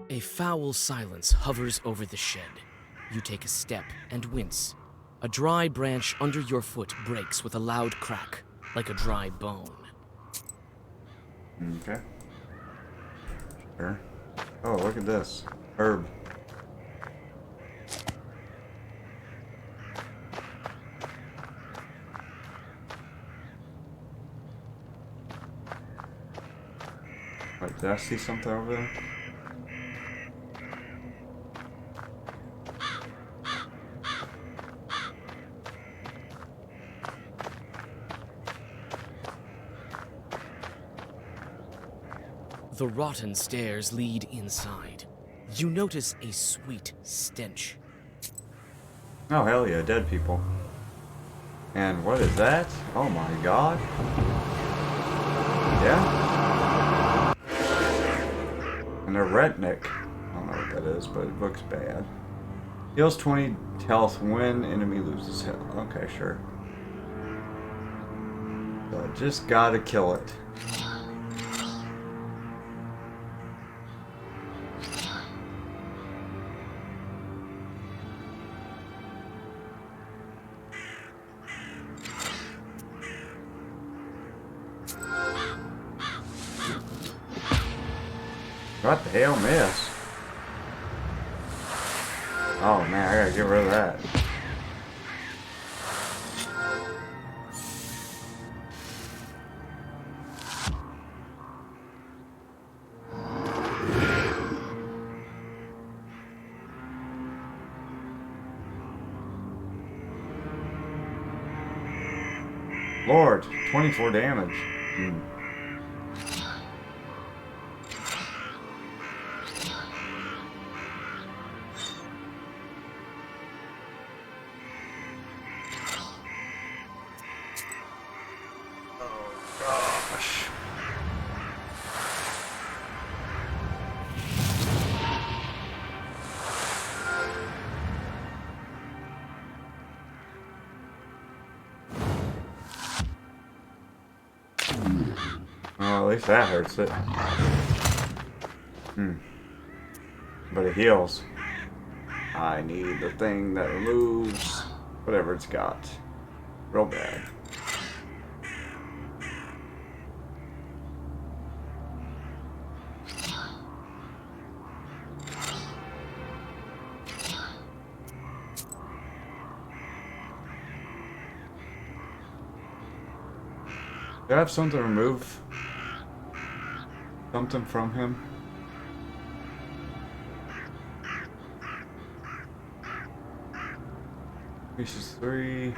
Speaker 4: A foul silence hovers over the shed. You take a step and wince. A dry branch under your foot breaks with a loud crack, like a dry bone.
Speaker 1: Okay. Sure. Oh, look at this. Herb. Wait, did I see something over there?
Speaker 4: The rotten stairs lead inside. You notice a sweet stench.
Speaker 1: Oh, hell yeah, dead people. And what is that? Oh my god. Yeah? And a redneck. I don't know what that is, but it looks bad. Heals 20 health when enemy loses health. Okay, sure. So I just gotta kill it. What the hell, miss? Oh man, I gotta get rid of that. Lord, 24 damage. Well, at least that hurts it. But it heals. I need the thing that removes whatever it's got. Real bad. Do I have something to remove? Something from him? Pieces 3.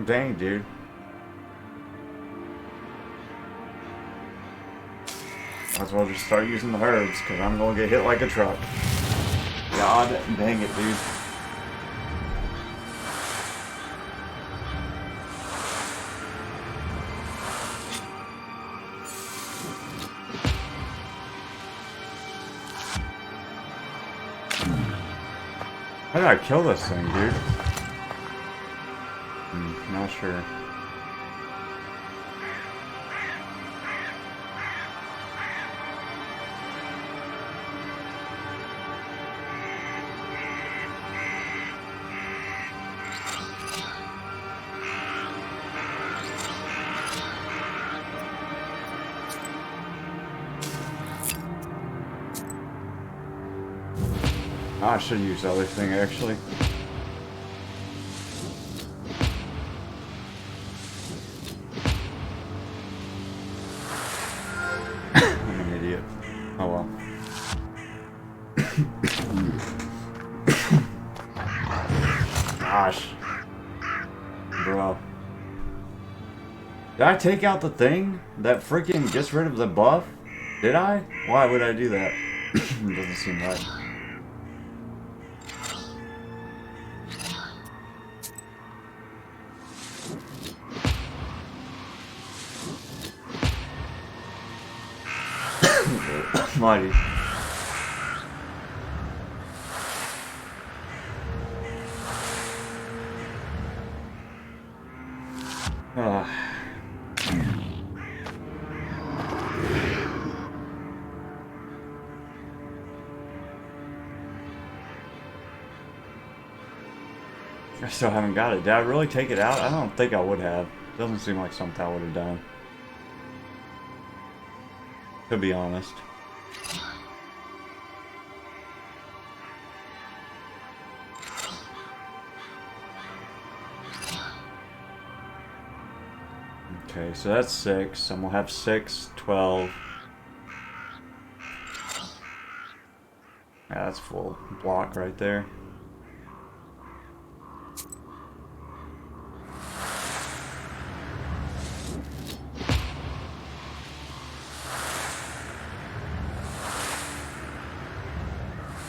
Speaker 1: Dang, dude. Might as well just start using the herbs, because I'm going to get hit like a truck. God dang it, dude. How did I kill this thing, dude? Not sure. I should use the other thing, actually. I'm an idiot. Oh well. Gosh. Bro. Did I take out the thing that freaking gets rid of the buff? Did I? Why would I do that? It doesn't seem right. Mighty. I still haven't got it. Did I really take it out? I don't think I would have. Doesn't seem like something I would have done. To be honest. Okay, so that's 6. I'm gonna have 6, 12. Yeah, that's full block right there.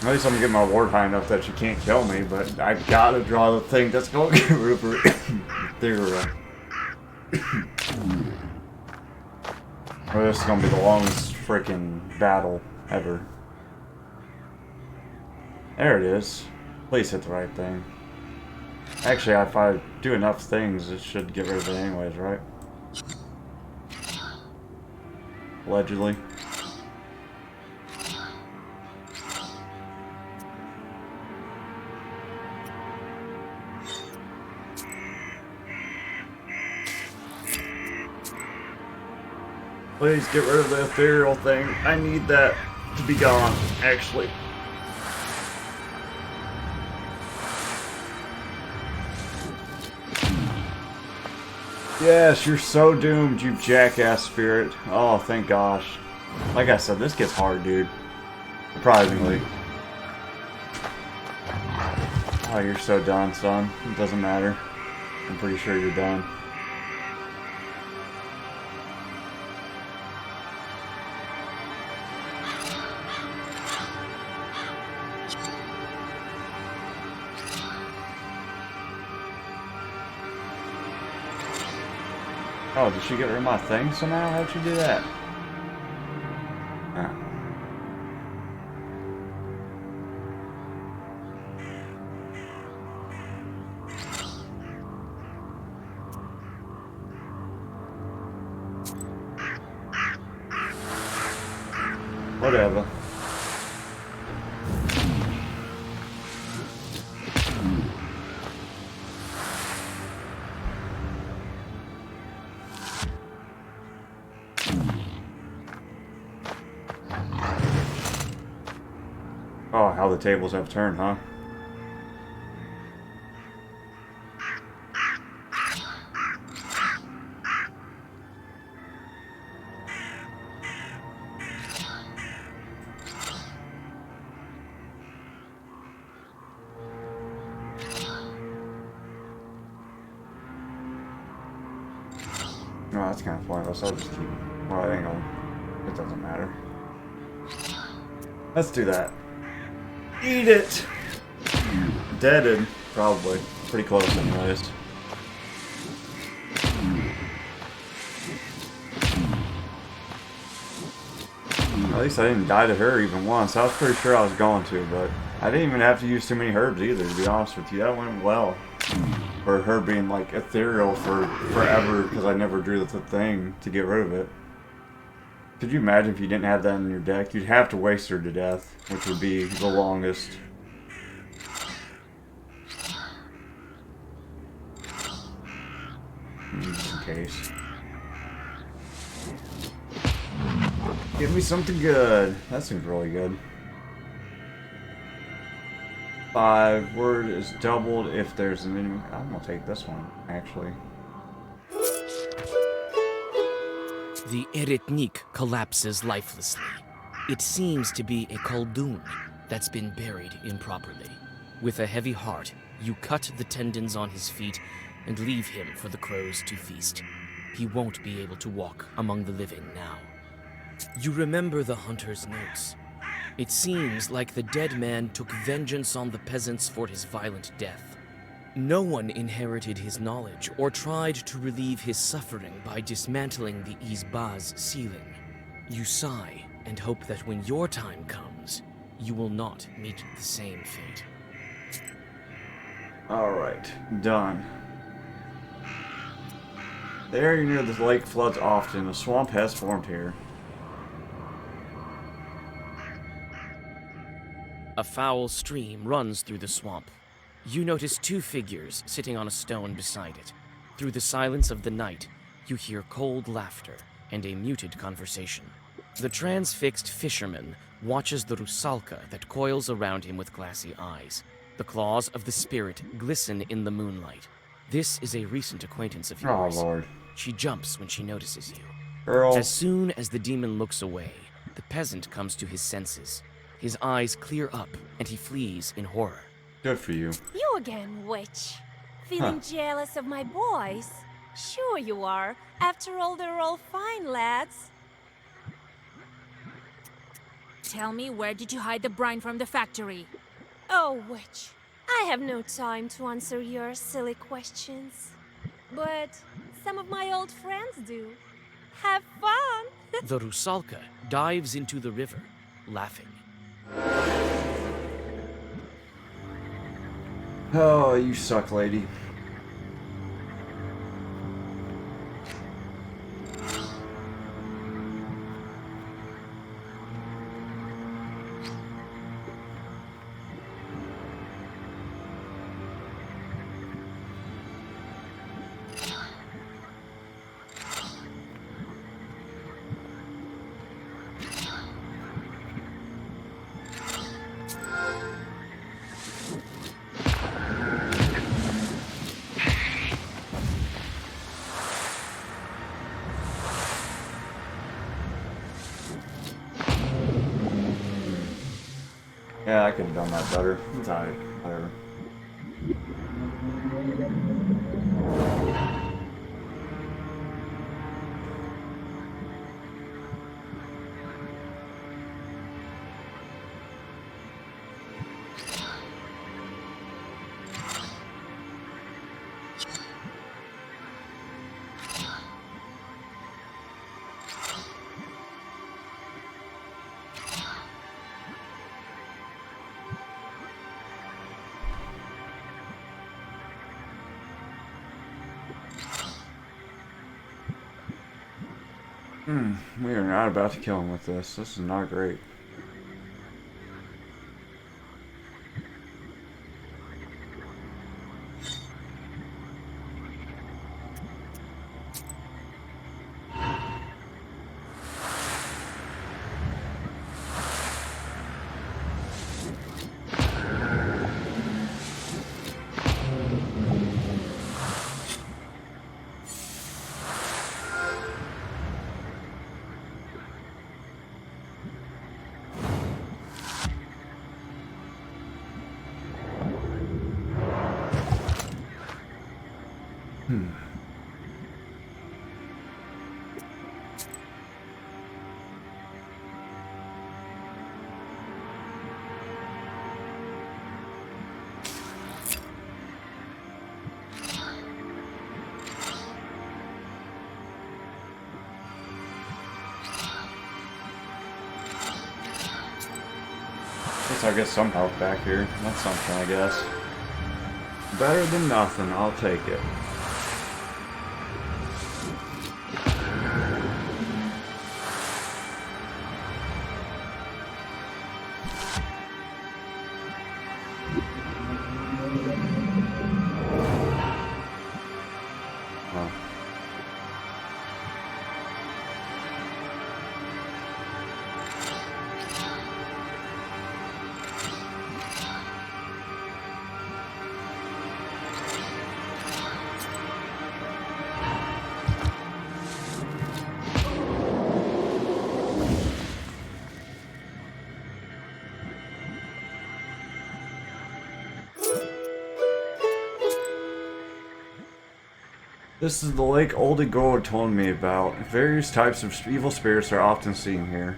Speaker 1: At least I'm getting my ward high enough that she can't kill me, but I gotta draw the thing that's gonna get rid of her. Well, this is gonna be the longest freaking battle ever. There it is. Please hit the right thing. Actually, if I do enough things, it should get rid of it anyways, right? Allegedly. Please get rid of the ethereal thing. I need that to be gone, actually. Yes, you're so doomed, you jackass spirit. Oh, thank gosh. Like I said, this gets hard, dude. Surprisingly. Oh, you're so done, son. It doesn't matter. I'm pretty sure you're done. Oh, did she get rid of my thing somehow? How'd she do that? Ah. Whatever. Oh, how the tables have turned, huh? No, that's kind of pointless. I'll just keep. Well, it ain't gonna. It doesn't matter. Let's do that. Eat it! Deaded, probably. Pretty close, anyways. At least I didn't die to her even once. I was pretty sure I was going to, but I didn't even have to use too many herbs either, to be honest with you. That went well. For her being like ethereal for forever, because I never drew the thing to get rid of it. Could you imagine if you didn't have that in your deck? You'd have to waste her to death, which would be the longest. Just in case. Give me something good. That seems really good. 5 word is doubled if there's an enemy. I'm gonna take this one, actually.
Speaker 4: The Eretnik collapses lifelessly. It seems to be a Khaldun that's been buried improperly. With a heavy heart, you cut the tendons on his feet and leave him for the crows to feast. He won't be able to walk among the living now. You remember the hunter's notes. It seems like the dead man took vengeance on the peasants for his violent death. No one inherited his knowledge or tried to relieve his suffering by dismantling the Izba's ceiling. You sigh and hope that when your time comes, you will not meet the same fate.
Speaker 1: Alright, done. The area near the lake floods often. A swamp has formed here.
Speaker 4: A foul stream runs through the swamp. You notice 2 figures sitting on a stone beside it. Through the silence of the night, you hear cold laughter and a muted conversation. The transfixed fisherman watches the Rusalka that coils around him with glassy eyes. The claws of the spirit glisten in the moonlight. This is a recent acquaintance of yours.
Speaker 1: Oh, Lord.
Speaker 4: She jumps when she notices you.
Speaker 1: Girl.
Speaker 4: As soon as the demon looks away, the peasant comes to his senses. His eyes clear up, and he flees in horror.
Speaker 1: Good for you.
Speaker 15: You again, witch. Feeling jealous of my boys? Sure you are. After all, they're all fine lads.
Speaker 3: Tell me, where did you hide the brine from the factory?
Speaker 15: Oh, witch. I have no time to answer your silly questions. But some of my old friends do. Have fun!
Speaker 4: The Rusalka dives into the river, laughing.
Speaker 1: Oh, you suck, lady. Yeah, I could have done that better. It's alright. Whatever. We are not about to kill him with this. This is not great. least I'll get some health back here. That's something, I guess. Better than nothing, I'll take it. This is the lake Oldie Gold told me about. Various types of evil spirits are often seen here.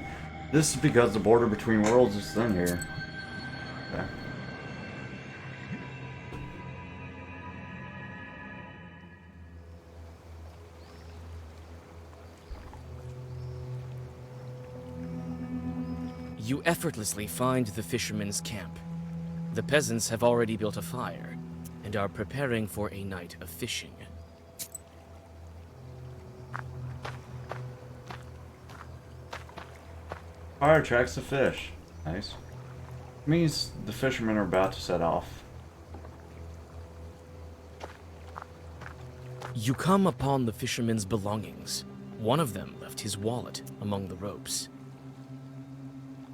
Speaker 1: This is because the border between worlds is thin here. Okay.
Speaker 4: You effortlessly find the fishermen's camp. The peasants have already built a fire and are preparing for a night of fishing.
Speaker 1: Fire attracts the fish. Nice. Means the fishermen are about to set off.
Speaker 4: You come upon the fishermen's belongings. One of them left his wallet among the ropes.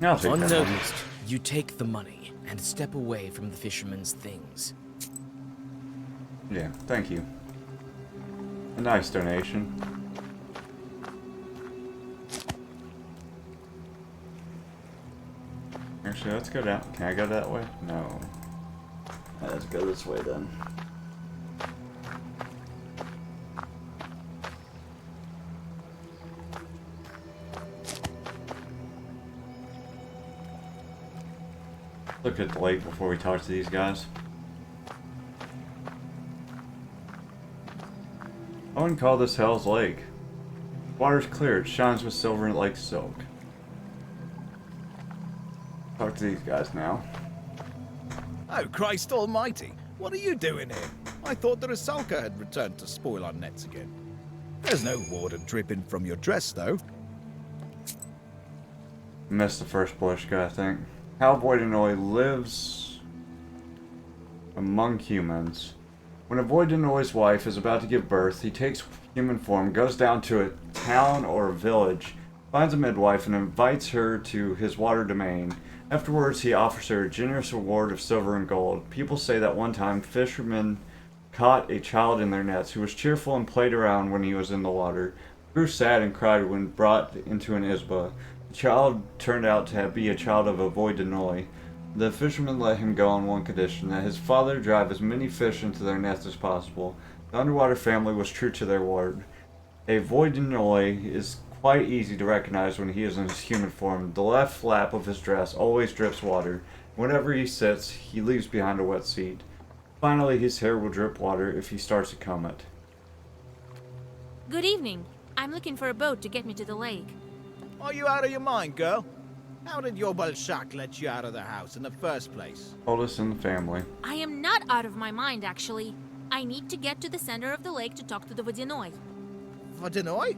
Speaker 1: I'll take that money.
Speaker 4: Unnoticed, you take the money and step away from the fishermen's things.
Speaker 1: Yeah, thank you. A nice donation. Actually, let's go down. Can I go that way? No. Let's go this way then. Look at the lake before we talk to these guys. I wouldn't call this Hell's Lake. Water's clear, it shines with silver like silk. Talk to these guys now.
Speaker 6: Oh, Christ almighty! What are you doing here? I thought the Rusalka had returned to spoil our nets again. There's no water dripping from your dress, though.
Speaker 1: Missed the first bush guy, I think. How Voidenoy lives among humans. When a Voidenoy's wife is about to give birth, he takes human form, goes down to a town or a village, finds a midwife, and invites her to his water domain. Afterwards, he offers her a generous reward of silver and gold. People say that one time, fishermen caught a child in their nets who was cheerful and played around when he was in the water. He grew sad and cried when brought into an isba. The child turned out to be a child of a Voidenoy. The fishermen let him go on one condition, that his father drive as many fish into their nets as possible. The underwater family was true to their word. A Voidenoy is quite easy to recognize when he is in his human form. The left flap of his dress always drips water. Whenever he sits, he leaves behind a wet seat. Finally, his hair will drip water if he starts to comb it.
Speaker 3: Good evening. I'm looking for a boat to get me to the lake.
Speaker 6: Are you out of your mind, girl? How did your Balshak let you out of the house in the first place?
Speaker 1: Oldest in the family.
Speaker 3: I am not out of my mind, actually. I need to get to the center of the lake to talk to the Voidenoy.
Speaker 6: Voidenoy?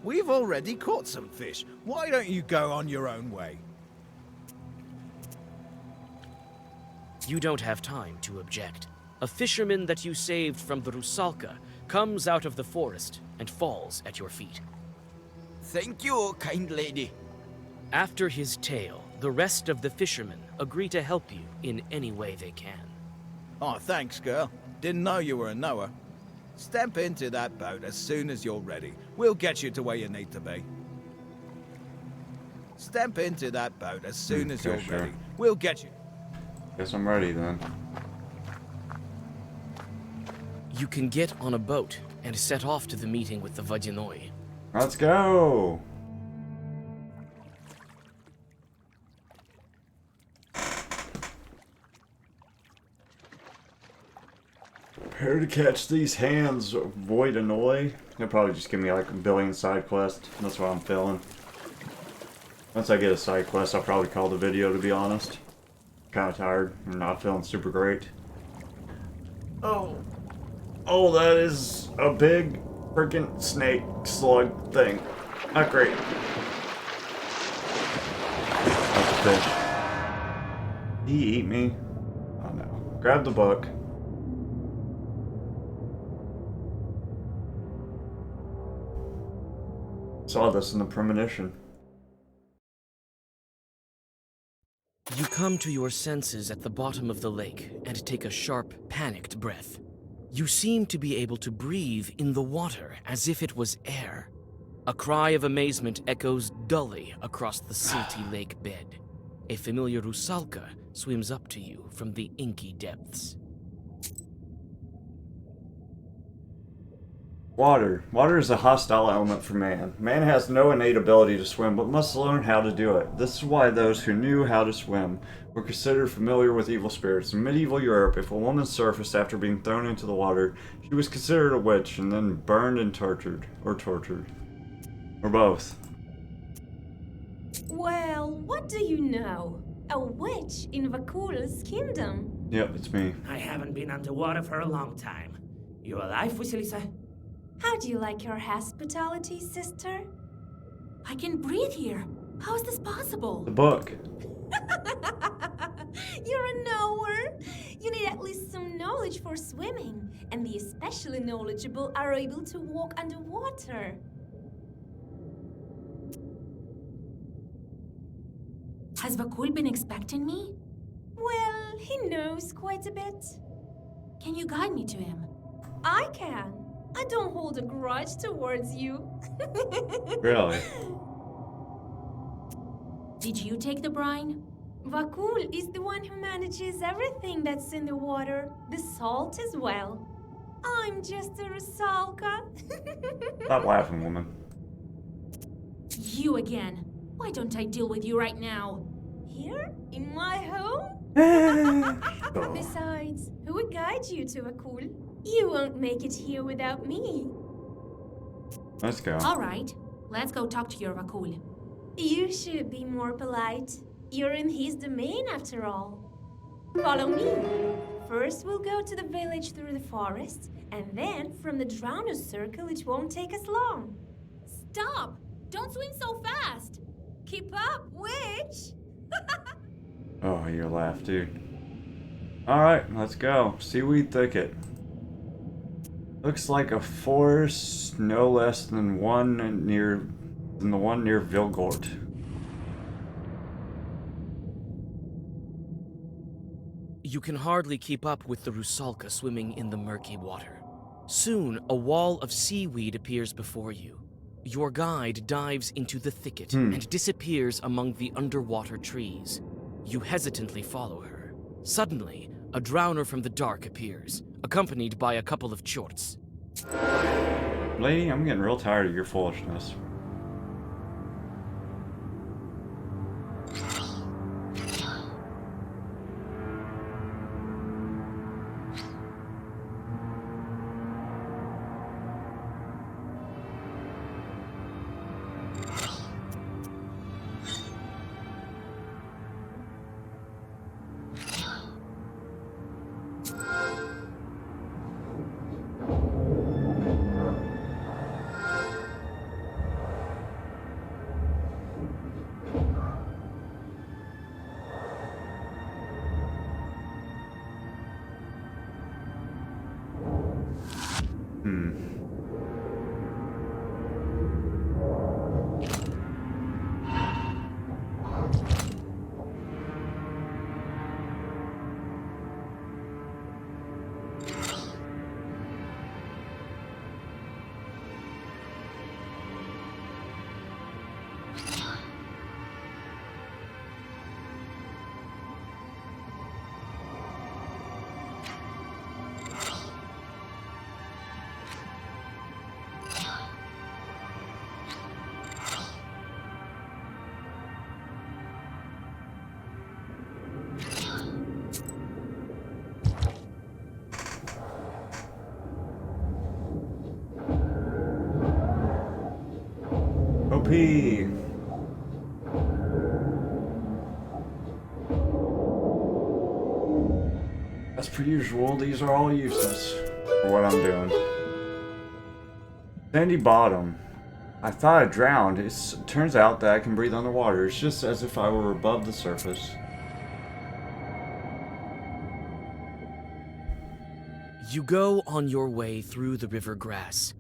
Speaker 6: We've already caught some fish. Why don't you go on your own way?
Speaker 4: You don't have time to object. A fisherman that you saved from the Rusalka comes out of the forest and falls at your feet.
Speaker 11: Thank you, kind lady.
Speaker 4: After his tale, the rest of the fishermen agree to help you in any way they can.
Speaker 6: Oh, thanks, girl. Didn't know you were a knower. Step into that boat as soon as you're ready. We'll get you to where you need to be. Step into that boat as soon as you're ready. We'll get you.
Speaker 1: Guess I'm ready then.
Speaker 4: You can get on a boat and set off to the meeting with the Voidenoy.
Speaker 1: Let's go! Prepare to catch these hands, Voidenoy. He'll probably just give me like a billion side quests. That's what I'm feeling. Once I get a side quest, I'll probably call the video, to be honest. Kind of tired and not feeling super great. Oh. Oh, that is a big freaking snake slug thing. Not great. That's a fish. Did he eat me? Oh no. Grab the book. Saw this in the premonition.
Speaker 4: You come to your senses at the bottom of the lake and take a sharp, panicked breath. You seem to be able to breathe in the water as if it was air. A cry of amazement echoes dully across the silty lake bed. A familiar Rusalka swims up to you from the inky depths.
Speaker 1: Water. Water is a hostile element for man. Man has no innate ability to swim, but must learn how to do it. This is why those who knew how to swim were considered familiar with evil spirits. In medieval Europe, if a woman surfaced after being thrown into the water, she was considered a witch and then burned and tortured. Or both.
Speaker 15: Well, what do you know? A witch in Vakul's kingdom?
Speaker 1: Yep, it's me.
Speaker 5: I haven't been underwater for a long time. You alive, Vasilisa?
Speaker 15: How do you like your hospitality, sister?
Speaker 3: I can breathe here. How is this possible?
Speaker 1: The book.
Speaker 15: You're a knower. You need at least some knowledge for swimming, and the especially knowledgeable are able to walk underwater.
Speaker 3: Has Vakul been expecting me?
Speaker 15: Well, he knows quite a bit.
Speaker 3: Can you guide me to him?
Speaker 15: I can. I don't hold a grudge towards you.
Speaker 1: Really?
Speaker 3: Did you take the brine?
Speaker 15: Vakul is the one who manages everything that's in the water, the salt as well. I'm just a Rusalka.
Speaker 1: Stop laughing, woman.
Speaker 3: You again. Why don't I deal with you right now?
Speaker 15: Here? In my home? Besides, who would guide you to Vakul? You won't make it here without me.
Speaker 1: Let's go.
Speaker 3: All right. Let's go talk to your Vakul.
Speaker 15: You should be more polite. You're in his domain after all. Follow me. First we'll go to the village through the forest, and then from the Drowners Circle it won't take us long.
Speaker 3: Stop! Don't swim so fast!
Speaker 15: Keep up, witch!
Speaker 1: Oh, you laugh, dude. Alright, let's go. Seaweed thicket. Looks like a forest no less than the one near Vilgort.
Speaker 4: You can hardly keep up with the Rusalka swimming in the murky water. Soon, a wall of seaweed appears before you. Your guide dives into the thicket and disappears among the underwater trees. You hesitantly follow her. Suddenly, a drowner from the dark appears, accompanied by a couple of chorts.
Speaker 1: Lady, I'm getting real tired of your foolishness. OP. As per usual, these are all useless for what I'm doing. Sandy bottom. I thought I drowned. It turns out that I can breathe underwater. It's just as if I were above the surface.
Speaker 4: You go on your way through the river grass.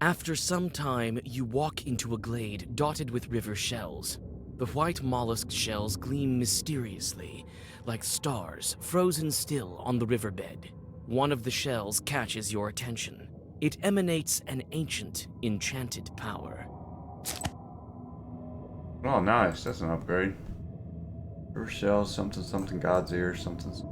Speaker 4: After some time, you walk into a glade dotted with river shells. The white mollusk shells gleam mysteriously, like stars frozen still on the riverbed. One of the shells catches your attention. It emanates an ancient, enchanted power.
Speaker 1: Oh, nice. That's an upgrade. River shells, something, something, God's ear, something, something.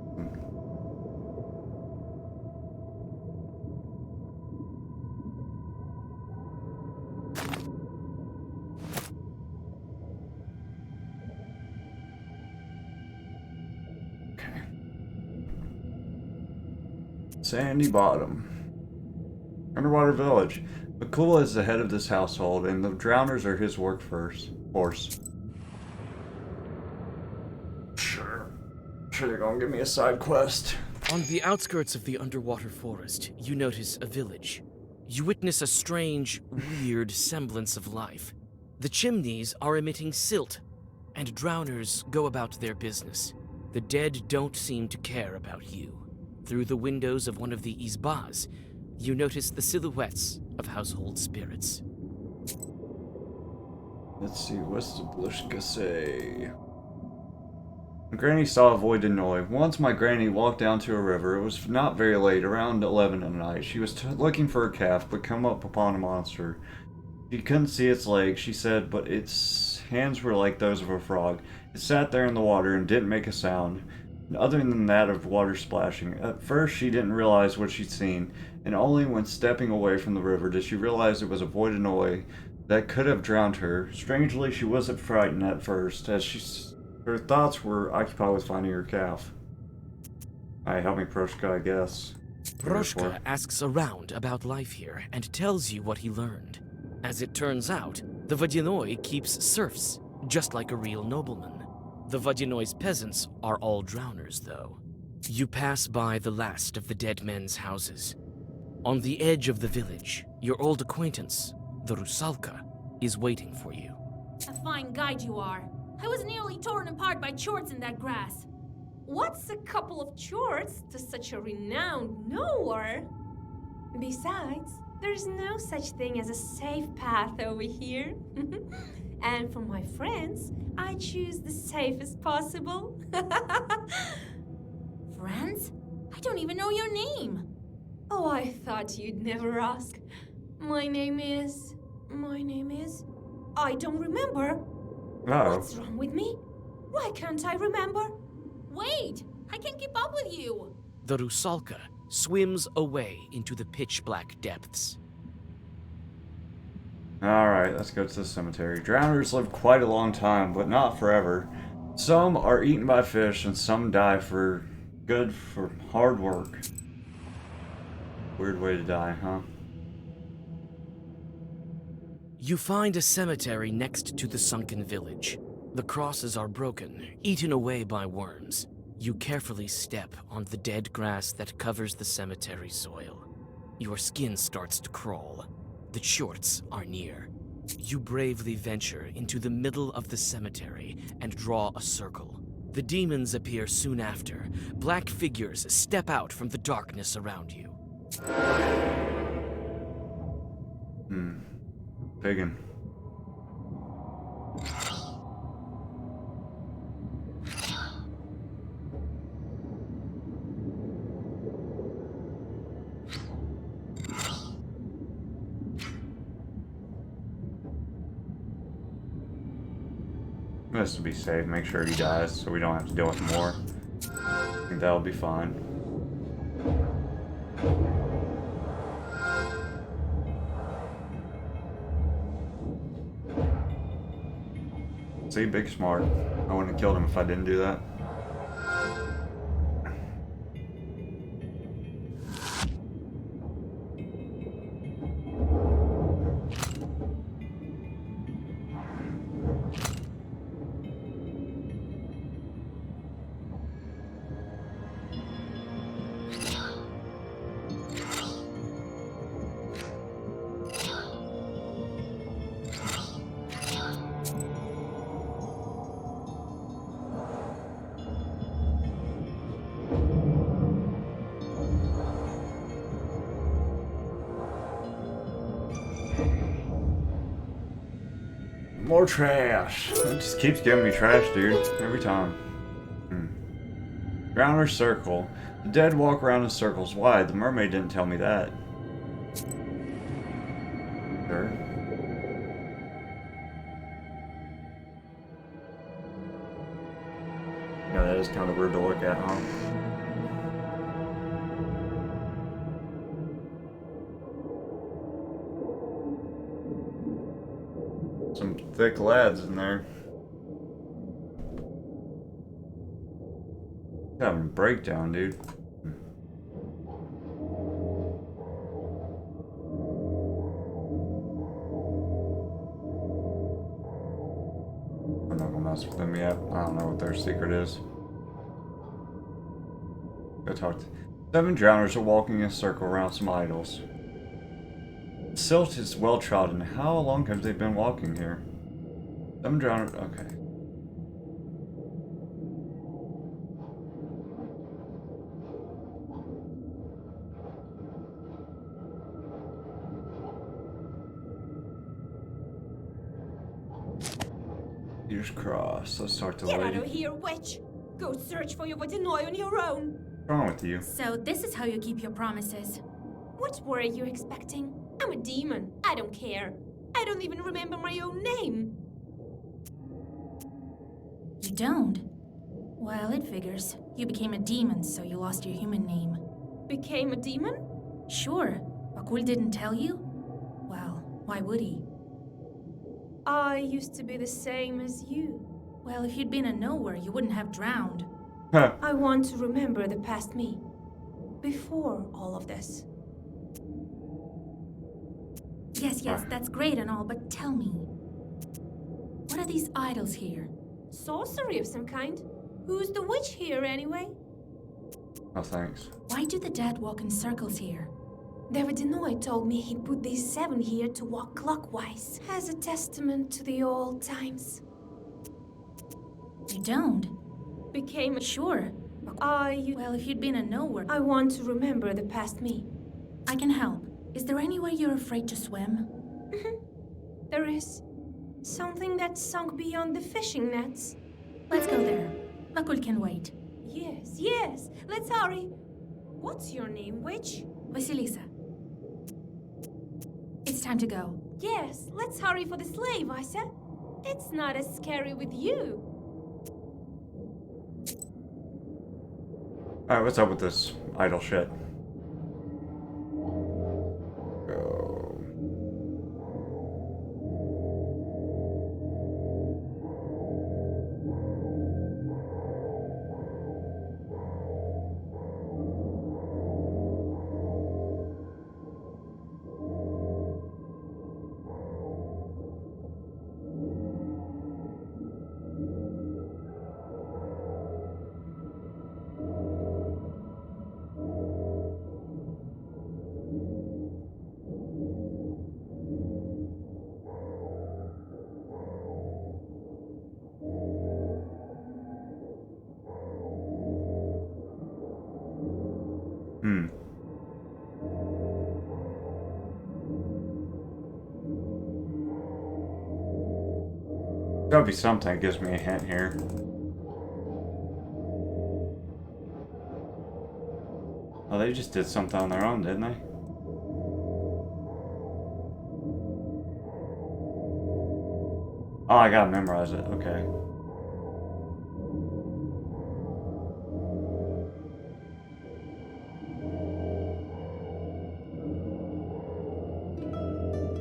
Speaker 1: Sandy bottom. Underwater village. Makula is the head of this household, and the drowners are his workforce. Sure they're gonna give me a side quest.
Speaker 4: On the outskirts of the underwater forest, you notice a village. You witness a strange, weird semblance of life. The chimneys are emitting silt, and drowners go about their business. The dead don't seem to care about you. Through the windows of one of the izbas, you notice the silhouettes of household spirits.
Speaker 1: Let's see, what's the Blushka say? Granny saw a voided noise. Once my granny walked down to a river. It was not very late, around 11 at night. She was looking for a calf, but come up upon a monster. She couldn't see its legs, she said, but its hands were like those of a frog. It sat there in the water and didn't make a sound, other than that of water splashing. At first, she didn't realize what she'd seen, and only when stepping away from the river did she realize it was a voided noise that could have drowned her. Strangely, she wasn't frightened at first, as her thoughts were occupied with finding her calf. Alright, help me, Proshka, I guess.
Speaker 4: Proshka asks around about life here and tells you what he learned. As it turns out, the Vodyanoi keeps serfs, just like a real nobleman. The Vodinoi's peasants are all drowners, though. You pass by the last of the dead men's houses. On the edge of the village, your old acquaintance, the Rusalka, is waiting for you.
Speaker 3: A fine guide you are. I was nearly torn apart by chords in that grass.
Speaker 15: What's a couple of chords to such a renowned knower? Besides, there's no such thing as a safe path over here. And for my friends, I choose the safest possible.
Speaker 3: Friends? I don't even know your name.
Speaker 15: Oh, I thought you'd never ask. My name is... I don't remember.
Speaker 1: Uh-oh.
Speaker 15: What's wrong with me? Why can't I remember?
Speaker 3: Wait! I can't keep up with you!
Speaker 4: The Rusalka swims away into the pitch-black depths.
Speaker 1: Alright, let's go to the cemetery. Drowners live quite a long time, but not forever. Some are eaten by fish, and some die for hard work. Weird way to die, huh?
Speaker 4: You find a cemetery next to the sunken village. The crosses are broken, eaten away by worms. You carefully step on the dead grass that covers the cemetery soil. Your skin starts to crawl. The shorts are near. You bravely venture into the middle of the cemetery and draw a circle. The demons appear soon after. Black figures step out from the darkness around you.
Speaker 1: Pagan. Just to be safe, make sure he dies so we don't have to deal with more. I think that'll be fine. See, big smart. I wouldn't have killed him if I didn't do that. More trash. It just keeps giving me trash, dude. Every time. Drowner circle. The dead walk around in circles. Why? The mermaid didn't tell me that. Sure. Yeah, that is kind of weird to look at, huh? Some thick lads in there. Having a breakdown, dude. I'm not gonna mess with them yet. I don't know what their secret is. Go talk to... 7 drowners are walking in a circle around some idols. The silt is well trodden. How long have they been walking here? 7 drowners... Okay. Here's cross. Let's talk to the
Speaker 15: Get
Speaker 1: lady.
Speaker 15: out of here, witch! Go search for your Vodinoy on your own!
Speaker 1: What's wrong with you?
Speaker 3: So this is how you keep your promises.
Speaker 15: What were you expecting? I'm a demon. I don't care. I don't even remember my own name.
Speaker 3: You don't? Well, it figures. You became a demon, so you lost your human name.
Speaker 15: Became a demon?
Speaker 3: Sure. Bakul didn't tell you? Well, why would he?
Speaker 15: I used to be the same as you.
Speaker 3: Well, if you'd been a nowhere, you wouldn't have drowned.
Speaker 1: Huh.
Speaker 15: I want to remember the past me. Before all of this.
Speaker 3: Yes, that's great and all, but tell me. What are these idols here?
Speaker 15: Sorcery of some kind? Who's the witch here, anyway?
Speaker 1: Oh, thanks.
Speaker 3: Why do the dead walk in circles here?
Speaker 15: Vodinoy told me he put these 7 here to walk clockwise, as a testament to the old times.
Speaker 3: You don't?
Speaker 15: Became a...
Speaker 3: Sure. Well, if you'd been a nowhere...
Speaker 15: I want to remember the past me.
Speaker 3: I can help. Is there anywhere you're afraid to swim?
Speaker 15: There is. Something that sunk beyond the fishing nets.
Speaker 3: Let's go there. Bakul can wait.
Speaker 15: Yes. Let's hurry. What's your name, witch?
Speaker 3: Vasilisa. It's time to go.
Speaker 15: Yes, let's hurry for the sleigh, Vasia. It's not as scary with you.
Speaker 1: Alright, what's up with this idol shit? Go. Gotta be something that gives me a hint here. Oh, they just did something on their own, didn't they? Oh, I gotta memorize it. Okay.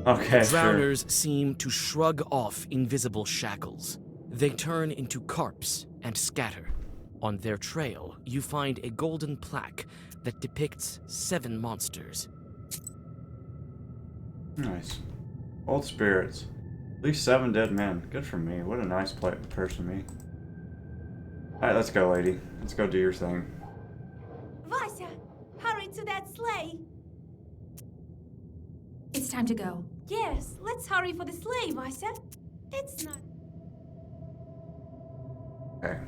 Speaker 1: Okay,
Speaker 4: Drowners seem to shrug off invisible shackles. They turn into carps and scatter. On their trail, you find a golden plaque that depicts 7 monsters.
Speaker 1: Nice. Old spirits. At least 7 dead men. Good for me. What a nice person me. Alright, let's go, lady. Let's go do your thing.
Speaker 15: Vasia, hurry to that sleigh.
Speaker 3: It's time to go.
Speaker 15: Yes, let's hurry for the sleigh, Vasia. It's not...
Speaker 1: Okay.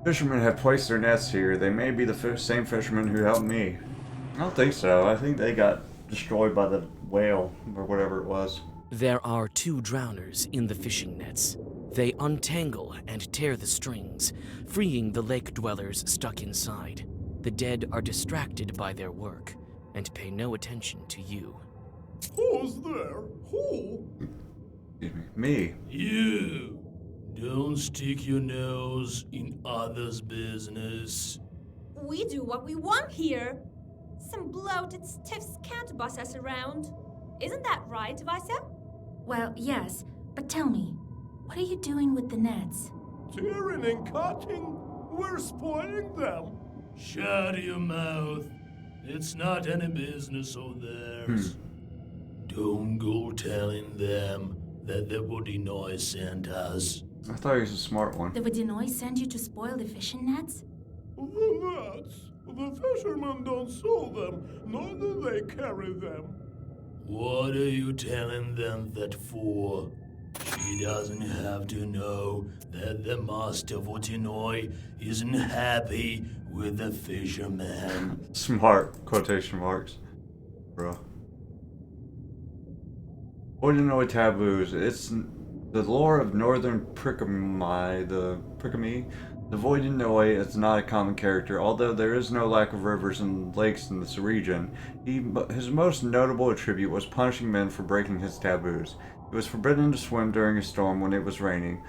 Speaker 1: Fishermen have placed their nets here. They may be the same fishermen who helped me. I don't think so. I think they got destroyed by the whale or whatever it was.
Speaker 4: There are 2 drowners in the fishing nets. They untangle and tear the strings, freeing the lake dwellers stuck inside. The dead are distracted by their work and pay no attention to you.
Speaker 14: Who's there? Who?
Speaker 1: Excuse me. Me.
Speaker 14: You. Don't stick your nose in others' business.
Speaker 15: We do what we want here. Some bloated stiffs can't boss us around. Isn't that right, Vasya?
Speaker 3: Well, yes, but tell me, what are you doing with the nets?
Speaker 14: Tearing and cutting. We're spoiling them. Shut your mouth. It's not any business of theirs. Don't go telling them that the Vodinoi sent us.
Speaker 1: I thought he was a smart one.
Speaker 3: The Vodinoi sent you to spoil the fishing nets?
Speaker 14: The nets. The fishermen don't sew them, nor do they carry them. What are you telling them that for? She doesn't have to know that the master Vodinoi isn't happy with the fisherman.
Speaker 1: Smart. Quotation marks. Bro. Vodinoi taboos. It's the lore of northern Prickami. The Vodinoi is not a common character, although there is no lack of rivers and lakes in this region. His most notable attribute was punishing men for breaking his taboos. It was forbidden to swim during a storm when it was raining,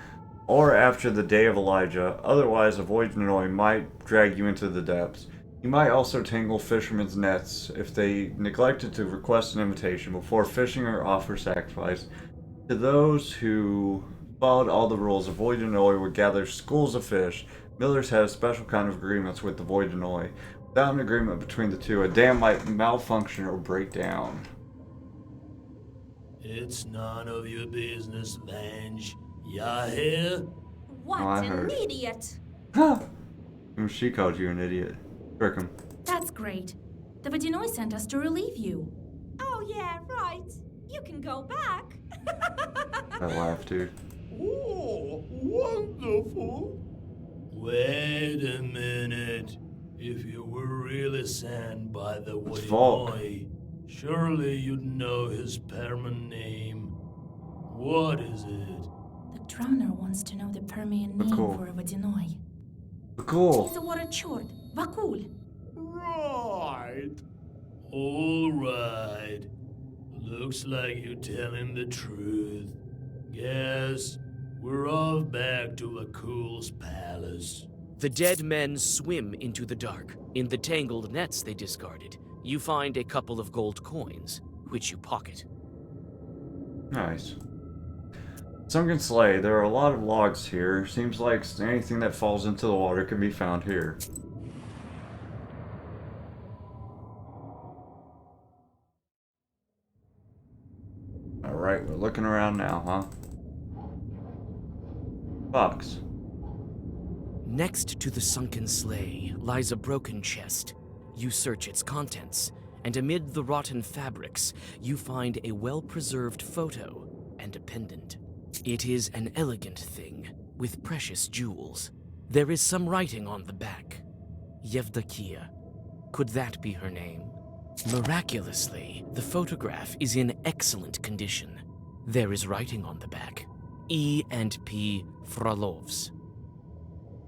Speaker 1: or after the day of Elijah. Otherwise, a Vodinoi might drag you into the depths. He might also tangle fishermen's nets if they neglected to request an invitation before fishing or offer sacrifice. To those who followed all the rules, a Vodinoi would gather schools of fish. Millers had a special kind of agreements with the Vodinoi. Without an agreement between the two, a dam might malfunction or break down.
Speaker 14: It's none of your business, Vange. Ya hear?
Speaker 15: What
Speaker 1: I
Speaker 15: an
Speaker 1: heard.
Speaker 15: idiot!
Speaker 1: She called you an idiot. Trick him.
Speaker 3: That's great. The Vodinoi sent us to relieve you.
Speaker 15: Oh yeah, right. You can go back.
Speaker 1: That laugh, dude.
Speaker 14: Oh, wonderful. Wait a minute. If you were really sent by the Vodinoi, surely you'd know his permanent name. What is it?
Speaker 3: The drowner wants to know the Permian name
Speaker 1: Cool.
Speaker 3: for a Vodinoi.
Speaker 1: Cool.
Speaker 3: It's a water chort. Vakul.
Speaker 14: Right. All right. Looks like you're telling the truth. Guess we're off back to Vakul's palace.
Speaker 4: The dead men swim into the dark. In the tangled nets they discarded, you find a couple of gold coins, which you pocket.
Speaker 1: Nice. Sunken Sleigh. There are a lot of logs here. Seems like anything that falls into the water can be found here. Alright, we're looking around now, huh? Box.
Speaker 4: Next to the sunken sleigh lies a broken chest. You search its contents, and amid the rotten fabrics, you find a well-preserved photo and a pendant. It is an elegant thing, with precious jewels. There is some writing on the back. Yevdokia. Could that be her name? Miraculously, the photograph is in excellent condition. There is writing on the back. E and P Frolovs.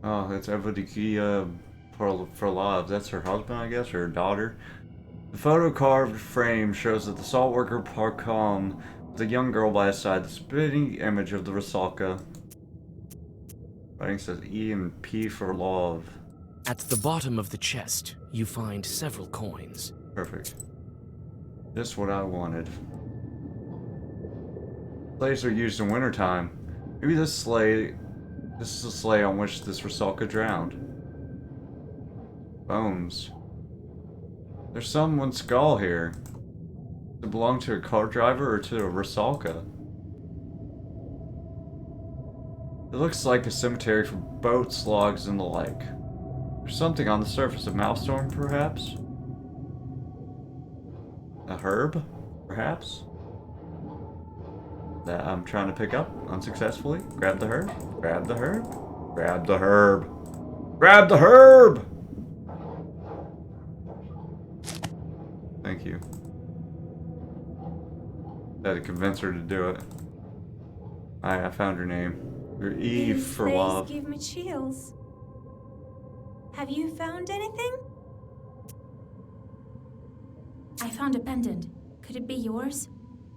Speaker 1: Oh, that's Evodikia Frolov. That's her husband, I guess, or her daughter. The photo carved frame shows that the salt worker Parcom with a young girl by his side, the spitting image of the Rusalka. Writing says E and P for love.
Speaker 4: At the bottom of the chest, you find several coins.
Speaker 1: Perfect. Just what I wanted. Sleighs are used in wintertime. Maybe this is the sleigh on which this Rusalka drowned. Bones. There's someone's skull here. Does it belong to a car driver or to a Rusalka? It looks like a cemetery for boats, logs, and the like. There's something on the surface. A Maelstrom, perhaps? A herb, perhaps? That I'm trying to pick up unsuccessfully. Grab the herb. Grab the herb. Grab the herb. Grab the herb! Thank you. Had to convince her to do it. Alright, I found her name. You're Eve
Speaker 15: These
Speaker 1: for
Speaker 15: days
Speaker 1: love.
Speaker 15: give me chills. Have you found anything?
Speaker 3: I found a pendant. Could it be yours?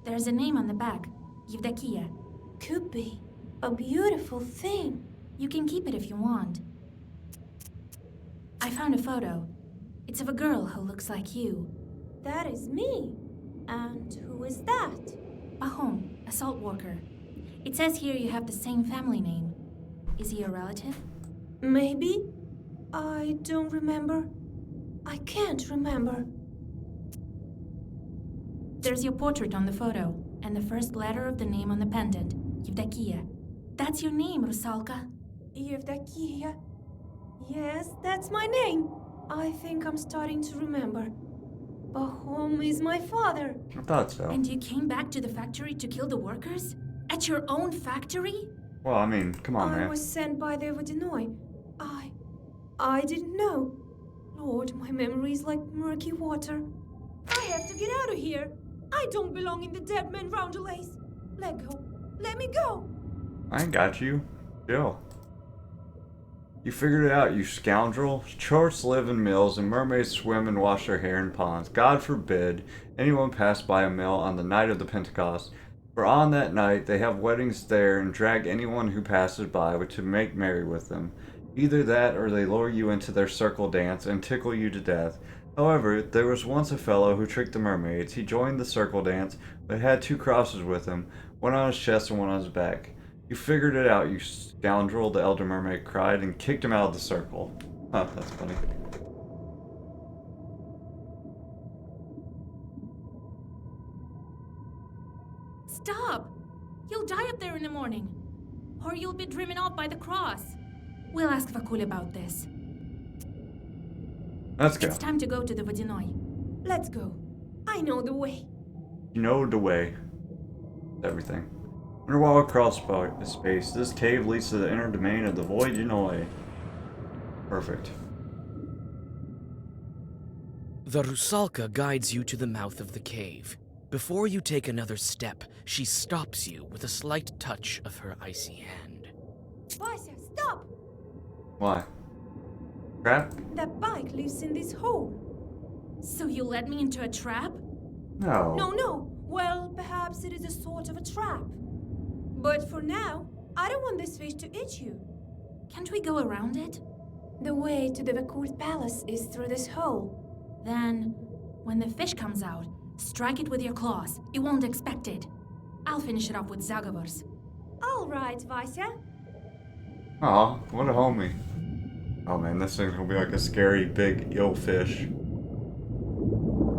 Speaker 3: There's a name on the back. Yevdakia.
Speaker 15: Could be. A beautiful thing.
Speaker 3: You can keep it if you want. I found a photo. It's of a girl who looks like you.
Speaker 15: That is me. And who is that?
Speaker 3: Pahom, a salt worker. It says here you have the same family name. Is he a relative?
Speaker 15: Maybe. I don't remember. I can't remember.
Speaker 3: There's your portrait on the photo, and the first letter of the name on the pendant, Yevdakia. That's your name, Rusalka.
Speaker 15: Yevdakia. Yes, that's my name. I think I'm starting to remember. Pahom is my father.
Speaker 1: I thought so.
Speaker 3: And you came back to the factory to kill the workers? At your own factory?
Speaker 1: Well, I mean, come on, man.
Speaker 15: I was sent by the Vodinoi. I didn't know. Lord, my memory is like murky water. I have to get out of here. I don't belong in the dead man roundelays. Let go. Let me go.
Speaker 1: I ain't got you. Chill. You figured it out, you scoundrel. Chorts live in mills, and mermaids swim and wash their hair in ponds. God forbid anyone pass by a mill on the night of the Pentecost, for on that night they have weddings there and drag anyone who passes by to make merry with them. Either that, or they lure you into their circle dance and tickle you to death. However, there was once a fellow who tricked the mermaids. He joined the circle dance, but had 2 crosses with him, one on his chest and one on his back. You figured it out, you scoundrel, the elder mermaid cried, and kicked him out of the circle. Huh, that's funny.
Speaker 3: Stop! You'll die up there in the morning. Or you'll be driven off by the cross. We'll ask Vakul about this.
Speaker 1: Let's go.
Speaker 3: It's time to go to the Vodinoi.
Speaker 15: Let's go. I know the way.
Speaker 1: You know the way. Everything. Underwater crawl space. This cave leads to the inner domain of the Vodinoi. Perfect.
Speaker 4: The Rusalka guides you to the mouth of the cave. Before you take another step, she stops you with a slight touch of her icy hand.
Speaker 15: Vasya, stop!
Speaker 1: Why? Trap?
Speaker 15: That bike lives in this hole.
Speaker 3: So you led me into a trap?
Speaker 1: No.
Speaker 15: No. Well, perhaps it is a sort of a trap. But for now, I don't want this fish to eat you.
Speaker 3: Can't we go around it?
Speaker 15: The way to the Vakul palace is through this hole.
Speaker 3: Then, when the fish comes out, strike it with your claws. It won't expect it. I'll finish it off with Zagavars.
Speaker 15: All right, Vasya.
Speaker 1: Aw, what a homie. Oh man, this thing's gonna be like a scary big eel fish.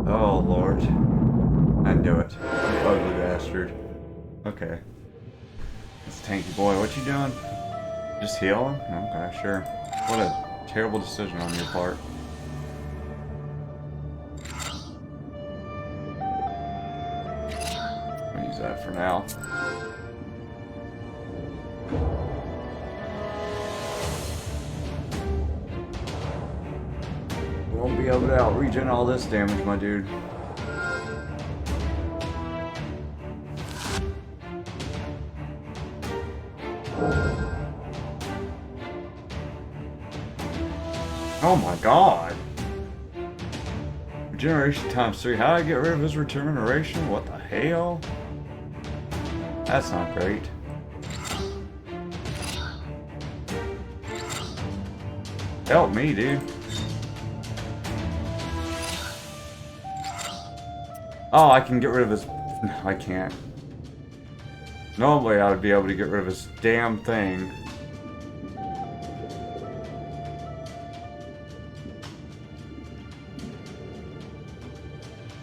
Speaker 1: Oh lord. I knew it. You ugly bastard. Okay. This tanky boy, what you doing? Just heal him? Okay, sure. What a terrible decision on your part. I'll use that for now. Won't be able to out-regen all this damage, my dude. Oh my god! Regeneration times 3. How do I get rid of his regeneration? What the hell? That's not great. Help me, dude. Oh, I can get rid of his... No, I can't. Normally I would be able to get rid of his damn thing.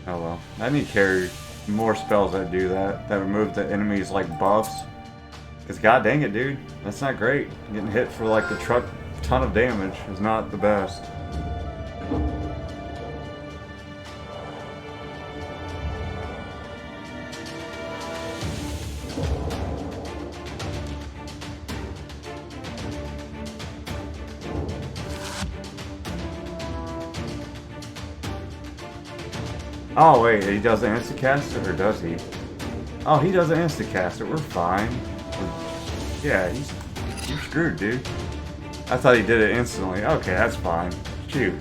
Speaker 1: Oh well. I need to carry more spells that do that. That remove the enemies like buffs. Because god dang it, dude. That's not great. Getting hit for like a ton of damage is not the best. Oh wait, he does the instant cast it, or does he? Oh, he doesn't insta-cast it. We're fine. Yeah, you're screwed, dude. I thought he did it instantly. Okay, that's fine. Shoot.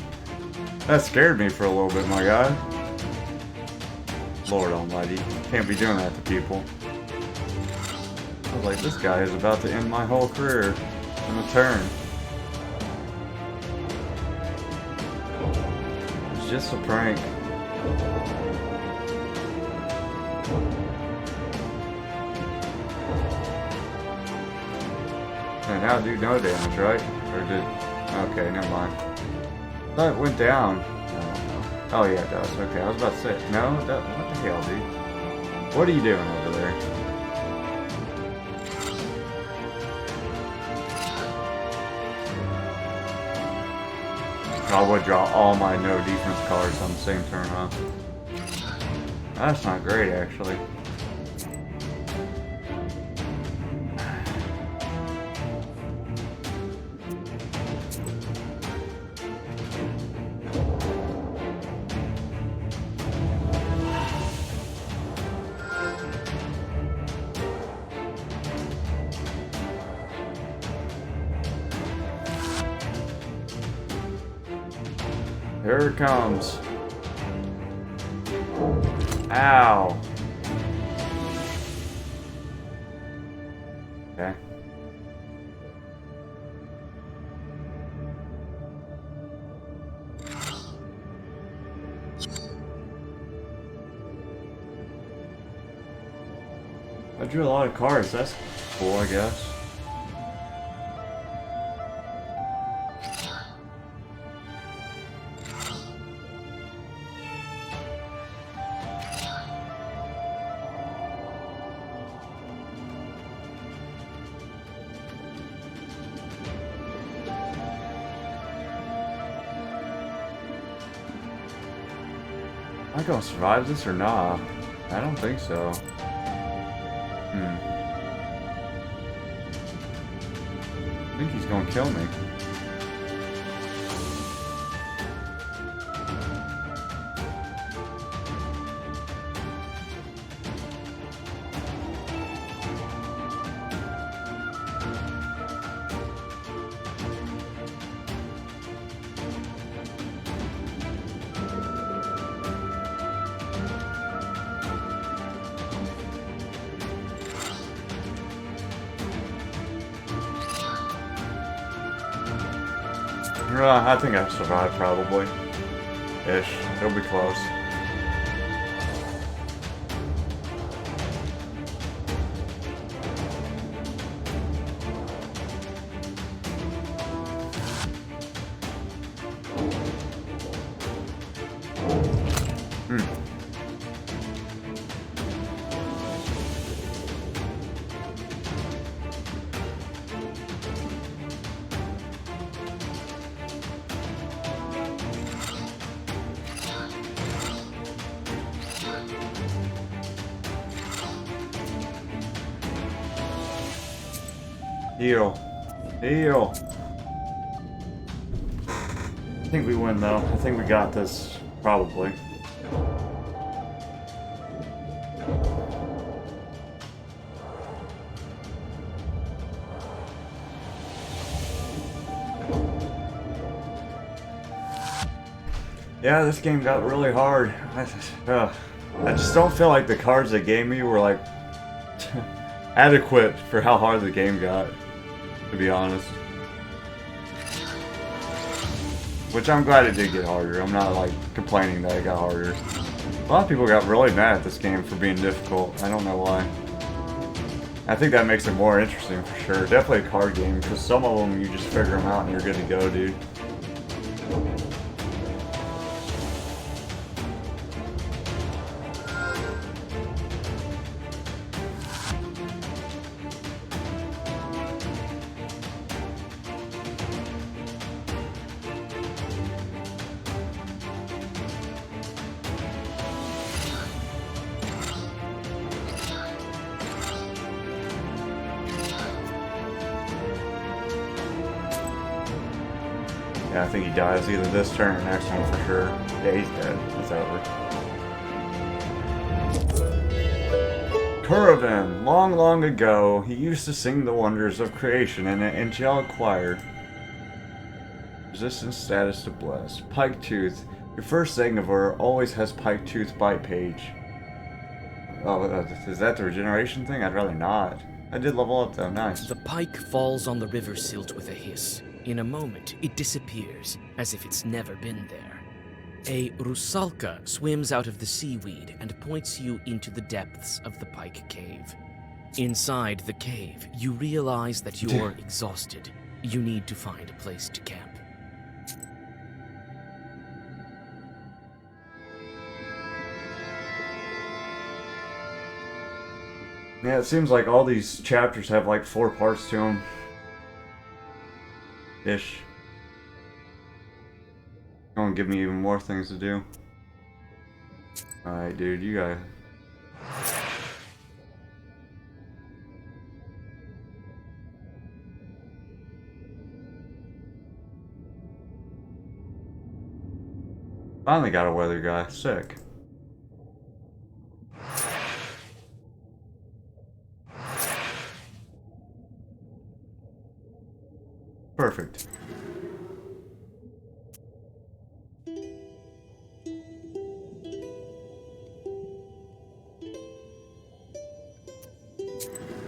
Speaker 1: That scared me for a little bit, my guy. Lord almighty. Can't be doing that to people. I was like, this guy is about to end my whole career in a turn. It's just a prank. And now do no damage, right? Or did... Okay, never mind. I thought it went down. I don't know. Oh yeah, it does. Okay, I was about to say... No, what the hell, dude? What are you doing over there? I would draw all my no defense cards on the same turn, huh? That's not great, actually. Here it comes. Ow. Okay. I drew a lot of cards. That's cool, I guess. Am I gonna survive this or not? I don't think so. I think he's gonna kill me. I think I've survived, probably. Ish. It'll be close. Heal. Heal. I think we win, though. I think we got this. Probably. Yeah, this game got really hard. I just don't feel like the cards they gave me were, like, adequate for how hard the game got, to be honest. Which I'm glad it did get harder. I'm not, like, complaining that it got harder. A lot of people got really mad at this game for being difficult. I don't know why. I think that makes it more interesting for sure. Definitely a card game, because some of them you just figure them out and you're good to go, dude. Yeah, I think he dies either this turn or next one for sure. Yeah, he's dead. It's over. Curavan, long, long ago, he used to sing the wonders of creation in an angelic choir. Resistance status to bless. Pike Tooth. Your first Zangavur always has Pike Tooth bite page. Oh, is that the regeneration thing? I'd rather not. I did level up though, nice.
Speaker 4: The pike falls on the river silt with a hiss. In a moment, it disappears, as if it's never been there. A Rusalka swims out of the seaweed and points you into the depths of the pike cave. Inside the cave, you realize that you're exhausted. You need to find a place to camp.
Speaker 1: Yeah, it seems like all these chapters have like 4 parts to them. Ish. Gonna give me even more things to do. Alright, dude, you gotta... Finally got a weather guy. Sick. Perfect.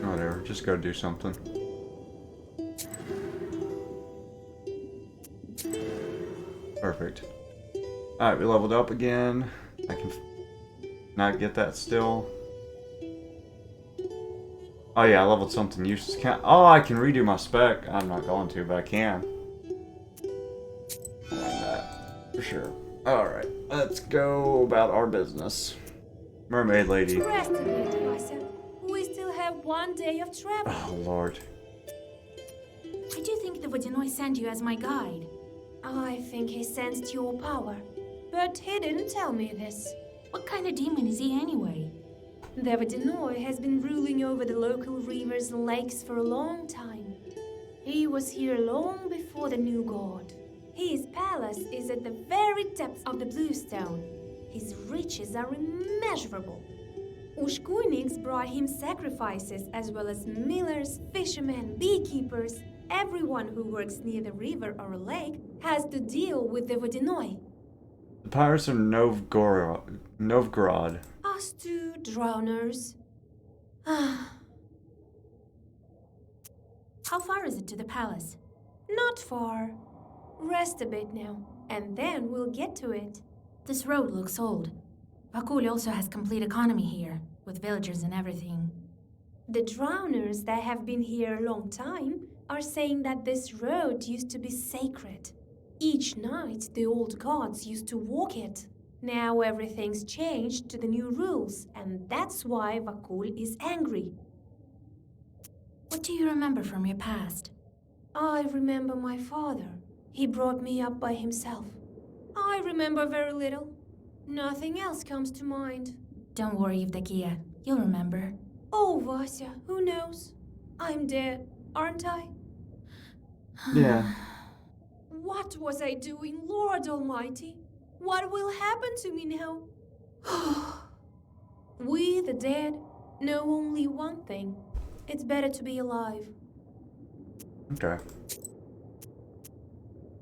Speaker 1: Whatever, just go do something. Perfect. Alright, we leveled up again. I can not get that still. Oh yeah, I leveled something useless. Oh, I can redo my spec. I'm not going to, but I can. I like that. For sure. Alright, let's go about our business. Mermaid lady.
Speaker 15: Rest a bit, Vasa. We still have 1 day of travel.
Speaker 1: Oh, Lord.
Speaker 3: I do think the Vodinoy sent you as my guide.
Speaker 15: I think he sensed your power, but he didn't tell me this.
Speaker 3: What kind of demon is he anyway?
Speaker 15: The Vodinoy has been ruling over the local rivers and lakes for a long time. He was here long before the new god. His palace is at the very depths of the Bluestone. His riches are immeasurable. Ushkuiniks brought him sacrifices as well as millers, fishermen, beekeepers. Everyone who works near the river or a lake has to deal with the Vodinoy.
Speaker 1: The pirates of Novgorod.
Speaker 15: Us two drowners.
Speaker 3: How far is it to the palace?
Speaker 15: Not far. Rest a bit now, and then we'll get to it.
Speaker 3: This road looks old. Vakul also has complete economy here, with villagers and everything.
Speaker 15: The drowners that have been here a long time are saying that this road used to be sacred. Each night, the old gods used to walk it. Now everything's changed to the new rules, and that's why Vakul is angry.
Speaker 3: What do you remember from your past?
Speaker 15: I remember my father. He brought me up by himself. I remember very little. Nothing else comes to mind.
Speaker 3: Don't worry, Evdokia. You'll remember.
Speaker 15: Oh, Vasya, who knows? I'm dead, aren't I?
Speaker 1: Yeah.
Speaker 15: What was I doing, Lord Almighty? What will happen to me now? We, the dead, know only one thing. It's better to be alive.
Speaker 1: Okay.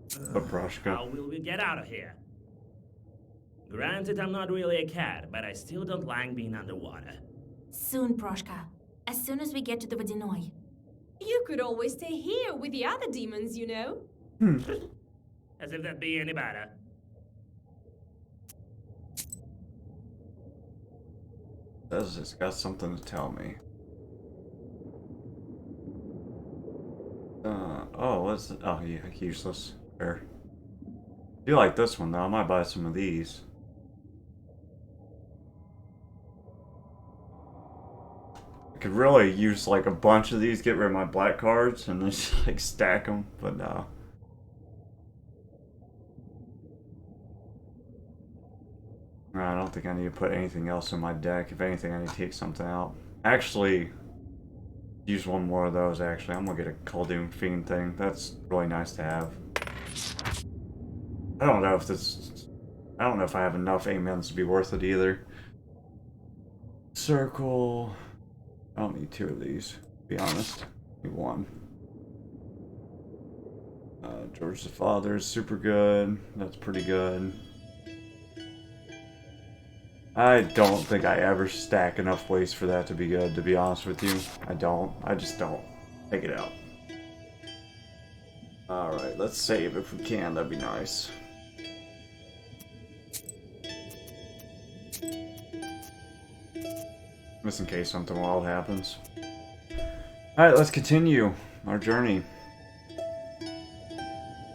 Speaker 1: Paprashka.
Speaker 5: How will we get out of here? Granted, I'm not really a cat, but I still don't like being underwater.
Speaker 3: Soon, Proshka. As soon as we get to the Vodinoy.
Speaker 15: You could always stay here with the other demons, you know.
Speaker 5: As if that'd be any better.
Speaker 1: It's got something to tell me. Oh, what's it? Oh, yeah, useless. Fair. I do like this one though. I might buy some of these. I could really use like a bunch of these, get rid of my black cards, and then just like stack them, but no. I don't think I need to put anything else in my deck. If anything, I need to take something out. Actually, use one more of those, actually. I'm gonna get a Khaldun Fiend thing. That's really nice to have. I don't know if I have enough amens to be worth it either. Circle. I don't need 2 of these, to be honest. I need 1. George the Father is super good. That's pretty good. I don't think I ever stack enough waste for that to be good, to be honest with you. I don't. I just don't. Take it out. Alright, let's save if we can. That'd be nice. Just in case something wild happens. Alright, let's continue our journey.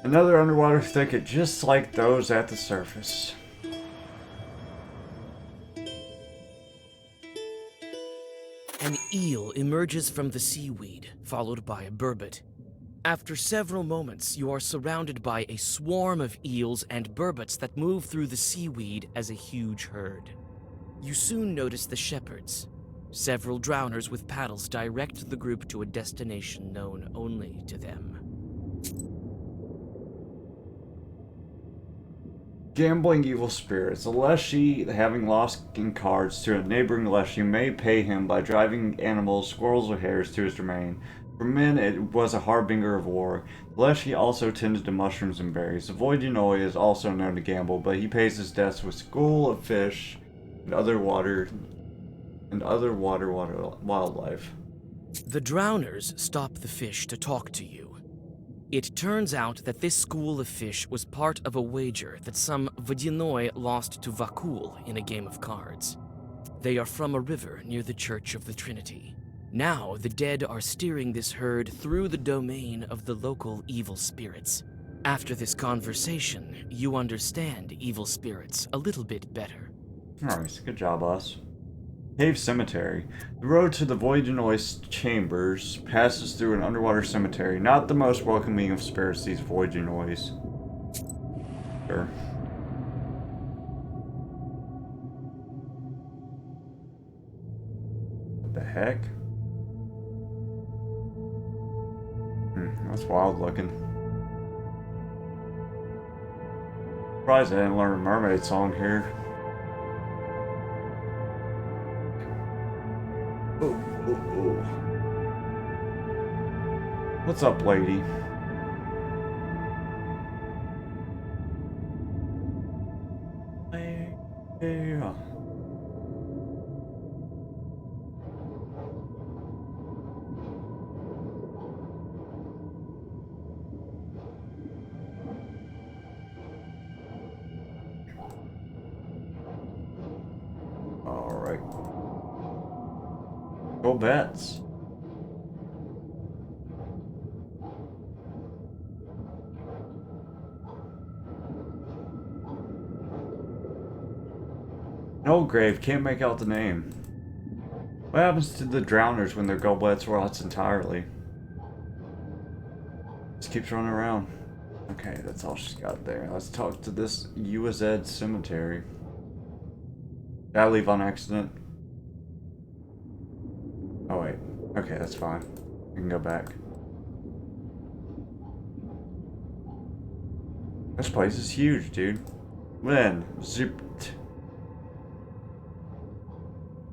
Speaker 1: Another underwater thicket just like those at the surface.
Speaker 4: An eel emerges from the seaweed, followed by a burbot. After several moments, you are surrounded by a swarm of eels and burbots that move through the seaweed as a huge herd. You soon notice the shepherds. Several drowners with paddles direct the group to a destination known only to them.
Speaker 1: Gambling evil spirits. A Leshy having lost in cards to a neighboring Leshy may pay him by driving animals, squirrels, or hares to his domain. For men, it was a harbinger of war. The Leshy also tended to mushrooms and berries. The Voidunoi is also known to gamble, but he pays his debts with school of fish and other water wildlife.
Speaker 4: The drowners stop the fish to talk to you. It turns out that this school of fish was part of a wager that some Vodunoi lost to Vakul in a game of cards. They are from a river near the Church of the Trinity. Now, the dead are steering this herd through the domain of the local evil spirits. After this conversation, you understand evil spirits a little bit better.
Speaker 1: Nice, good job, boss. Cave Cemetery. The road to the Voidunoi's chambers passes through an underwater cemetery. Not the most welcoming of spirits, these Voidunois. Sure. What the heck? That's wild looking. Surprised I didn't learn a mermaid song here. Oh. What's up, lady? Yeah. All right. Go bets. No grave, can't make out the name. What happens to the drowners when their goblets rots entirely? Just keeps running around. Okay, that's all she's got there. Let's talk to this UZ cemetery. Did I leave on accident? Oh wait. Okay, that's fine. I can go back. This place is huge, dude. When? Zipped.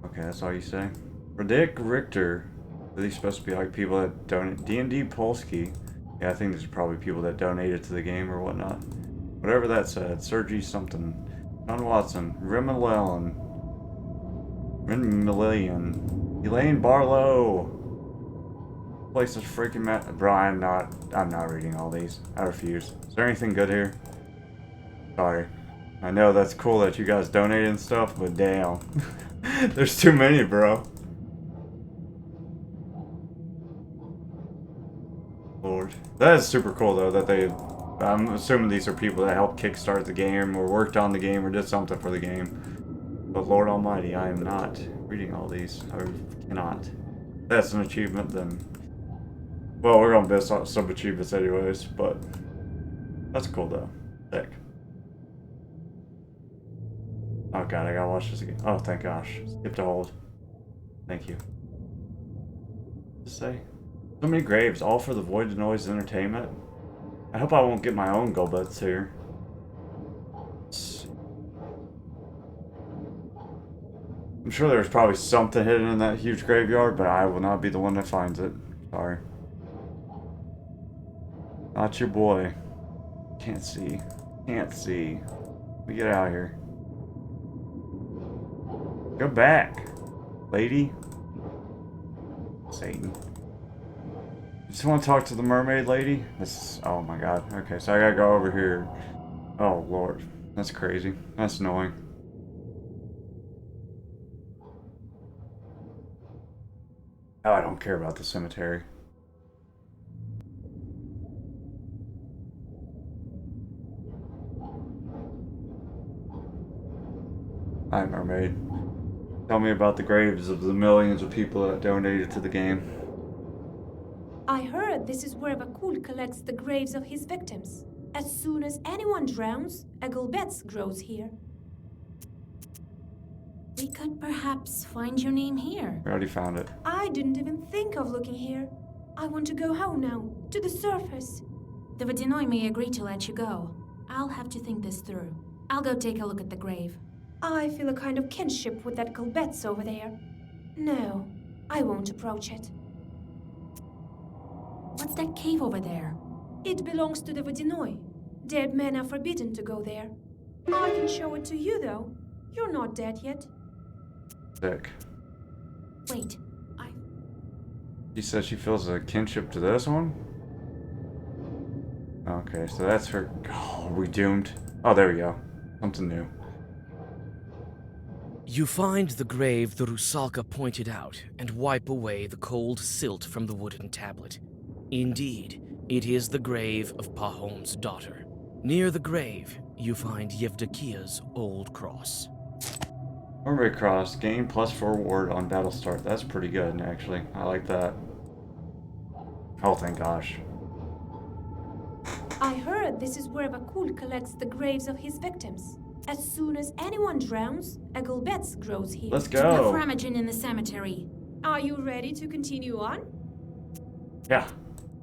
Speaker 1: Okay, that's all you say. Rick Richter. Are these supposed to be like people that donate? D&D Polsky. Yeah, I think these are probably people that donated to the game or whatnot. Whatever that said. Sergi something. John Watson. Rimmelin. Elaine Barlow. Place is freaking mad. Bro, I'm not reading all these. I refuse. Is there anything good here? Sorry. I know that's cool that you guys donated and stuff, but damn. There's too many, bro. Lord. That is super cool, though, that they... I'm assuming these are people that helped kickstart the game, or worked on the game, or did something for the game. But Lord Almighty, I am not reading all these. I cannot. If that's an achievement, then... Well, we're gonna miss some achievements anyways, but... That's cool, though. Sick. Oh god, I gotta watch this again. Oh, thank gosh. Skip to hold. Thank you. Just say. So many graves, all for the Void Noise Entertainment. I hope I won't get my own goblets here. Let's see. I'm sure there's probably something hidden in that huge graveyard, but I will not be the one that finds it. Sorry. Not your boy. Can't see. Can't see. Let me get out of here. Go back, lady. Satan. You just want to talk to the mermaid lady? This is, oh my god. Okay, so I gotta go over here. Oh lord. That's crazy. That's annoying. Oh, I don't care about the cemetery. Hi, mermaid. Tell me about the graves of the millions of people that donated to the game.
Speaker 15: I heard this is where Vakul collects the graves of his victims. As soon as anyone drowns, a gulbets grows here.
Speaker 3: We could perhaps find your name here.
Speaker 1: We already found it.
Speaker 15: I didn't even think of looking here. I want to go home now, to the surface.
Speaker 3: The Vadinoi may agree to let you go. I'll have to think this through. I'll go take a look at the grave.
Speaker 15: I feel a kind of kinship with that gulbets over there. No, I won't approach it.
Speaker 3: What's that cave over there?
Speaker 15: It belongs to the Vadinoi. Dead men are forbidden to go there. I can show it to you, though. You're not dead yet.
Speaker 1: Sick.
Speaker 3: Wait,
Speaker 1: She says she feels a kinship to this one? Okay, so that's her. Oh, are we doomed? Oh, there we go. Something new.
Speaker 4: You find the grave the Rusalka pointed out and wipe away the cold silt from the wooden tablet. Indeed, it is the grave of Pahom's daughter. Near the grave, you find Yevdokia's old cross.
Speaker 1: Mermaid Cross, gain +4 ward on battle start. That's pretty good, actually. I like that. Oh, thank gosh.
Speaker 15: I heard this is where Vakul collects the graves of his victims. As soon as anyone drowns, a gulbets grows here.
Speaker 1: Let's go.
Speaker 3: No Framagen in the cemetery.
Speaker 15: Are you ready to continue on?
Speaker 1: Yeah.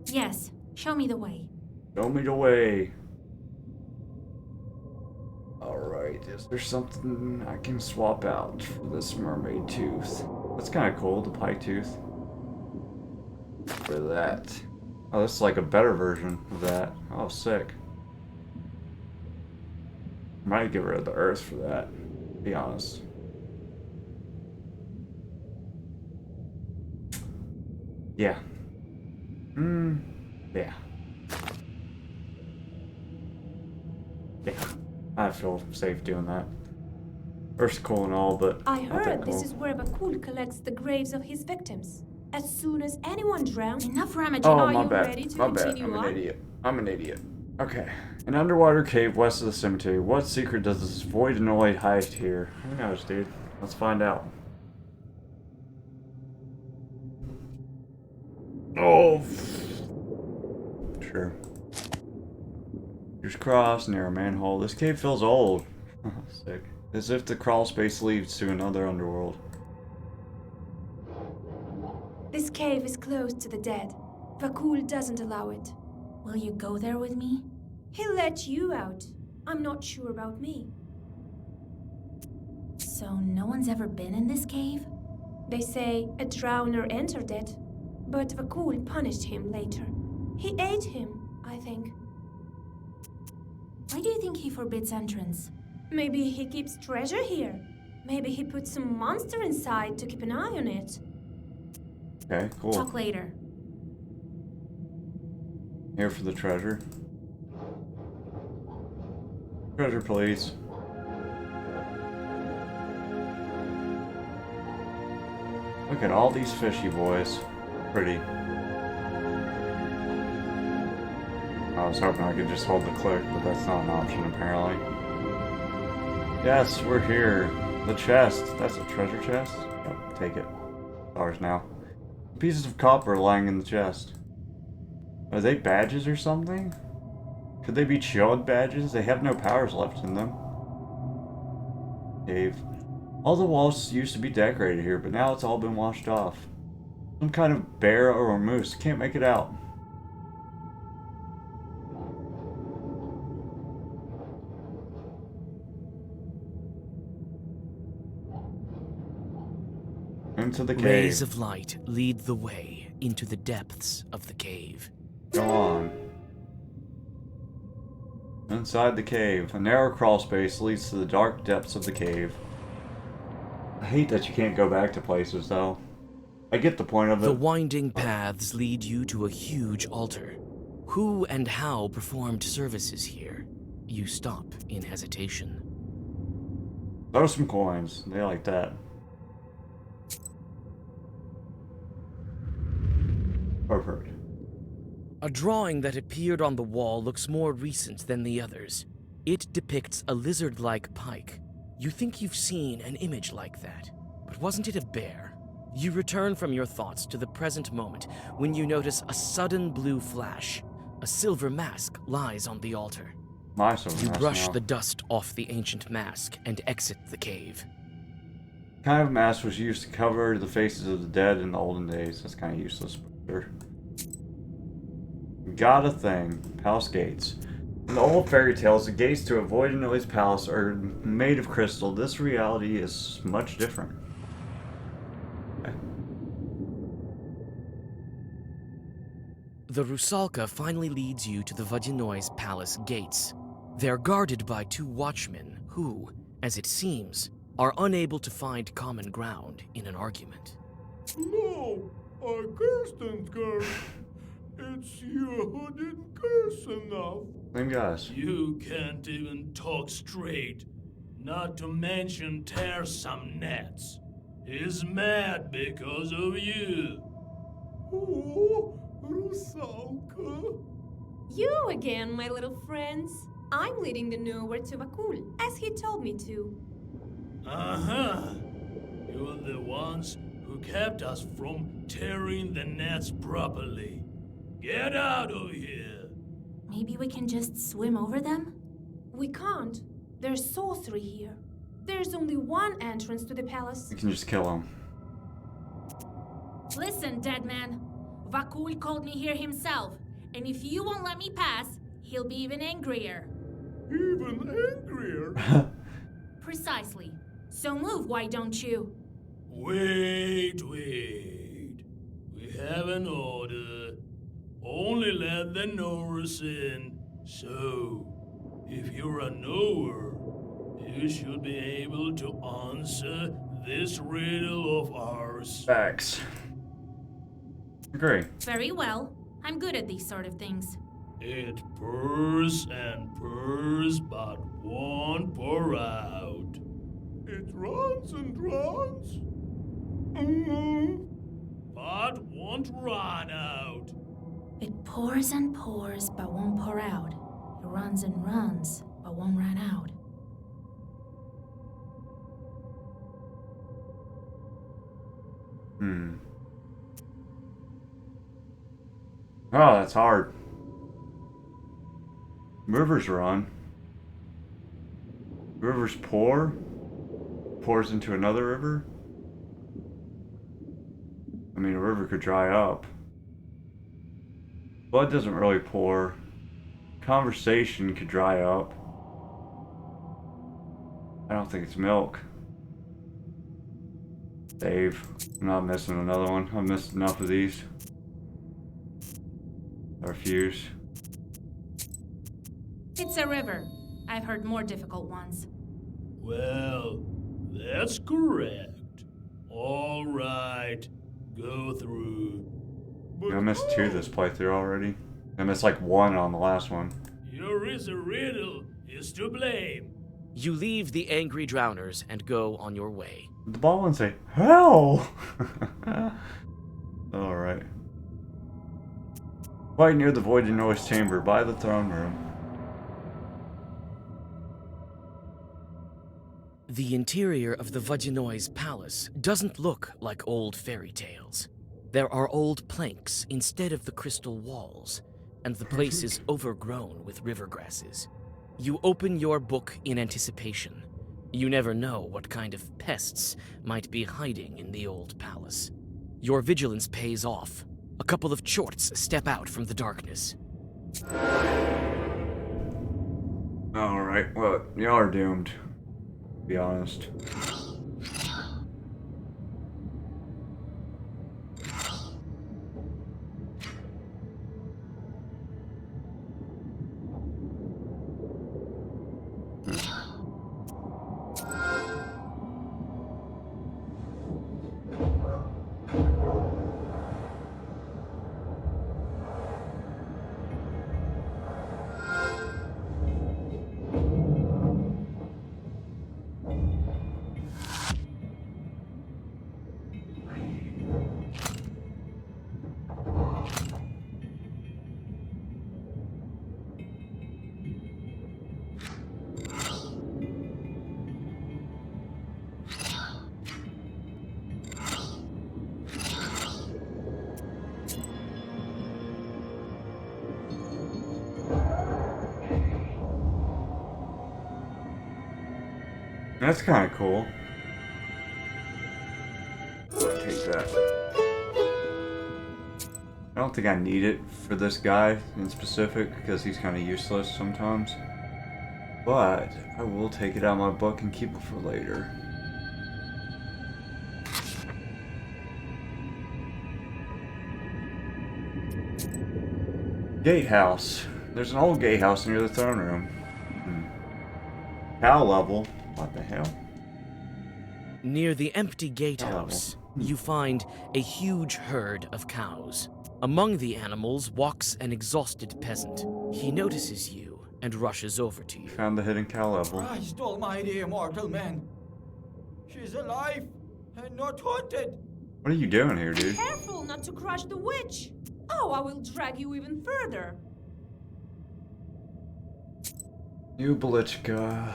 Speaker 3: Yes, show me the way.
Speaker 1: Show me the way. Alright, is there something I can swap out for this mermaid tooth? That's kind of cool, the pike tooth. For that. Oh, this is like a better version of that. Oh, sick. Might get rid of the earth for that, to be honest. Yeah. Yeah. Yeah. I feel safe doing that. Earth's cool and all, but
Speaker 15: I
Speaker 1: not that
Speaker 15: heard
Speaker 1: cool.
Speaker 15: this is where Vakul collects the graves of his victims. As soon as anyone drowns...
Speaker 3: Enough Framagen.
Speaker 1: Oh,
Speaker 15: Are
Speaker 1: my
Speaker 15: you
Speaker 1: bad.
Speaker 15: ready to
Speaker 1: My bad.
Speaker 15: continue
Speaker 1: I'm
Speaker 15: on?
Speaker 1: an idiot. I'm an idiot. Okay. An underwater cave west of the cemetery. What secret does this voidanoid hide here? Who knows, dude? Let's find out. Oh. Sure. Here's cross near a manhole. This cave feels old. Sick. As if the crawl space leads to another underworld.
Speaker 15: This cave is closed to the dead. Vakul doesn't allow it.
Speaker 3: Will you go there with me?
Speaker 15: He'll let you out. I'm not sure about me.
Speaker 3: So no one's ever been in this cave?
Speaker 15: They say a drowner entered it, but Vakul punished him later. He ate him, I think.
Speaker 3: Why do you think he forbids entrance?
Speaker 15: Maybe he keeps treasure here. Maybe he put some monster inside to keep an eye on it.
Speaker 1: Okay, cool.
Speaker 3: Talk later.
Speaker 1: Here for the treasure. Treasure, please. Look at all these fishy boys. Pretty. I was hoping I could just hold the click, but that's not an option apparently. Yes, we're here. The chest. That's a treasure chest? Yep, take it. Ours now. Pieces of copper lying in the chest. Are they badges or something? Could they be shield badges? They have no powers left in them. Cave. All the walls used to be decorated here, but now it's all been washed off. Some kind of bear or a moose. Can't make it out. into the cave.
Speaker 4: Rays of light lead the way into the depths of the cave.
Speaker 1: Go on. Inside the cave, a narrow crawl space leads to the dark depths of the cave. I hate that you can't go back to places, though. I get the point of it.
Speaker 4: The winding paths lead you to a huge altar. Who and how performed services here? You stop in hesitation.
Speaker 1: Throw some coins. They like that. Perfect.
Speaker 4: A drawing that appeared on the wall looks more recent than the others. It depicts a lizard-like pike. You think you've seen an image like that, but wasn't it a bear? You return from your thoughts to the present moment when you notice a sudden blue flash. A silver mask lies on the altar.
Speaker 1: My silver
Speaker 4: You
Speaker 1: mask
Speaker 4: brush
Speaker 1: now.
Speaker 4: the dust off the ancient mask and exit the cave.
Speaker 1: Kind of mask was used to cover the faces of the dead in the olden days. That's kind of useless, but sure. Got a thing. Palace gates. In the old fairy tales, the gates to avoid an Ellie's palace are made of crystal. This reality is much different. Okay.
Speaker 4: The Rusalka finally leads you to the Vodinoi's palace gates. They're guarded by two watchmen who, as it seems, are unable to find common ground in an argument.
Speaker 14: No, I cursed and cursed. It's you who didn't curse enough.
Speaker 1: Same guys.
Speaker 14: You can't even talk straight, not to mention tear some nets. He's mad because of you. Oh, Rusalka.
Speaker 15: You again, my little friends. I'm leading the nowhere to Vakul, as he told me to.
Speaker 14: Uh-huh. You're the ones who kept us from tearing the nets properly. Get out of here!
Speaker 3: Maybe we can just swim over them?
Speaker 15: We can't. There's sorcery here. There's only one entrance to the palace.
Speaker 1: You can just kill him.
Speaker 3: Listen, dead man. Vakul called me here himself, and if you won't let me pass, he'll be even angrier.
Speaker 14: Even angrier?
Speaker 3: Precisely. So move, why don't you?
Speaker 14: Wait. We have an order. Only let the knowers in. So, if you're a knower, you should be able to answer this riddle of ours.
Speaker 1: Facts. Agree.
Speaker 3: Very well. I'm good at these sort of things.
Speaker 14: It purrs and purrs, but won't pour out. It runs and runs, but won't run out.
Speaker 3: It pours and pours, but won't pour out. It runs and runs, but won't run out.
Speaker 1: Oh, that's hard. Rivers run. Rivers pour. Pours into another river. I mean, a river could dry up. Blood doesn't really pour. Conversation could dry up. I don't think it's milk. Dave, I'm not missing another one. I've missed enough of these. I refuse.
Speaker 3: It's a river. I've heard more difficult ones.
Speaker 14: Well, that's correct. All right, go through. But
Speaker 1: I missed 2 this playthrough already. I missed like 1 on the last one.
Speaker 14: Your riddle is to blame.
Speaker 4: You leave the angry drowners and go on your way.
Speaker 1: The ball and say, hell! Alright. Right near the void and noise chamber by the throne room.
Speaker 4: The interior of the Vodinoi's palace doesn't look like old fairy tales. There are old planks instead of the crystal walls, and the place is overgrown with river grasses. You open your book in anticipation. You never know what kind of pests might be hiding in the old palace. Your vigilance pays off. A couple of chorts step out from the darkness.
Speaker 1: Alright, well, y'all are doomed. To be honest. That's kind of cool. I'll take that. I don't think I need it for this guy in specific because he's kind of useless sometimes. But I will take it out of my book and keep it for later. Gatehouse. There's an old gatehouse near the throne room. Cow level. What the hell?
Speaker 4: Near the empty gatehouse, you find a huge herd of cows. Among the animals walks an exhausted peasant. He notices you and rushes over to you.
Speaker 1: Found the hidden cow level.
Speaker 11: Christ almighty, immortal man. She's alive and not haunted.
Speaker 1: What are you doing here, dude?
Speaker 15: Careful not to crush the witch. Oh, I will drag you even further.
Speaker 1: You Belichka.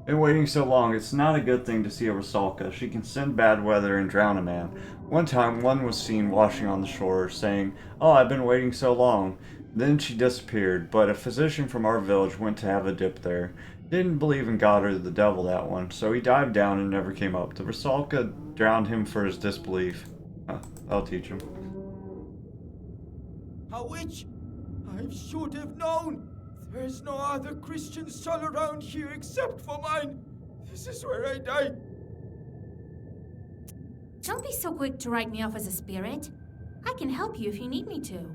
Speaker 1: Been waiting so long, it's not a good thing to see a Rusalka. She can send bad weather and drown a man. One time, one was seen washing on the shore, saying, "Oh, I've been waiting so long." Then she disappeared, but a physician from our village went to have a dip there. Didn't believe in God or the devil, that one, so he dived down and never came up. The Rusalka drowned him for his disbelief. I'll teach him.
Speaker 11: A witch? I should have known. There's no other Christian son around here except for mine. This is where I die.
Speaker 3: Don't be so quick to write me off as a spirit. I can help you if you need me to.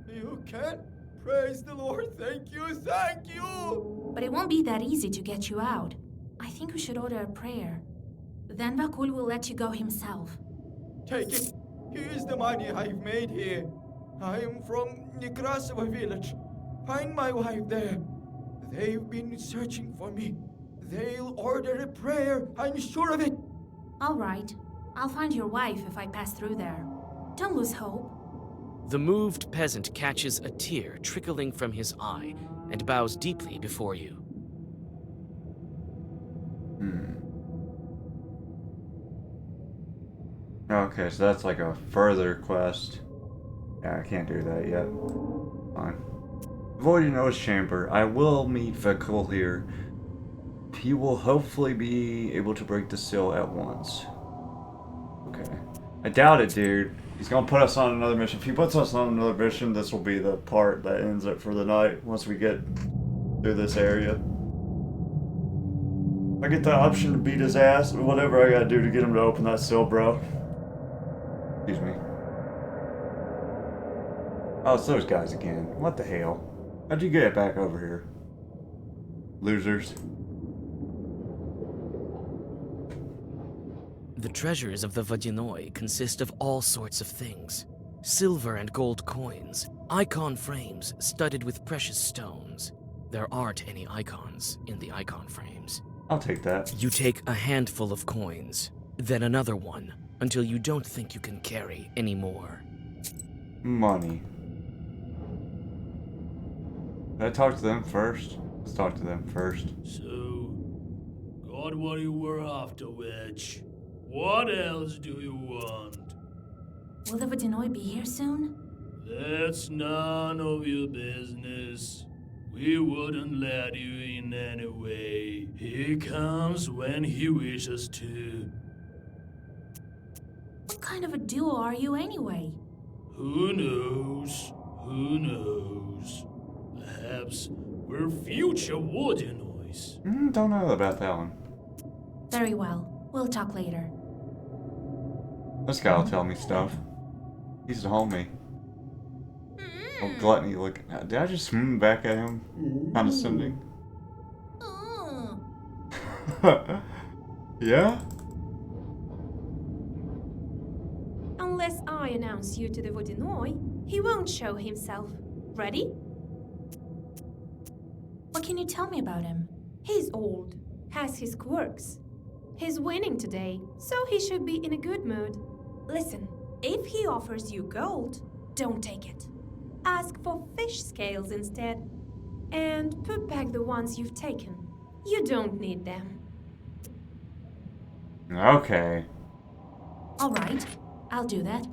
Speaker 11: You can? Praise the Lord. Thank you. Thank you.
Speaker 3: But it won't be that easy to get you out. I think we should order a prayer. Then Vakul will let you go himself.
Speaker 11: Take it. Here's the money I've made here. I am from Nekrasova village. Find my wife there. They've been searching for me. They'll order a prayer, I'm sure of it.
Speaker 3: All right. I'll find your wife if I pass through there. Don't lose hope.
Speaker 4: The moved peasant catches a tear trickling from his eye and bows deeply before you.
Speaker 1: Okay, so that's like a further quest. Yeah, I can't do that yet. Fine. Avoid Noah's chamber. I will meet Vakul here. He will hopefully be able to break the seal at once. Okay. I doubt it, dude. He's gonna put us on another mission. If he puts us on another mission, this will be the part that ends it for the night once we get through this area. I get the option to beat his ass, or whatever I gotta do to get him to open that seal, bro. Excuse me. Oh, it's those guys again. What the hell? How'd you get back over here? Losers.
Speaker 4: The treasures of the Vodyanoi consist of all sorts of things. Silver and gold coins, icon frames studded with precious stones. There aren't any icons in the icon frames.
Speaker 1: I'll take that.
Speaker 4: You take a handful of coins, then another one, until you don't think you can carry any more.
Speaker 1: Money. Did I talk to them first? Let's talk to them first.
Speaker 14: So, got what you were after, witch. What else do you want?
Speaker 3: Will the Vodyanoi be here soon?
Speaker 14: That's none of your business. We wouldn't let you in anyway. He comes when he wishes to.
Speaker 3: What kind of a duo are you anyway?
Speaker 14: Who knows? Who knows? Perhaps we're future Vodyanoi.
Speaker 1: Don't know about that one.
Speaker 3: Very well. We'll talk later.
Speaker 1: This guy will tell me stuff. He's a homie. Oh, gluttony looking. Did I just swim back at him? Condescending. Yeah?
Speaker 15: Unless I announce you to the Vodyanoi, he won't show himself. Ready?
Speaker 3: What can you tell me about him?
Speaker 15: He's old, has his quirks. He's winning today, so he should be in a good mood. Listen, if he offers you gold, don't take it. Ask for fish scales instead. And put back the ones you've taken. You don't need them.
Speaker 1: Okay.
Speaker 3: All right, I'll do that.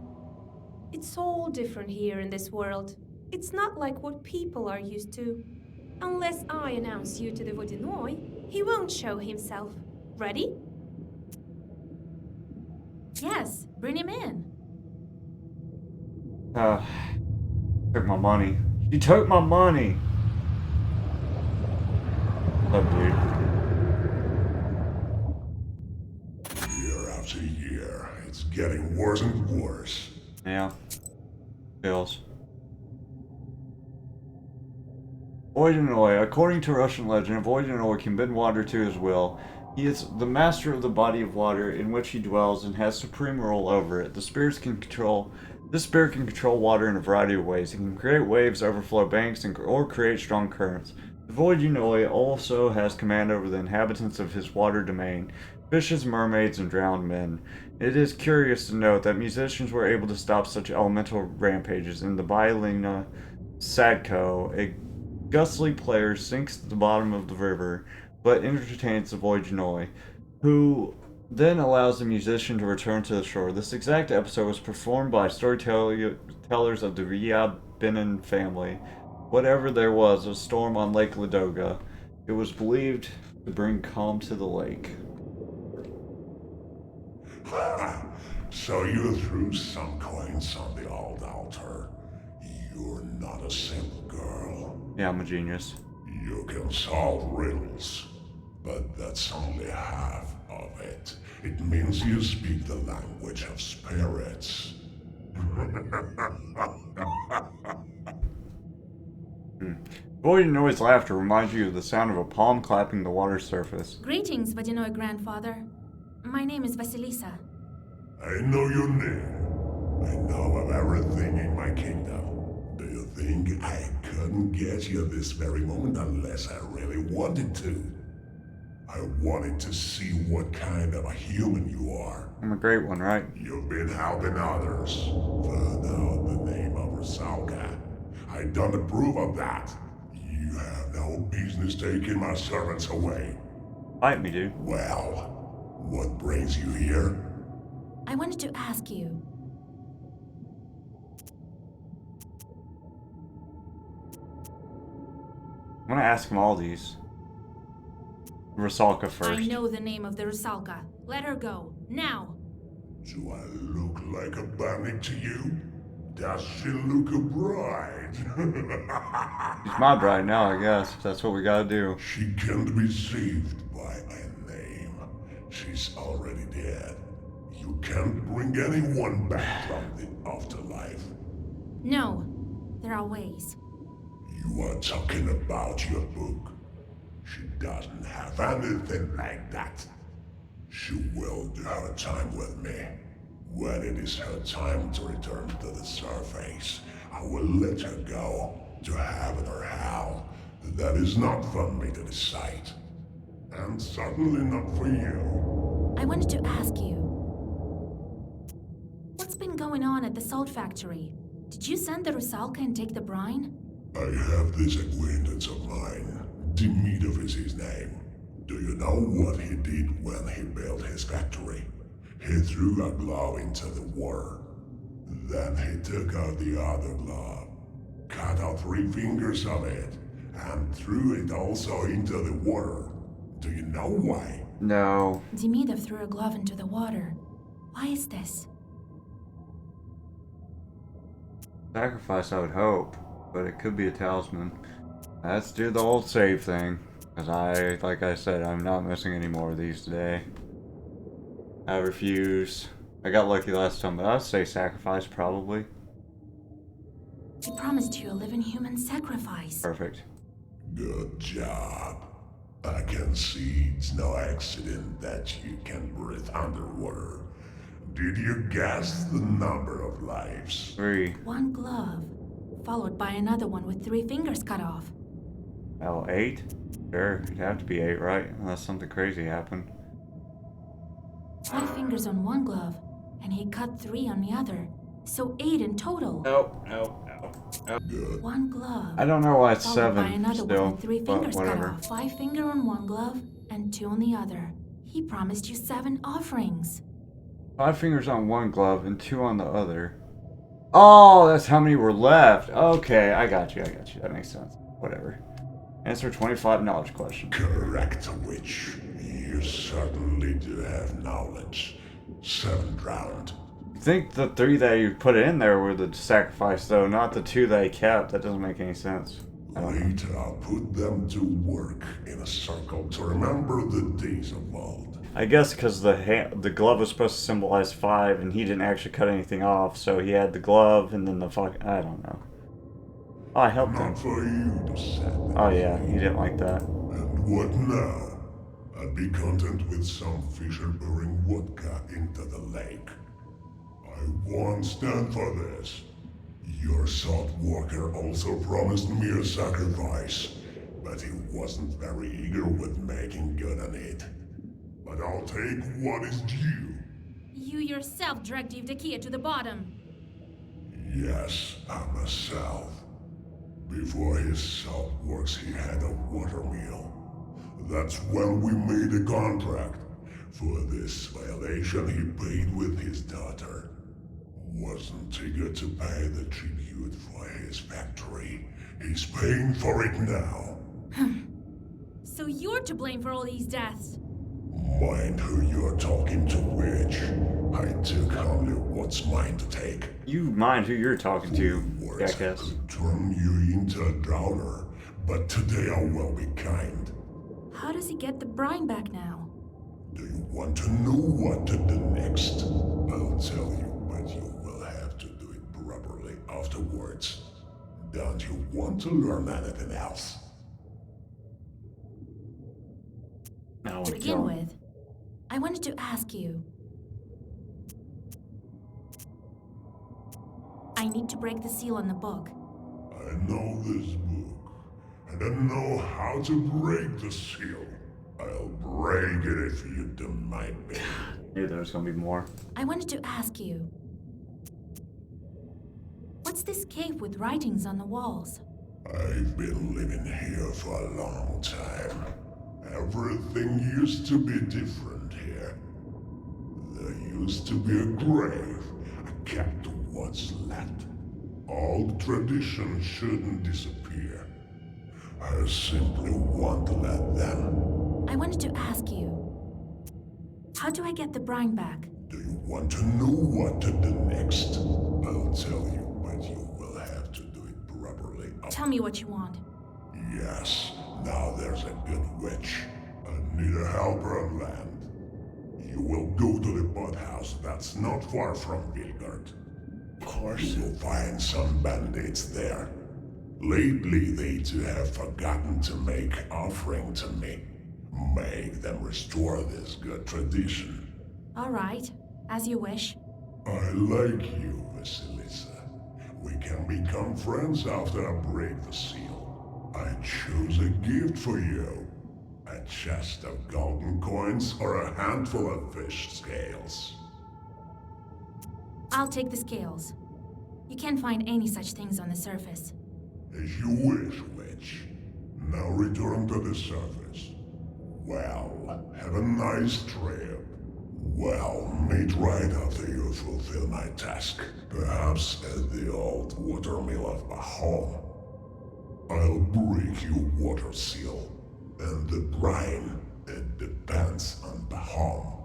Speaker 15: It's all different here in this world. It's not like what people are used to. Unless I announce you to the Vodyanoi, He won't show himself. Ready?
Speaker 3: Yes, bring him in.
Speaker 1: Took my money. She took my money. Oh, dude.
Speaker 2: Year after year, it's getting worse and worse.
Speaker 1: Yeah. Feels. Voidinoy. According to Russian legend, Voidinoy can bend water to his will. He is the master of the body of water in which he dwells and has supreme rule over it. This spirit can control water in a variety of ways. It can create waves, overflow banks, or create strong currents. The Voidinoy also has command over the inhabitants of his water domain, fishes, mermaids, and drowned men. It is curious to note that musicians were able to stop such elemental rampages. In the Bailina Sadko, a gustly player sinks to the bottom of the river, but entertains the Voidinoy, who then allows the musician to return to the shore. This exact episode was performed by storytellers of the Ryabinin family. Whatever there was a storm on Lake Ladoga. It was believed to bring calm to the lake.
Speaker 2: So you threw some coins on the old altar. You're not a simple girl.
Speaker 1: Yeah, I'm a genius.
Speaker 2: You can solve riddles, but that's only half of it. It means you speak the language of spirits.
Speaker 1: Voidinoy's laughter reminds you of the sound of a palm clapping the water surface.
Speaker 3: Greetings, Voidinoy grandfather. My name is Vasilisa.
Speaker 2: I know your name. I know of everything in my kingdom. Do you think I couldn't get you this very moment unless I really wanted to? I wanted to see what kind of a human you are.
Speaker 1: I'm a great one, right?
Speaker 2: You've been helping others. Found out the name of Rusalka. I don't approve of that. You have no business taking my servants away.
Speaker 1: Fight me, dude.
Speaker 2: Well, what brings you here?
Speaker 3: I wanted to ask you.
Speaker 1: I'm gonna ask him all these. Rusalka first.
Speaker 3: I know the name of the Rusalka. Let her go. Now.
Speaker 2: Do I look like a bandit to you? Does she look a bride?
Speaker 1: She's my bride now, I guess. If that's what we gotta do.
Speaker 2: She can't be saved by a name. She's already dead. You can't bring anyone back from the afterlife.
Speaker 3: No. There are ways.
Speaker 2: You are talking about your book. She doesn't have anything like that. She will do her time with me. When it is her time to return to the surface, I will let her go, to heaven or hell. That is not for me to decide. And certainly not for you.
Speaker 3: I wanted to ask you. What's been going on at the salt factory? Did you send the Rusalka and take the brine?
Speaker 2: I have this acquaintance of mine. Demidov is his name. Do you know what he did when he built his factory? He threw a glove into the water. Then he took out the other glove, cut out 3 fingers of it, and threw it also into the water. Do you know why?
Speaker 1: No.
Speaker 3: Demidov threw a glove into the water. Why is this?
Speaker 1: Sacrifice, I would hope. But it could be a talisman. Let's do the old save thing. Because like I said, I'm not missing any more of these today. I refuse. I got lucky last time, but I'd say sacrifice probably.
Speaker 3: He promised you a living human sacrifice.
Speaker 1: Perfect.
Speaker 2: Good job. I can see it's no accident that you can breathe underwater. Did you guess the number of lives?
Speaker 1: 3.
Speaker 3: 1 glove, followed by another one with 3 fingers cut off.
Speaker 1: Oh, 8? Sure, it'd have to be 8, right? Unless something crazy happened.
Speaker 3: 5 fingers on 1 glove, and he cut 3 on the other. So 8 in total.
Speaker 1: Nope.
Speaker 3: 1 glove.
Speaker 1: I don't know why it's
Speaker 3: followed
Speaker 1: 7
Speaker 3: by another
Speaker 1: still,
Speaker 3: one with 3
Speaker 1: but
Speaker 3: fingers cut
Speaker 1: whatever.
Speaker 3: off. 5 finger on 1 glove, and 2 on the other. He promised you 7 offerings.
Speaker 1: 5 fingers on 1 glove and 2 on the other. Oh, that's how many were left. Okay, I got you. That makes sense. Whatever. Answer 25 knowledge questions.
Speaker 14: Correct, witch. You certainly do have knowledge. 7th round.
Speaker 1: I think the 3 that you put in there were the sacrifice, though, not the 2 that he kept. That doesn't make any sense.
Speaker 14: Later, I'll put them to work in a circle to remember the days of old.
Speaker 1: I guess because the glove was supposed to symbolize 5, and he didn't actually cut anything off, so he had the glove and then the I don't know. Oh, I helped him.
Speaker 14: Not for you to set.
Speaker 1: Oh yeah, he didn't like that.
Speaker 14: And what now? I'd be content with some fisher pouring vodka into the lake. I won't stand for this. Your salt walker also promised me a sacrifice, but he wasn't very eager with making good on it. But I'll take what is due.
Speaker 3: You yourself dragged Evdokia to the bottom.
Speaker 14: Yes, I myself. Before his salt works, he had a watermill. That's when we made a contract. For this violation, he paid with his daughter. Wasn't eager to pay the tribute for his factory. He's paying for it now.
Speaker 3: So you're to blame for all these deaths.
Speaker 14: Mind who you're talking to, witch. I took only what's mine to take.
Speaker 1: You mind who you're talking to, jackass.
Speaker 14: Turn you into a drowner, but today I will be kind.
Speaker 3: How does he get the brine back now?
Speaker 14: Do you want to know what to do next? I'll tell you, but you will have to do it properly afterwards. Don't you want to learn anything else?
Speaker 3: To begin with, I wanted to ask you. I need to break the seal on the book.
Speaker 14: I know this book, and I know how to break the seal. I'll break it if you don't mind me.
Speaker 1: Knew there's gonna be more.
Speaker 3: I wanted to ask you. What's this cave with writings on the walls?
Speaker 14: I've been living here for a long time. Everything used to be different here. There used to be a grave. I kept what's left. Old traditions shouldn't disappear. I simply want to let them.
Speaker 3: I wanted to ask you. How do I get the brine back?
Speaker 14: Do you want to know what to do next? I'll tell you, but you will have to do it properly.
Speaker 3: Tell me what you want.
Speaker 14: Yes, now there's a good witch. I need a helper on land. You will go to the boathouse that's not far from Vilgard.
Speaker 1: Of course.
Speaker 14: You will find some bandits there. Lately, they too have forgotten to make offering to me. Make them restore this good tradition.
Speaker 3: All right, as you wish.
Speaker 14: I like you, Vasilisa. We can become friends after I break the seal. I choose a gift for you. A chest of golden coins or a handful of fish scales.
Speaker 3: I'll take the scales. You can't find any such things on the surface.
Speaker 14: As you wish, witch. Now return to the surface. Well, have a nice trip. Well, meet right after you fulfill my task. Perhaps at the old watermill of Bahom. I'll break your water seal. And the brine, it depends on Bahom.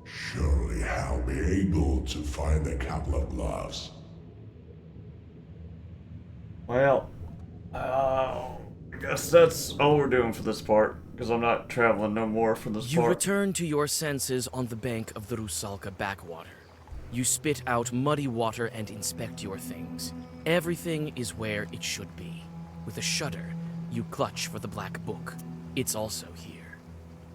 Speaker 14: Surely I'll be able to find a couple of gloves.
Speaker 1: Well, I guess that's all we're doing for this part, because I'm not traveling no more for this part.
Speaker 4: You return to your senses on the bank of the Rusalka backwater. You spit out muddy water and inspect your things. Everything is where it should be. With a shudder, you clutch for the black book. It's also here.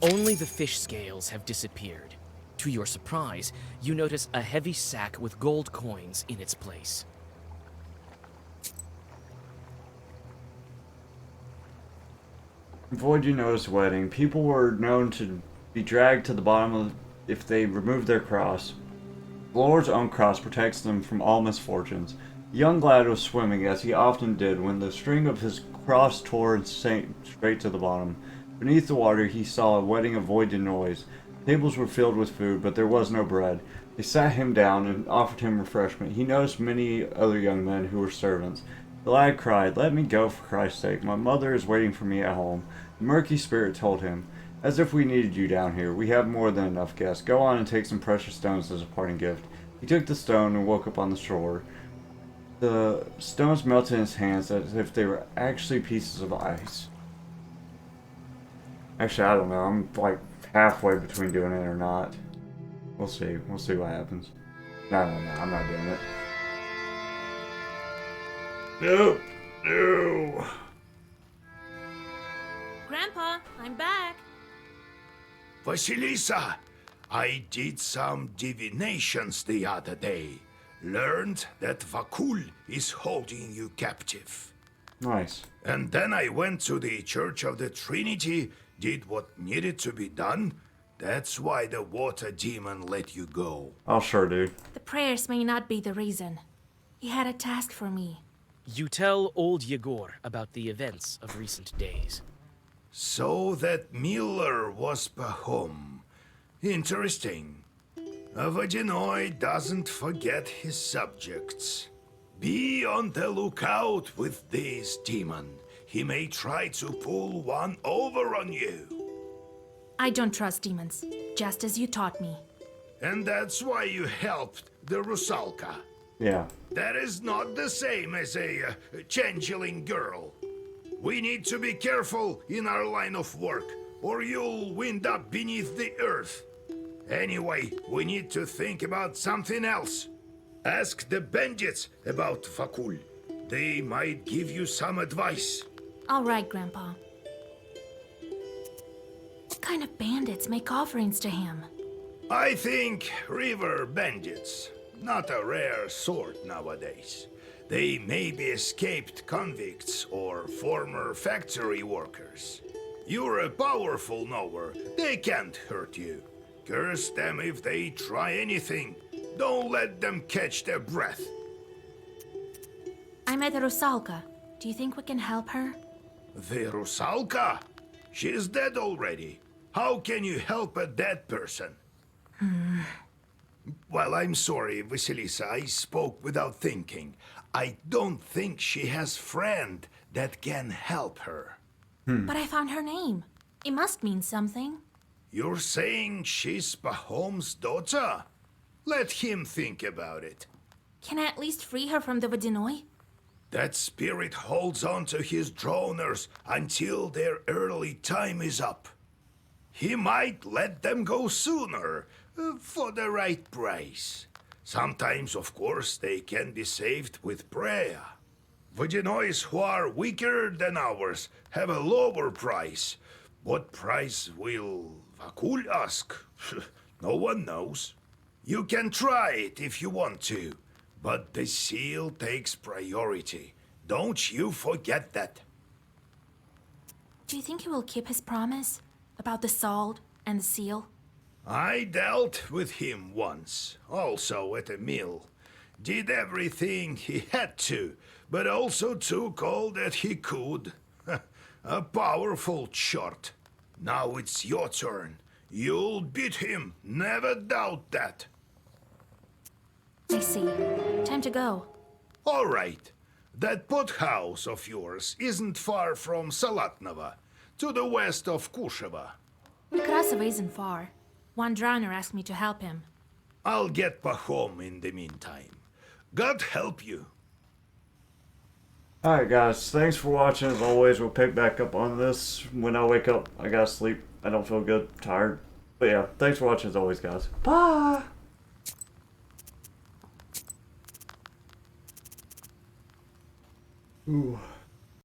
Speaker 4: Only the fish scales have disappeared. To your surprise, you notice a heavy sack with gold coins in its place.
Speaker 1: Avoid you notice wedding. People were known to be dragged to the bottom if they removed their cross. The Lord's own cross protects them from all misfortunes. The young lad was swimming, as he often did, when the string of his cross tore and sank straight to the bottom. Beneath the water, he saw a wedding avoid the noise. Tables were filled with food, but there was no bread. They sat him down and offered him refreshment. He noticed many other young men who were servants. The lad cried, "Let me go, for Christ's sake. My mother is waiting for me at home." The murky spirit told him, "As if we needed you down here. We have more than enough guests. Go on and take some precious stones as a parting gift." He took the stone and woke up on the shore. The stones melted in his hands as if they were actually pieces of ice. Actually, I don't know. I'm like halfway between doing it or not. We'll see. We'll see what happens. No, I'm not doing it. No.
Speaker 3: Grandpa, I'm back.
Speaker 2: Vasilisa, I did some divinations the other day. Learned that Vakul is holding you captive.
Speaker 1: Nice.
Speaker 2: And then I went to the Church of the Trinity, did what needed to be done. That's why the water demon let you go.
Speaker 1: Oh, sure, dude.
Speaker 3: The prayers may not be the reason. He had a task for me.
Speaker 4: You tell old Yegor about the events of recent days.
Speaker 2: So that Miller was Pahom. Interesting. A Vadinoi doesn't forget his subjects. Be on the lookout with this demon. He may try to pull one over on you.
Speaker 3: I don't trust demons, just as you taught me.
Speaker 2: And that's why you helped the Rusalka.
Speaker 1: Yeah.
Speaker 2: That is not the same as a changeling girl. We need to be careful in our line of work, or you'll wind up beneath the earth. Anyway, we need to think about something else. Ask the bandits about Vakul. They might give you some advice.
Speaker 3: All right, Grandpa. What kind of bandits make offerings to him?
Speaker 2: I think river bandits. Not a rare sort nowadays. They may be escaped convicts or former factory workers. You're a powerful knower. They can't hurt you. Curse them if they try anything. Don't let them catch their breath.
Speaker 3: I met Rusalka. Do you think we can help her?
Speaker 2: The Rusalka? She's dead already. How can you help a dead person? Well, I'm sorry, Vasilisa. I spoke without thinking. I don't think she has friend that can help her.
Speaker 3: But I found her name. It must mean something.
Speaker 2: You're saying she's Pahom's daughter? Let him think about it.
Speaker 3: Can I at least free her from the Vadinoi?
Speaker 2: That spirit holds on to his droners until their early time is up. He might let them go sooner, for the right price. Sometimes, of course, they can be saved with prayer. Vadinois who are weaker than ours have a lower price. What price will Vakul ask? No one knows. You can try it if you want to, but the seal takes priority. Don't you forget that.
Speaker 3: Do you think he will keep his promise about the salt and the seal?
Speaker 2: I dealt with him once, also at a mill. Did everything he had to, but also took all that he could. A powerful shot. Now it's your turn. You'll beat him, never doubt that.
Speaker 3: I see. Time to go.
Speaker 2: All right. That pothouse of yours isn't far from Salatnova, to the west of Kusheva.
Speaker 3: Krasova isn't far. One drowner asked me to help him.
Speaker 2: I'll get Pahom in the meantime. God help you.
Speaker 1: Alright guys, thanks for watching. As always, we'll pick back up on this. When I wake up, I gotta sleep. I don't feel good, tired. But yeah, thanks for watching as always, guys. Bye! Ooh.